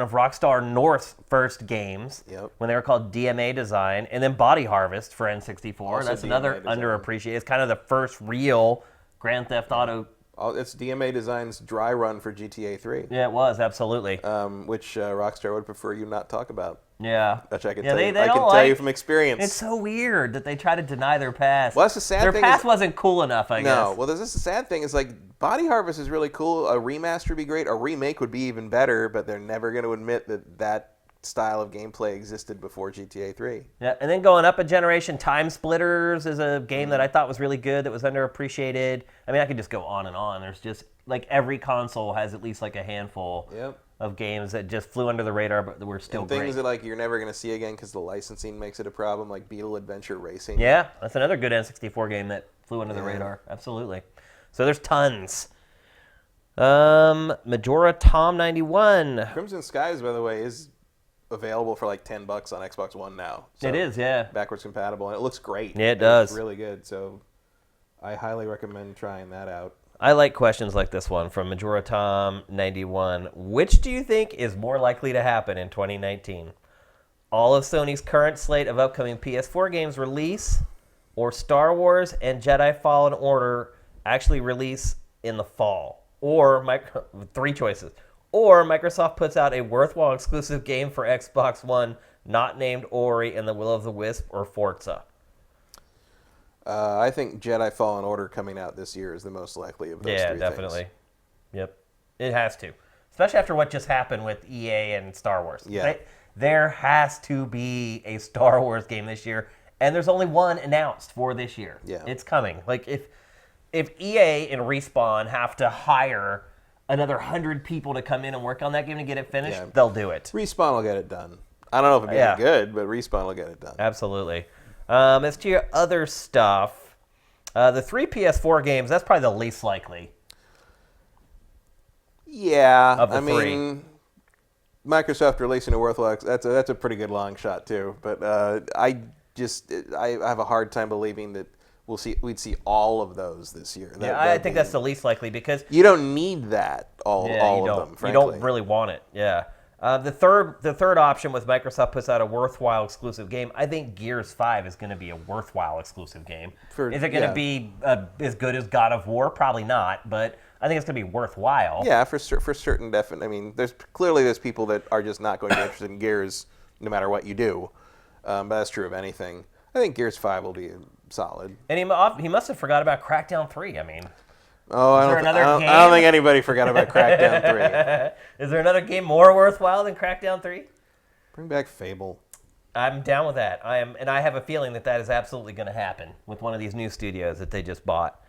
of Rockstar North's first games when they were called DMA Design, and then Body Harvest for N64. Also That's DMA another Design. Underappreciated. It's kind of the first real Grand Theft Auto. It's DMA Design's dry run for GTA 3. Yeah, it was, absolutely. Which Rockstar would prefer you not talk about. Yeah. Which I can Yeah, tell you. they I can don't tell you from experience. It's so weird that they try to deny their past. Well, that's the sad their thing. Their past wasn't cool enough, I guess. No. Well, this is the sad thing. Is like Body Harvest is really cool. A remaster would be great. A remake would be even better. But they're never going to admit that style of gameplay existed before GTA 3. Yeah, and then going up a generation, Time Splitters is a game that I thought was really good, that was underappreciated. I mean, I could just go on and on. There's just, like, every console has at least, like, a handful of games that just flew under the radar, but were still and great. Things that, like, you're never going to see again because the licensing makes it a problem, like Beetle Adventure Racing. Yeah, that's another good N64 game that flew under the radar. Absolutely. So there's tons. Majora Tom 91. Crimson Skies, by the way, is available for like $10 on Xbox One now. So it is, yeah. Backwards compatible, and it looks great. Yeah, it does. It's really good, so I highly recommend trying that out. I like questions like this one from Majora Tom 91. Which do you think is more likely to happen in 2019? All of Sony's current slate of upcoming PS4 games release, or Star Wars and Jedi Fallen Order actually release in the fall? Or 3 choices. Or Microsoft puts out a worthwhile exclusive game for Xbox One not named Ori and the Will of the Wisp or Forza. I think Jedi Fallen Order coming out this year is the most likely of those 3 Yeah, things. definitely. Yep. It has to. Especially after what just happened with EA and Star Wars. Yeah. There has to be a Star Wars game this year, and there's only one announced for this year. Yeah. It's coming. Like, if EA and Respawn have to hire another 100 people to come in and work on that game to get it finished, they'll do it. Respawn will get it done. I don't know if it'll be any good, but Respawn will get it done. Absolutely. As to your other stuff, the 3 PS4 games, that's probably the least likely. Yeah, of the 3. mean, Microsoft releasing a worthwhile, that's a pretty good long shot too. But I have a hard time believing that we'd see all of those this year. I think that's the least likely because you don't need that all of them. Frankly, you don't really want it. Yeah. The third option was Microsoft puts out a worthwhile exclusive game. I think Gears 5 is going to be a worthwhile exclusive game. Is it going to be as good as God of War? Probably not, but I think it's going to be worthwhile. Yeah, for certain, definitely. I mean, there's people that are just not going to be interested in Gears no matter what you do. But that's true of anything. I think Gears 5 will be solid. And he must have forgot about Crackdown 3. I mean. Oh, I don't think anybody forgot about Crackdown 3. Is there another game more worthwhile than Crackdown 3? Bring back Fable. I'm down with that. I have a feeling that is absolutely going to happen with one of these new studios that they just bought.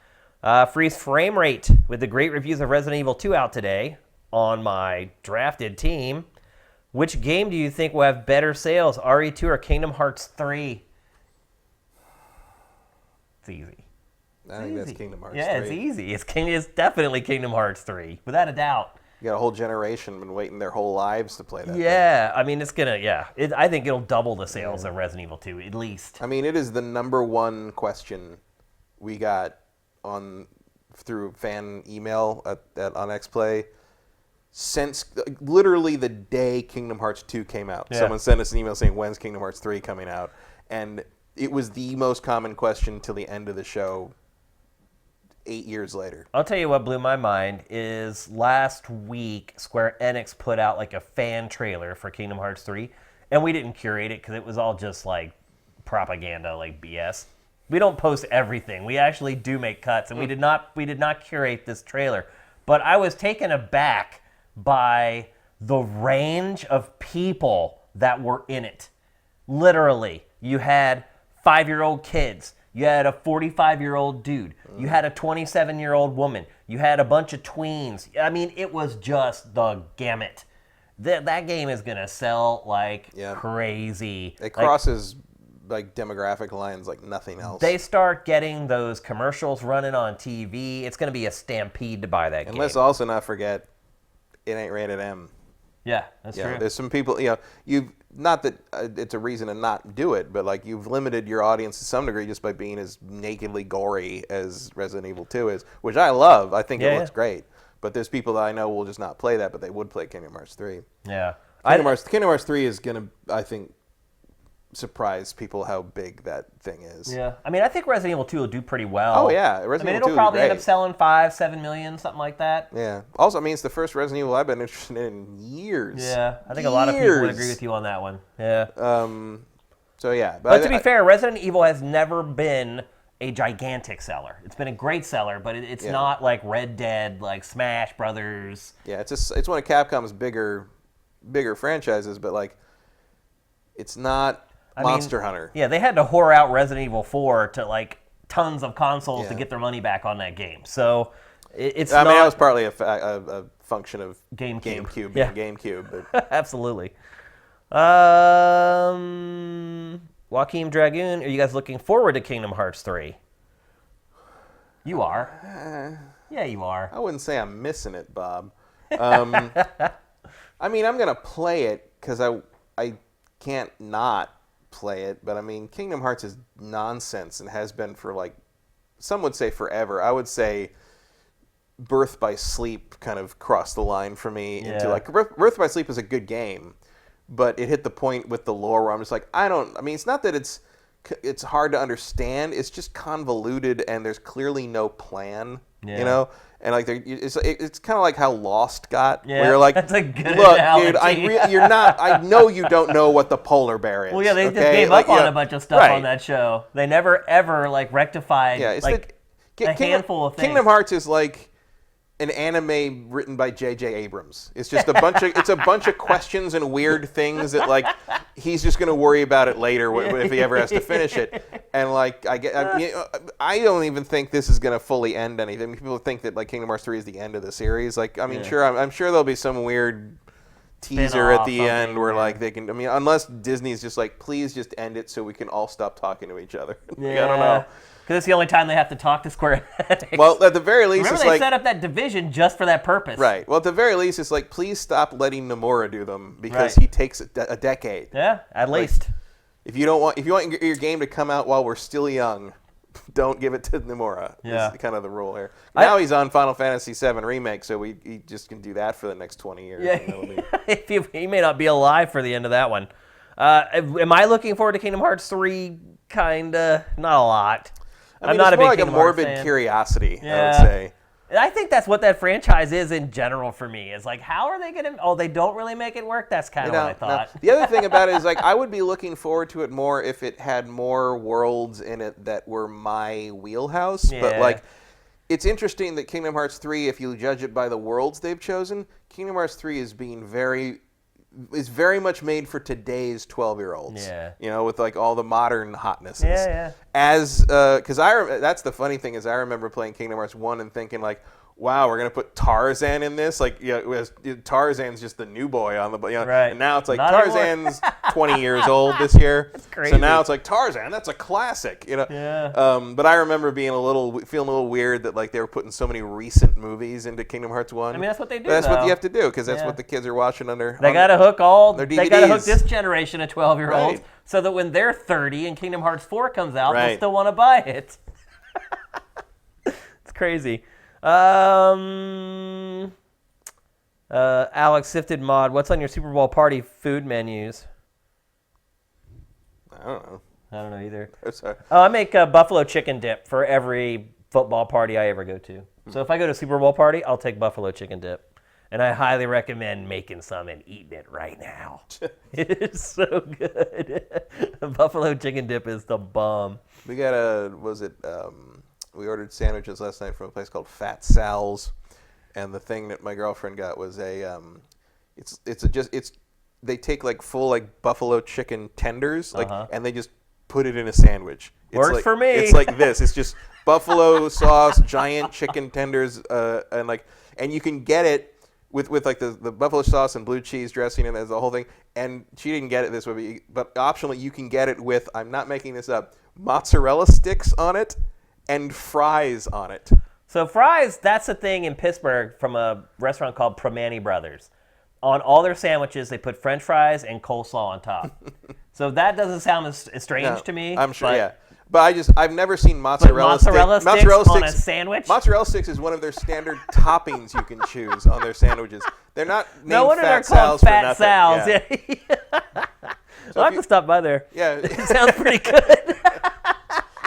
Freeze Frame Rate with the great reviews of Resident Evil 2 out today on my drafted team. Which game do you think will have better sales, RE2 or Kingdom Hearts 3? It's easy. I think that's Kingdom Hearts 3. Yeah, it's easy. It's definitely Kingdom Hearts 3, without a doubt. You got a whole generation been waiting their whole lives to play that. Yeah, I mean, it's going to, I think it'll double the sales of Resident Evil 2, at least. I mean, it is the number one question we got through fan email on XPlay. since literally the day Kingdom Hearts 2 came out. Yeah. Someone sent us an email saying, when's Kingdom Hearts 3 coming out? And it was the most common question till the end of the show 8 years later. I'll tell you what blew my mind is last week Square Enix put out like a fan trailer for Kingdom Hearts 3, and we didn't curate it because it was all just like propaganda, like BS. We don't post everything. We actually do make cuts, and we did not curate this trailer. But I was taken aback by the range of people that were in it. Literally, you had 5-year-old kids. You had a 45-year-old dude. You had a 27-year-old woman. You had a bunch of tweens. I mean, it was just the gamut. That game is going to sell like crazy. It crosses like demographic lines like nothing else. They start getting those commercials running on TV. It's going to be a stampede to buy that game. And let's also not forget, it ain't rated M. Yeah, that's true. There's some people, you've, not that it's a reason to not do it, but like you've limited your audience to some degree just by being as nakedly gory as Resident Evil 2 is, which I love. I think it looks great. But there's people that I know will just not play that, but they would play Kingdom Hearts 3. Yeah. Kingdom Hearts 3 is going to, I think, surprise people how big that thing is. Yeah. I mean, I think Resident Evil 2 will do pretty well. Oh, yeah. Resident Evil 2 it'll probably end up selling 5-7 million, something like that. Yeah. Also, I mean, it's the first Resident Evil I've been interested in years. Yeah. I think a lot of people would agree with you on that one. Yeah. So, yeah. But to be fair, Resident Evil has never been a gigantic seller. It's been a great seller, but it's not like Red Dead, like Smash Brothers. Yeah, it's one of Capcom's bigger franchises, but like it's not Monster Hunter. Yeah, they had to whore out Resident Evil 4 to like tons of consoles to get their money back on that game. So it's I mean, that was partly a function of GameCube being GameCube. But. Absolutely. Joaquin Dragoon, are you guys looking forward to Kingdom Hearts 3? You are. Yeah, you are. I wouldn't say I'm missing it, Bob. I mean, I'm going to play it because I can't not play it. But, I mean, Kingdom Hearts is nonsense and has been for, like, some would say forever. I would say Birth by Sleep kind of crossed the line for me into, like, Birth by Sleep is a good game. But it hit the point with the lore where I'm just like, I mean, it's not that it's hard to understand. It's just convoluted, and there's clearly no plan, you know? And like, it's kind of like how Lost got, where you're like, that's a good look, analogy. dude, you're not, I know you don't know what the polar bear is. Well, yeah, they just gave up on a bunch of stuff on that show. They never, ever, like, rectified, it's like a handful of things. Kingdom Hearts is like an anime written by J.J. Abrams. It's just a bunch of questions and weird things that like he's just going to worry about it later if he ever has to finish it. And like I don't even think this is going to fully end anything. People think that like Kingdom Hearts 3 is the end of the series. Like I mean, I'm sure there'll be some weird teaser at the end where like they can. I mean, unless Disney's just like, please just end it so we can all stop talking to each other. Like, I don't know. Because it's the only time they have to talk to Square Enix. Well, at the very least, remember it's they like, set up that division just for that purpose. Right. Well, at the very least, it's like, please stop letting Nomura do them because he takes a decade. Yeah, at least. If you want your game to come out while we're still young, don't give it to Nomura. Yeah, is kind of the rule here. Now he's on Final Fantasy VII Remake, so he just can do that for the next 20 years. Yeah, he may not be alive for the end of that one. Am I looking forward to Kingdom Hearts 3? Kinda, not a lot. I'm not a big Kingdom Hearts fan. Morbid curiosity, I would say. I think that's what that franchise is in general for me. Is like, how are they going to... Oh, they don't really make it work? That's kind of what I thought. No. The other thing about it is, like, I would be looking forward to it more if it had more worlds in it that were my wheelhouse. Yeah. But, like, it's interesting that Kingdom Hearts 3, if you judge it by the worlds they've chosen, Kingdom Hearts 3 is being is very much made for today's 12-year-olds. Yeah. You know, with like all the modern hotnesses. Yeah. Because that's the funny thing is I remember playing Kingdom Hearts 1 and thinking like, wow, we're gonna put Tarzan in this. Like, Tarzan's just the new boy on the, right. And now it's like not Tarzan's 20 years old this year. That's crazy. So now it's like Tarzan, that's a classic, you know. Yeah. But I remember feeling a little weird that like they were putting so many recent movies into Kingdom Hearts 1. I mean, that's what they do. That's what you have to do because that's what the kids are watching on They gotta hook all their DVDs. They gotta hook this generation of 12-year-olds right. so that when they're 30 and Kingdom Hearts 4 comes out, they'll still want to buy it. It's crazy. Alex SIFTD mod, what's on your Super Bowl party food menus? I don't know. I don't know either. Sorry. I make a buffalo chicken dip for every football party I ever go to. So if I go to a Super Bowl party, I'll take buffalo chicken dip. And I highly recommend making some and eating it right now. It is so good. Buffalo chicken dip is the bomb. We got we ordered sandwiches last night from a place called Fat Sal's, and the thing that my girlfriend got was they take like full like buffalo chicken tenders and they just put it in a sandwich. Works for me. It's like this. It's just buffalo sauce, giant chicken tenders, and you can get it with like the buffalo sauce and blue cheese dressing and the whole thing. And she didn't get it this way, but optionally you can get it with, I'm not making this up, mozzarella sticks on it and fries on it. So fries, that's a thing in Pittsburgh from a restaurant called Primanti Brothers. On all their sandwiches, they put French fries and coleslaw on top. So that doesn't sound as strange to me. I'm sure, yeah. But I've never seen mozzarella sticks on a sandwich? Mozzarella sticks is one of their standard toppings you can choose on their sandwiches. They're not named Fat Sal's for nothing. Sal's. Yeah. I'll have to stop by there. Yeah. It sounds pretty good.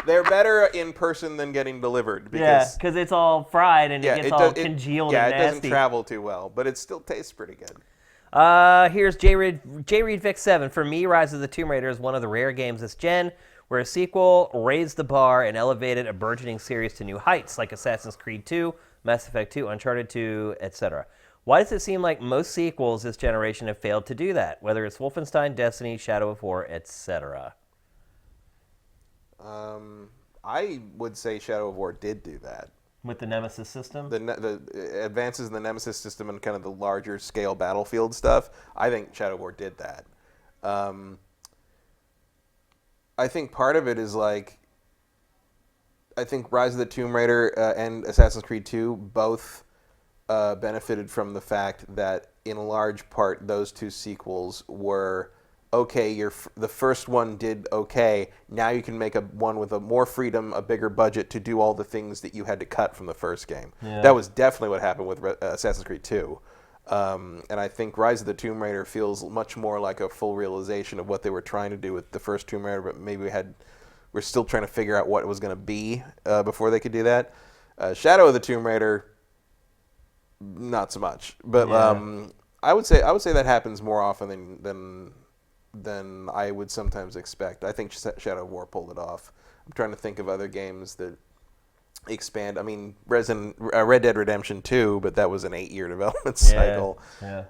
They're better in person than getting delivered. Because it's all fried and it gets all congealed and nasty. Yeah, it doesn't travel too well, but it still tastes pretty good. Here's J. Reed Vic 7. For me, Rise of the Tomb Raider is one of the rare games this gen where a sequel raised the bar and elevated a burgeoning series to new heights, like Assassin's Creed 2, Mass Effect 2, Uncharted 2, etc. Why does it seem like most sequels this generation have failed to do that, whether it's Wolfenstein, Destiny, Shadow of War, etc.? I would say Shadow of War did do that. With the Nemesis system? The advances in the Nemesis system and kind of the larger scale Battlefield stuff, I think Shadow of War did that. I think part of it is like, I think Rise of the Tomb Raider and Assassin's Creed 2 both benefited from the fact that in large part those two sequels were okay, the first one did okay, now you can make one with more freedom, a bigger budget to do all the things that you had to cut from the first game. Yeah. That was definitely what happened with Assassin's Creed 2. And I think Rise of the Tomb Raider feels much more like a full realization of what they were trying to do with the first Tomb Raider, but maybe we're still trying to figure out what it was going to be before they could do that. Shadow of the Tomb Raider, not so much. But I would say that happens more often than I would sometimes expect. I think Shadow of War pulled it off. I'm trying to think of other games that expand. I mean, Red Dead Redemption 2, but that was an 8-year development cycle. Yeah.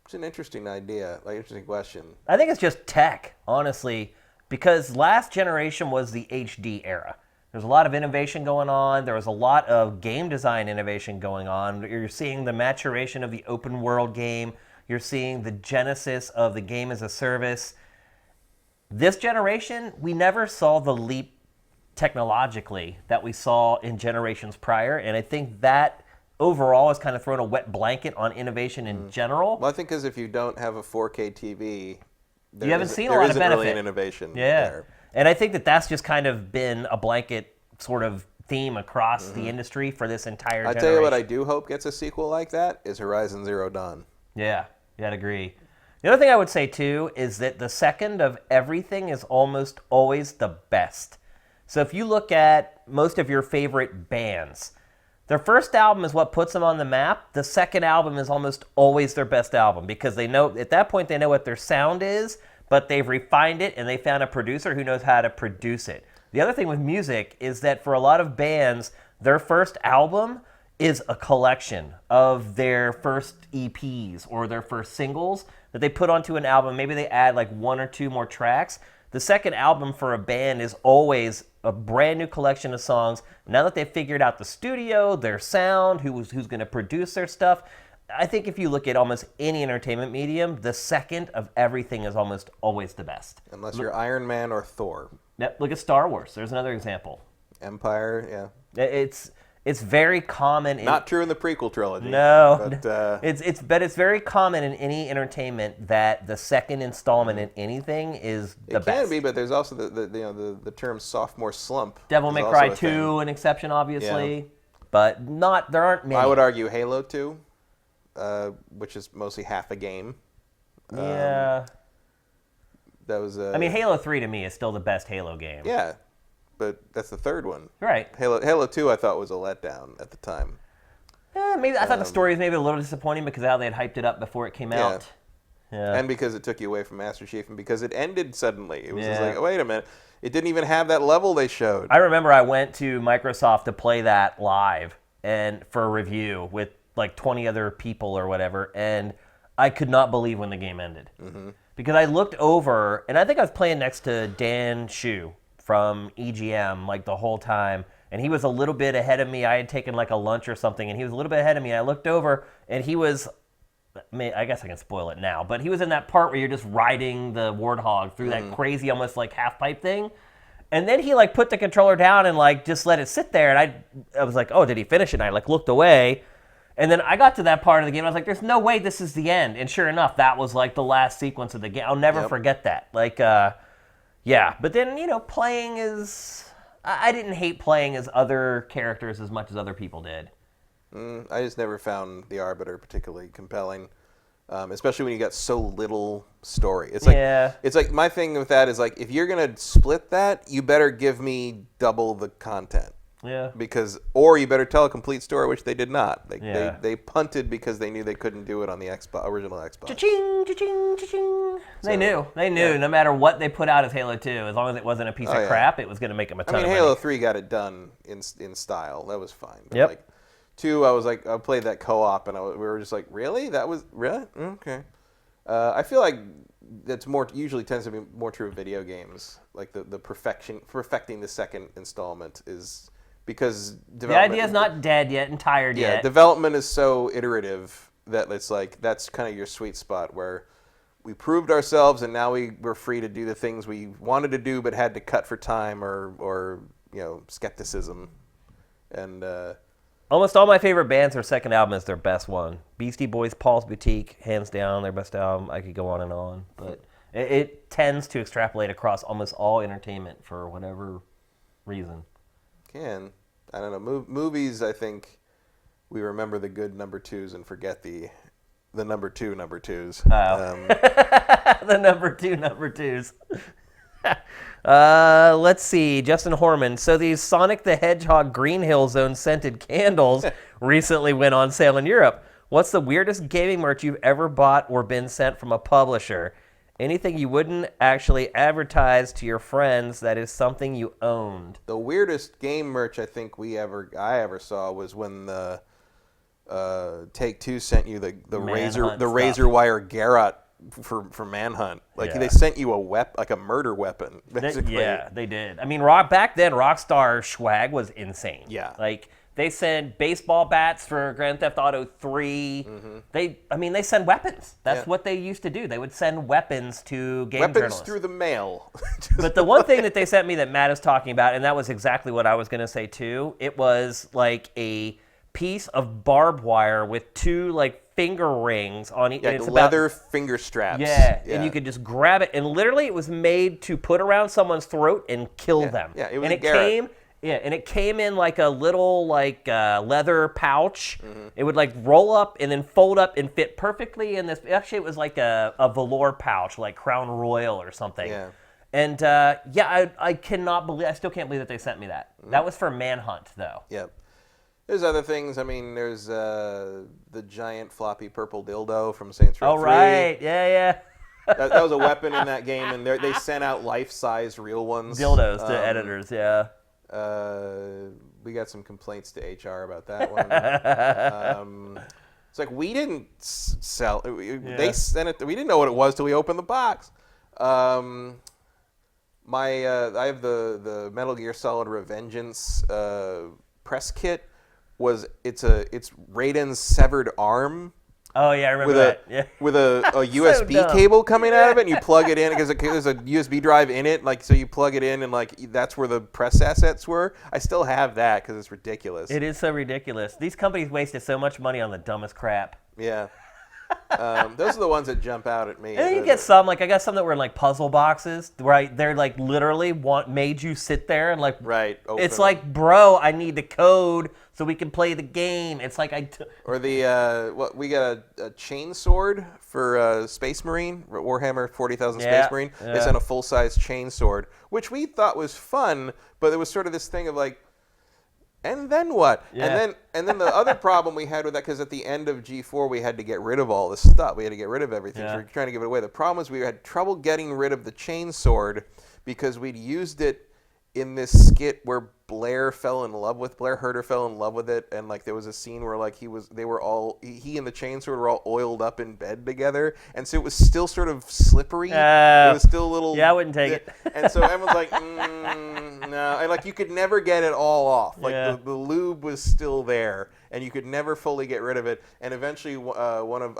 It's an interesting idea, interesting question. I think it's just tech, honestly, because last generation was the HD era. There's a lot of innovation going on. There was a lot of game design innovation going on. You're seeing the maturation of the open world game. You're seeing the genesis of the game as a service. This generation, we never saw the leap technologically that we saw in generations prior, and I think that overall has kind of thrown a wet blanket on innovation in general. Well, I think because if you don't have a 4K TV, you haven't seen a lot of benefit. There isn't really an innovation there. And I think that's just kind of been a blanket sort of theme across the industry for this entire generation. I tell you what I do hope gets a sequel like that is Horizon Zero Dawn. Yeah, I'd agree. The other thing I would say, too, is that the second of everything is almost always the best. So if you look at most of your favorite bands, their first album is what puts them on the map. The second album is almost always their best album because they know at that point they know what their sound is, but they've refined it and they found a producer who knows how to produce it. The other thing with music is that for a lot of bands, their first album is a collection of their first EPs or their first singles that they put onto an album. Maybe they add like one or two more tracks. The second album for a band is always a brand new collection of songs. Now that they've figured out the studio, their sound, who's going to produce their stuff, I think if you look at almost any entertainment medium, the second of everything is almost always the best. Unless you're Iron Man or Thor. Look at Star Wars. There's another example. Empire, yeah. It's very common. Not true in the prequel trilogy. No, but, it's very common in any entertainment that the second installment in anything is the best. It can be, but there's also the term sophomore slump. Devil May Cry 2, an exception, obviously. but there aren't many. I would argue Halo 2, which is mostly half a game. Yeah. That was. I mean, Halo 3 to me is still the best Halo game. Yeah, but that's the third one. Right. Halo 2, I thought was a letdown at the time. Maybe I thought the story was maybe a little disappointing because of how they had hyped it up before it came out. Yeah. And because it took you away from Master Chief, and because it ended suddenly. It was just like, oh, wait a minute. It didn't even have that level they showed. I remember I went to Microsoft to play that live and for a review with like 20 other people or whatever, and I could not believe when the game ended. Mm-hmm. Because I looked over, and I think I was playing next to Dan Shu from EGM like the whole time, and he was a little bit ahead of me. I had taken like a lunch or something, and he was a little bit ahead of me. And I looked over, and he was, I guess I can spoil it now, but he was in that part where you're just riding the Warthog through that crazy, almost like half pipe thing. And then he like put the controller down and like just let it sit there. And I was like, oh, did he finish it? And I like looked away. And then I got to that part of the game. I was like, there's no way this is the end. And sure enough, that was like the last sequence of the game. I'll never forget that. Like, yeah. But then, playing is... I didn't hate playing as other characters as much as other people did. I just never found the Arbiter particularly compelling, especially when you got so little story. It's like my thing with that is like, if you're gonna split that, you better give me double the content. Yeah. Or you better tell a complete story, which they did not. They punted because they knew they couldn't do it on the original Xbox. Cha-ching, cha-ching, cha-ching. They knew. No matter what they put out as Halo 2, as long as it wasn't a piece of crap, it was going to make them a ton of money. Halo 3 got it done in style. That was fine. But like 2, I played that co-op, and we were just like, really? That was really okay. I feel like that's usually tends to be more true of video games. Like the perfecting the second installment is. Because the idea is not dead yet and tired yet. Yeah, development is so iterative that it's like that's kind of your sweet spot where we proved ourselves and now we're free to do the things we wanted to do but had to cut for time or skepticism. And almost all my favorite bands, their second album is their best one. Beastie Boys, Paul's Boutique, hands down their best album. I could go on, but it tends to extrapolate across almost all entertainment for whatever reason. I don't know. Movies, I think we remember the good number twos and forget the number twos. Oh. The number twos. Let's see. Justin Horman. So these Sonic the Hedgehog Green Hill Zone scented candles recently went on sale in Europe. What's the weirdest gaming merch you've ever bought or been sent from a publisher? Anything you wouldn't actually advertise to your friends that is something you owned. The weirdest game merch I think I ever saw was when the Take-Two sent you the razor wire Garrot for Manhunt. They sent you a murder weapon. Basically. They did. I mean, back then Rockstar swag was insane. Yeah. They sent baseball bats for Grand Theft Auto 3. Mm-hmm. They send weapons. That's what they used to do. They would send weapons to game journalists. Through the mail. But the one thing that they sent me that Matt is talking about, and that was exactly what I was going to say too, it was like a piece of barbed wire with 2 finger rings on each. Yeah, leather finger straps. Yeah, and you could just grab it. And literally it was made to put around someone's throat and kill them. Yeah, it was and it came in like a little leather pouch. Mm-hmm. It would roll up and then fold up and fit perfectly in this. Actually, it was like a velour pouch, like Crown Royal or something. Yeah. And I cannot believe. I still can't believe that they sent me that. Mm-hmm. That was for Manhunt, though. Yep. There's other things. There's the giant floppy purple dildo from Saints Row 3. Oh right, yeah. that was a weapon in that game, and they sent out life-size real ones. Dildos to editors, yeah. We got some complaints to HR about that one. It's like we didn't sell. They sent it. We didn't know what it was till we opened the box. I have the Metal Gear Solid Revengeance press kit. It's Raiden's severed arm. Oh yeah, I remember that. Yeah. With a USB cable coming out of it, and you plug it in because there's a USB drive in it. So you plug it in, and that's where the press assets were. I still have that because it's ridiculous. It is so ridiculous. These companies wasted so much money on the dumbest crap. Yeah. Those are the ones that jump out at me. And then you get some, like I got some that were in like puzzle boxes, right? They're like literally made you sit there and like, right. It's like, bro, I need the code so we can play the game. It's like or the we got a chain sword for Space Marine, Warhammer 40,000 Space Marine. They sent a full size chain sword, which we thought was fun, but there was sort of this thing of like, and then what? Yeah. And then the other problem we had with that, because at the end of G4 we had to get rid of all this stuff. We had to get rid of everything. So we were trying to give it away. The problem was we had trouble getting rid of the chain sword because we'd used it in this skit where Blair Herter fell in love with it, and like there was a scene where like he and the chainsword were all oiled up in bed together, and so it was still sort of slippery. It was still a little. Yeah, I wouldn't take it. And so everyone's like, no, and like you could never get it all off. Like the lube was still there, and you could never fully get rid of it. And eventually, one of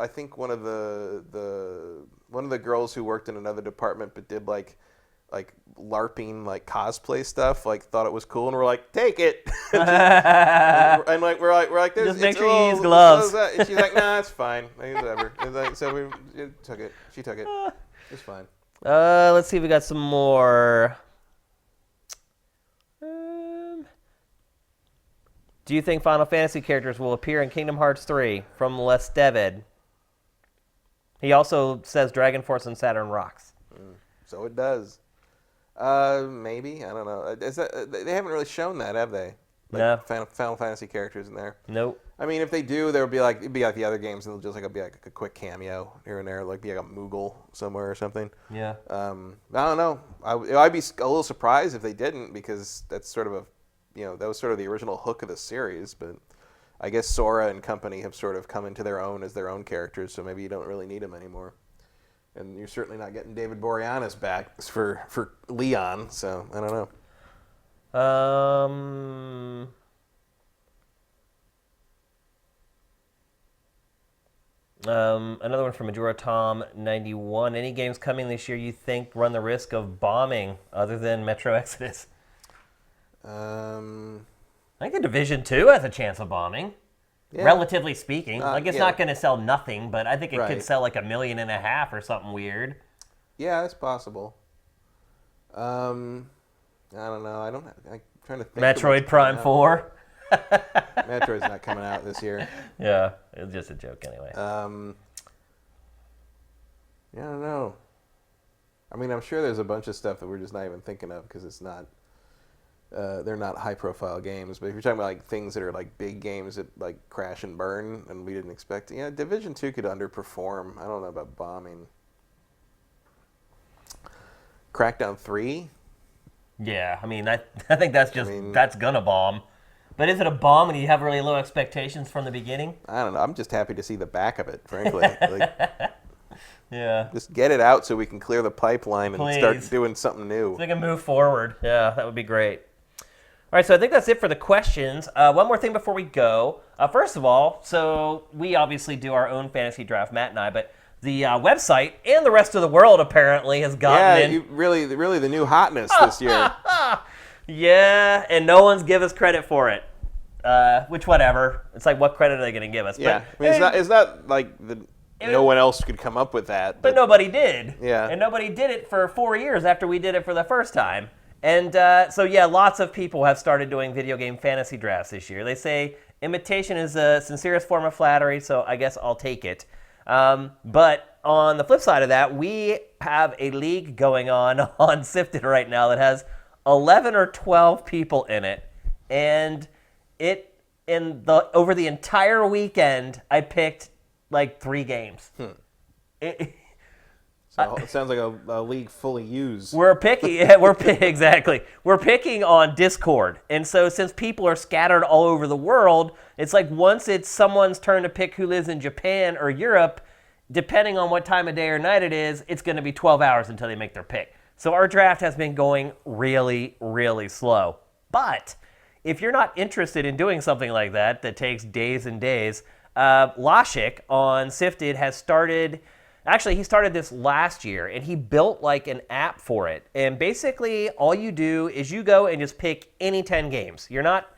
the girls who worked in another department but did like LARPing, like cosplay stuff, like thought it was cool, and we're like, take it. and like we're like, just make sure you use gloves. And she's like, nah, it's fine. Like, whatever. So we took it. She took it. It's fine. Let's see if we got some more. Do you think Final Fantasy characters will appear in Kingdom Hearts 3 from Les David? He also says Dragon Force and Saturn rocks. So it does. Maybe, I don't know. They haven't really shown that, have they? Like no. Final Fantasy characters in there. Nope. I mean, if they do, it'd be like the other games, and it'll just be like a quick cameo here and there, like be like a Moogle somewhere or something. Yeah. I don't know. I'd be a little surprised if they didn't, because that's sort of that was sort of the original hook of the series. But I guess Sora and company have sort of come into their own as their own characters, so maybe you don't really need them anymore. And you're certainly not getting David Boreanaz back for Leon, so I don't know. Another one from Majora Tom 91. Any games coming this year you think run the risk of bombing other than Metro Exodus? I think the Division 2 has a chance of bombing. Yeah. Relatively speaking. It's not going to sell nothing, but I think it could sell like 1.5 million or something weird. Yeah, that's possible. I don't know. I'm trying to think. Metroid Prime 4. Metroid's not coming out this year. Yeah, it was just a joke anyway. Yeah, I don't know. I mean, I'm sure there's a bunch of stuff that we're just not even thinking of because it's not. They're not high-profile games, but if you're talking about like things that are like big games that like crash and burn, and we didn't expect, Division 2 could underperform. I don't know about bombing. Crackdown 3. Yeah, I mean, I think that's that's gonna bomb. But is it a bomb when you have really low expectations from the beginning? I don't know. I'm just happy to see the back of it, frankly. Yeah. Just get it out so we can clear the pipeline and start doing something new. So we can move forward. Yeah, that would be great. All right, so I think that's it for the questions. One more thing before we go. First of all, so we obviously do our own fantasy draft, Matt and I, but the website and the rest of the world apparently has gotten in. Really the new hotness this year. Yeah, and no one's give us credit for it. Which, whatever. It's like, what credit are they going to give us? Yeah, but, I mean, it's not like no one else could come up with that. But nobody did. Yeah. And nobody did it for 4 years after we did it for the first time. And so, lots of people have started doing video game fantasy drafts this year. They say imitation is the sincerest form of flattery, so I guess I'll take it. But on the flip side of that, we have a league going on SIFTD right now that has 11 or 12 people in it. And over the entire weekend, I picked like 3 games. So it sounds like a league fully used. We're picking on Discord. And so since people are scattered all over the world, it's like once it's someone's turn to pick who lives in Japan or Europe, depending on what time of day or night it is, it's going to be 12 hours until they make their pick. So our draft has been going really, really slow. But if you're not interested in doing something like that takes days and days, Lashik on SIFTD has started. Actually, he started this last year, and he built like an app for it. And basically, all you do is you go and just pick any 10 games. You're not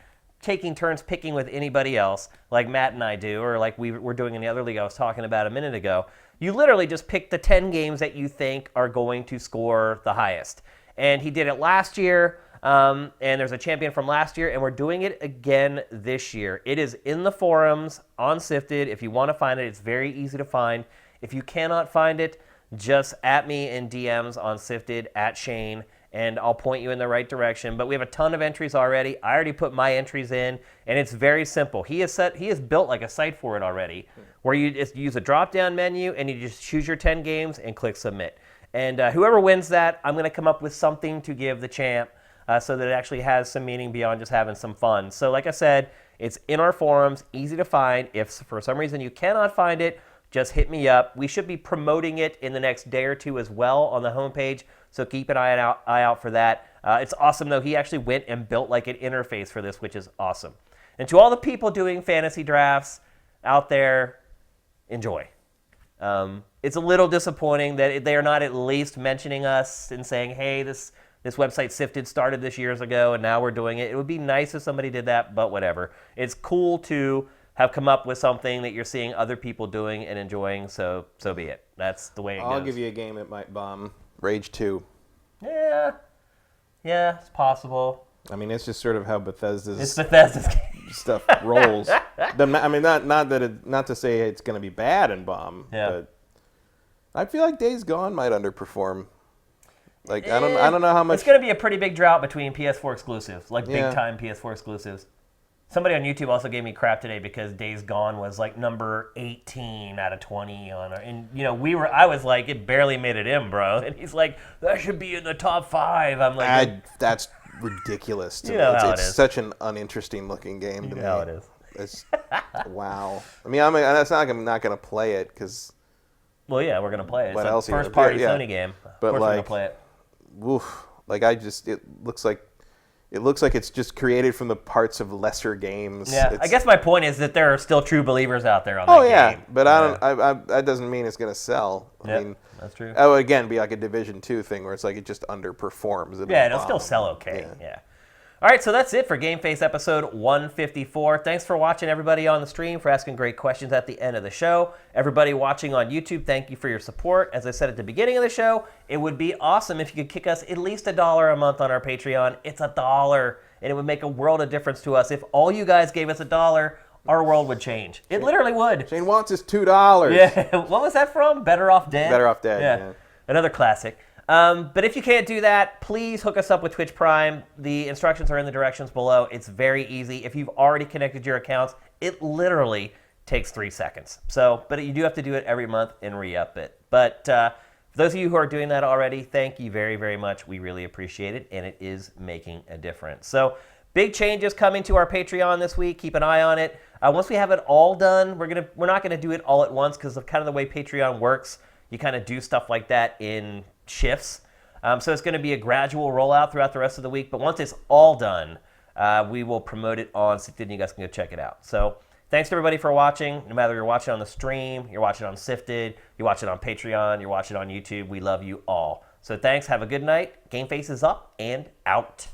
taking turns picking with anybody else, like Matt and I do, or like we're doing in the other league I was talking about a minute ago. You literally just pick the 10 games that you think are going to score the highest. And he did it last year, and there's a champion from last year, and we're doing it again this year. It is in the forums on SIFTD. If you want to find it, it's very easy to find. If you cannot find it, just at me in DMs on SIFTD, at Shane, and I'll point you in the right direction. But we have a ton of entries already. I already put my entries in, and it's very simple. He has built like a site for it already, where you just use a drop-down menu, and you just choose your 10 games and click submit. And whoever wins that, I'm going to come up with something to give the champ so that it actually has some meaning beyond just having some fun. So like I said, it's in our forums, easy to find. If for some reason you cannot find it, just hit me up. We should be promoting it in the next day or two as well on the homepage, so keep an eye out for that. It's awesome, though. He actually went and built like an interface for this, which is awesome. And to all the people doing fantasy drafts out there, enjoy. It's a little disappointing that they are not at least mentioning us and saying, hey, this website SIFTD started this years ago and now we're doing it. It would be nice if somebody did that, but whatever. It's cool to have come up with something that you're seeing other people doing and enjoying, so be it. That's the way it goes. I'll give you a game that might bomb. Rage 2. Yeah, it's possible. I mean, it's just sort of how Bethesda's game. stuff rolls. I mean, not to say it's going to be bad and bomb, but I feel like Days Gone might underperform. Like I don't know how much. It's going to be a pretty big drought between PS4 exclusives, like big time PS4 exclusives. Somebody on YouTube also gave me crap today because Days Gone was like number 18 out of 20 on, and I was like, it barely made it in, bro. And he's like, that should be in the top 5. I'm like, that's ridiculous to me. It's such an uninteresting looking game to me. How it is. It's wow. I mean, that's not. I'm not going to play it because. Well, yeah, we're going to play it. What it's a first-party Sony game. But of course we're going to play it. Woof. Like it looks like it's just created from the parts of lesser games. Yeah, I guess my point is that there are still true believers out there on that game. Oh yeah, but that doesn't mean it's going to sell. I mean, that's true. That would again be like a Division 2 thing where it's like it just underperforms. It'll still sell okay. Yeah. All right, so that's it for GameFace episode 154. Thanks for watching, everybody on the stream, for asking great questions at the end of the show. Everybody watching on YouTube, thank you for your support. As I said at the beginning of the show, it would be awesome if you could kick us at least $1 a month on our Patreon. It's $1, and it would make a world of difference to us. If all you guys gave us $1, our world would change. It literally would. Shane wants his $2. Yeah, what was that from? Better Off Dead? Better Off Dead, yeah. Another classic. But if you can't do that, please hook us up with Twitch Prime. The instructions are in the directions below. It's very easy. If you've already connected your accounts, it literally takes 3 seconds. But you do have to do it every month and re-up it. But for those of you who are doing that already, thank you very, very much. We really appreciate it, and it is making a difference. So big changes coming to our Patreon this week. Keep an eye on it. Once we have it all done, we're not gonna do it all at once because of kind of the way Patreon works. You kind of do stuff like that in shifts. So it's going to be a gradual rollout throughout the rest of the week. But once it's all done, we will promote it on SIFTD, and you guys can go check it out. So thanks to everybody for watching. No matter you're watching on the stream, you're watching on SIFTD, you're watching on Patreon, you're watching on YouTube, we love you all. So thanks. Have a good night. GameFace is up and out.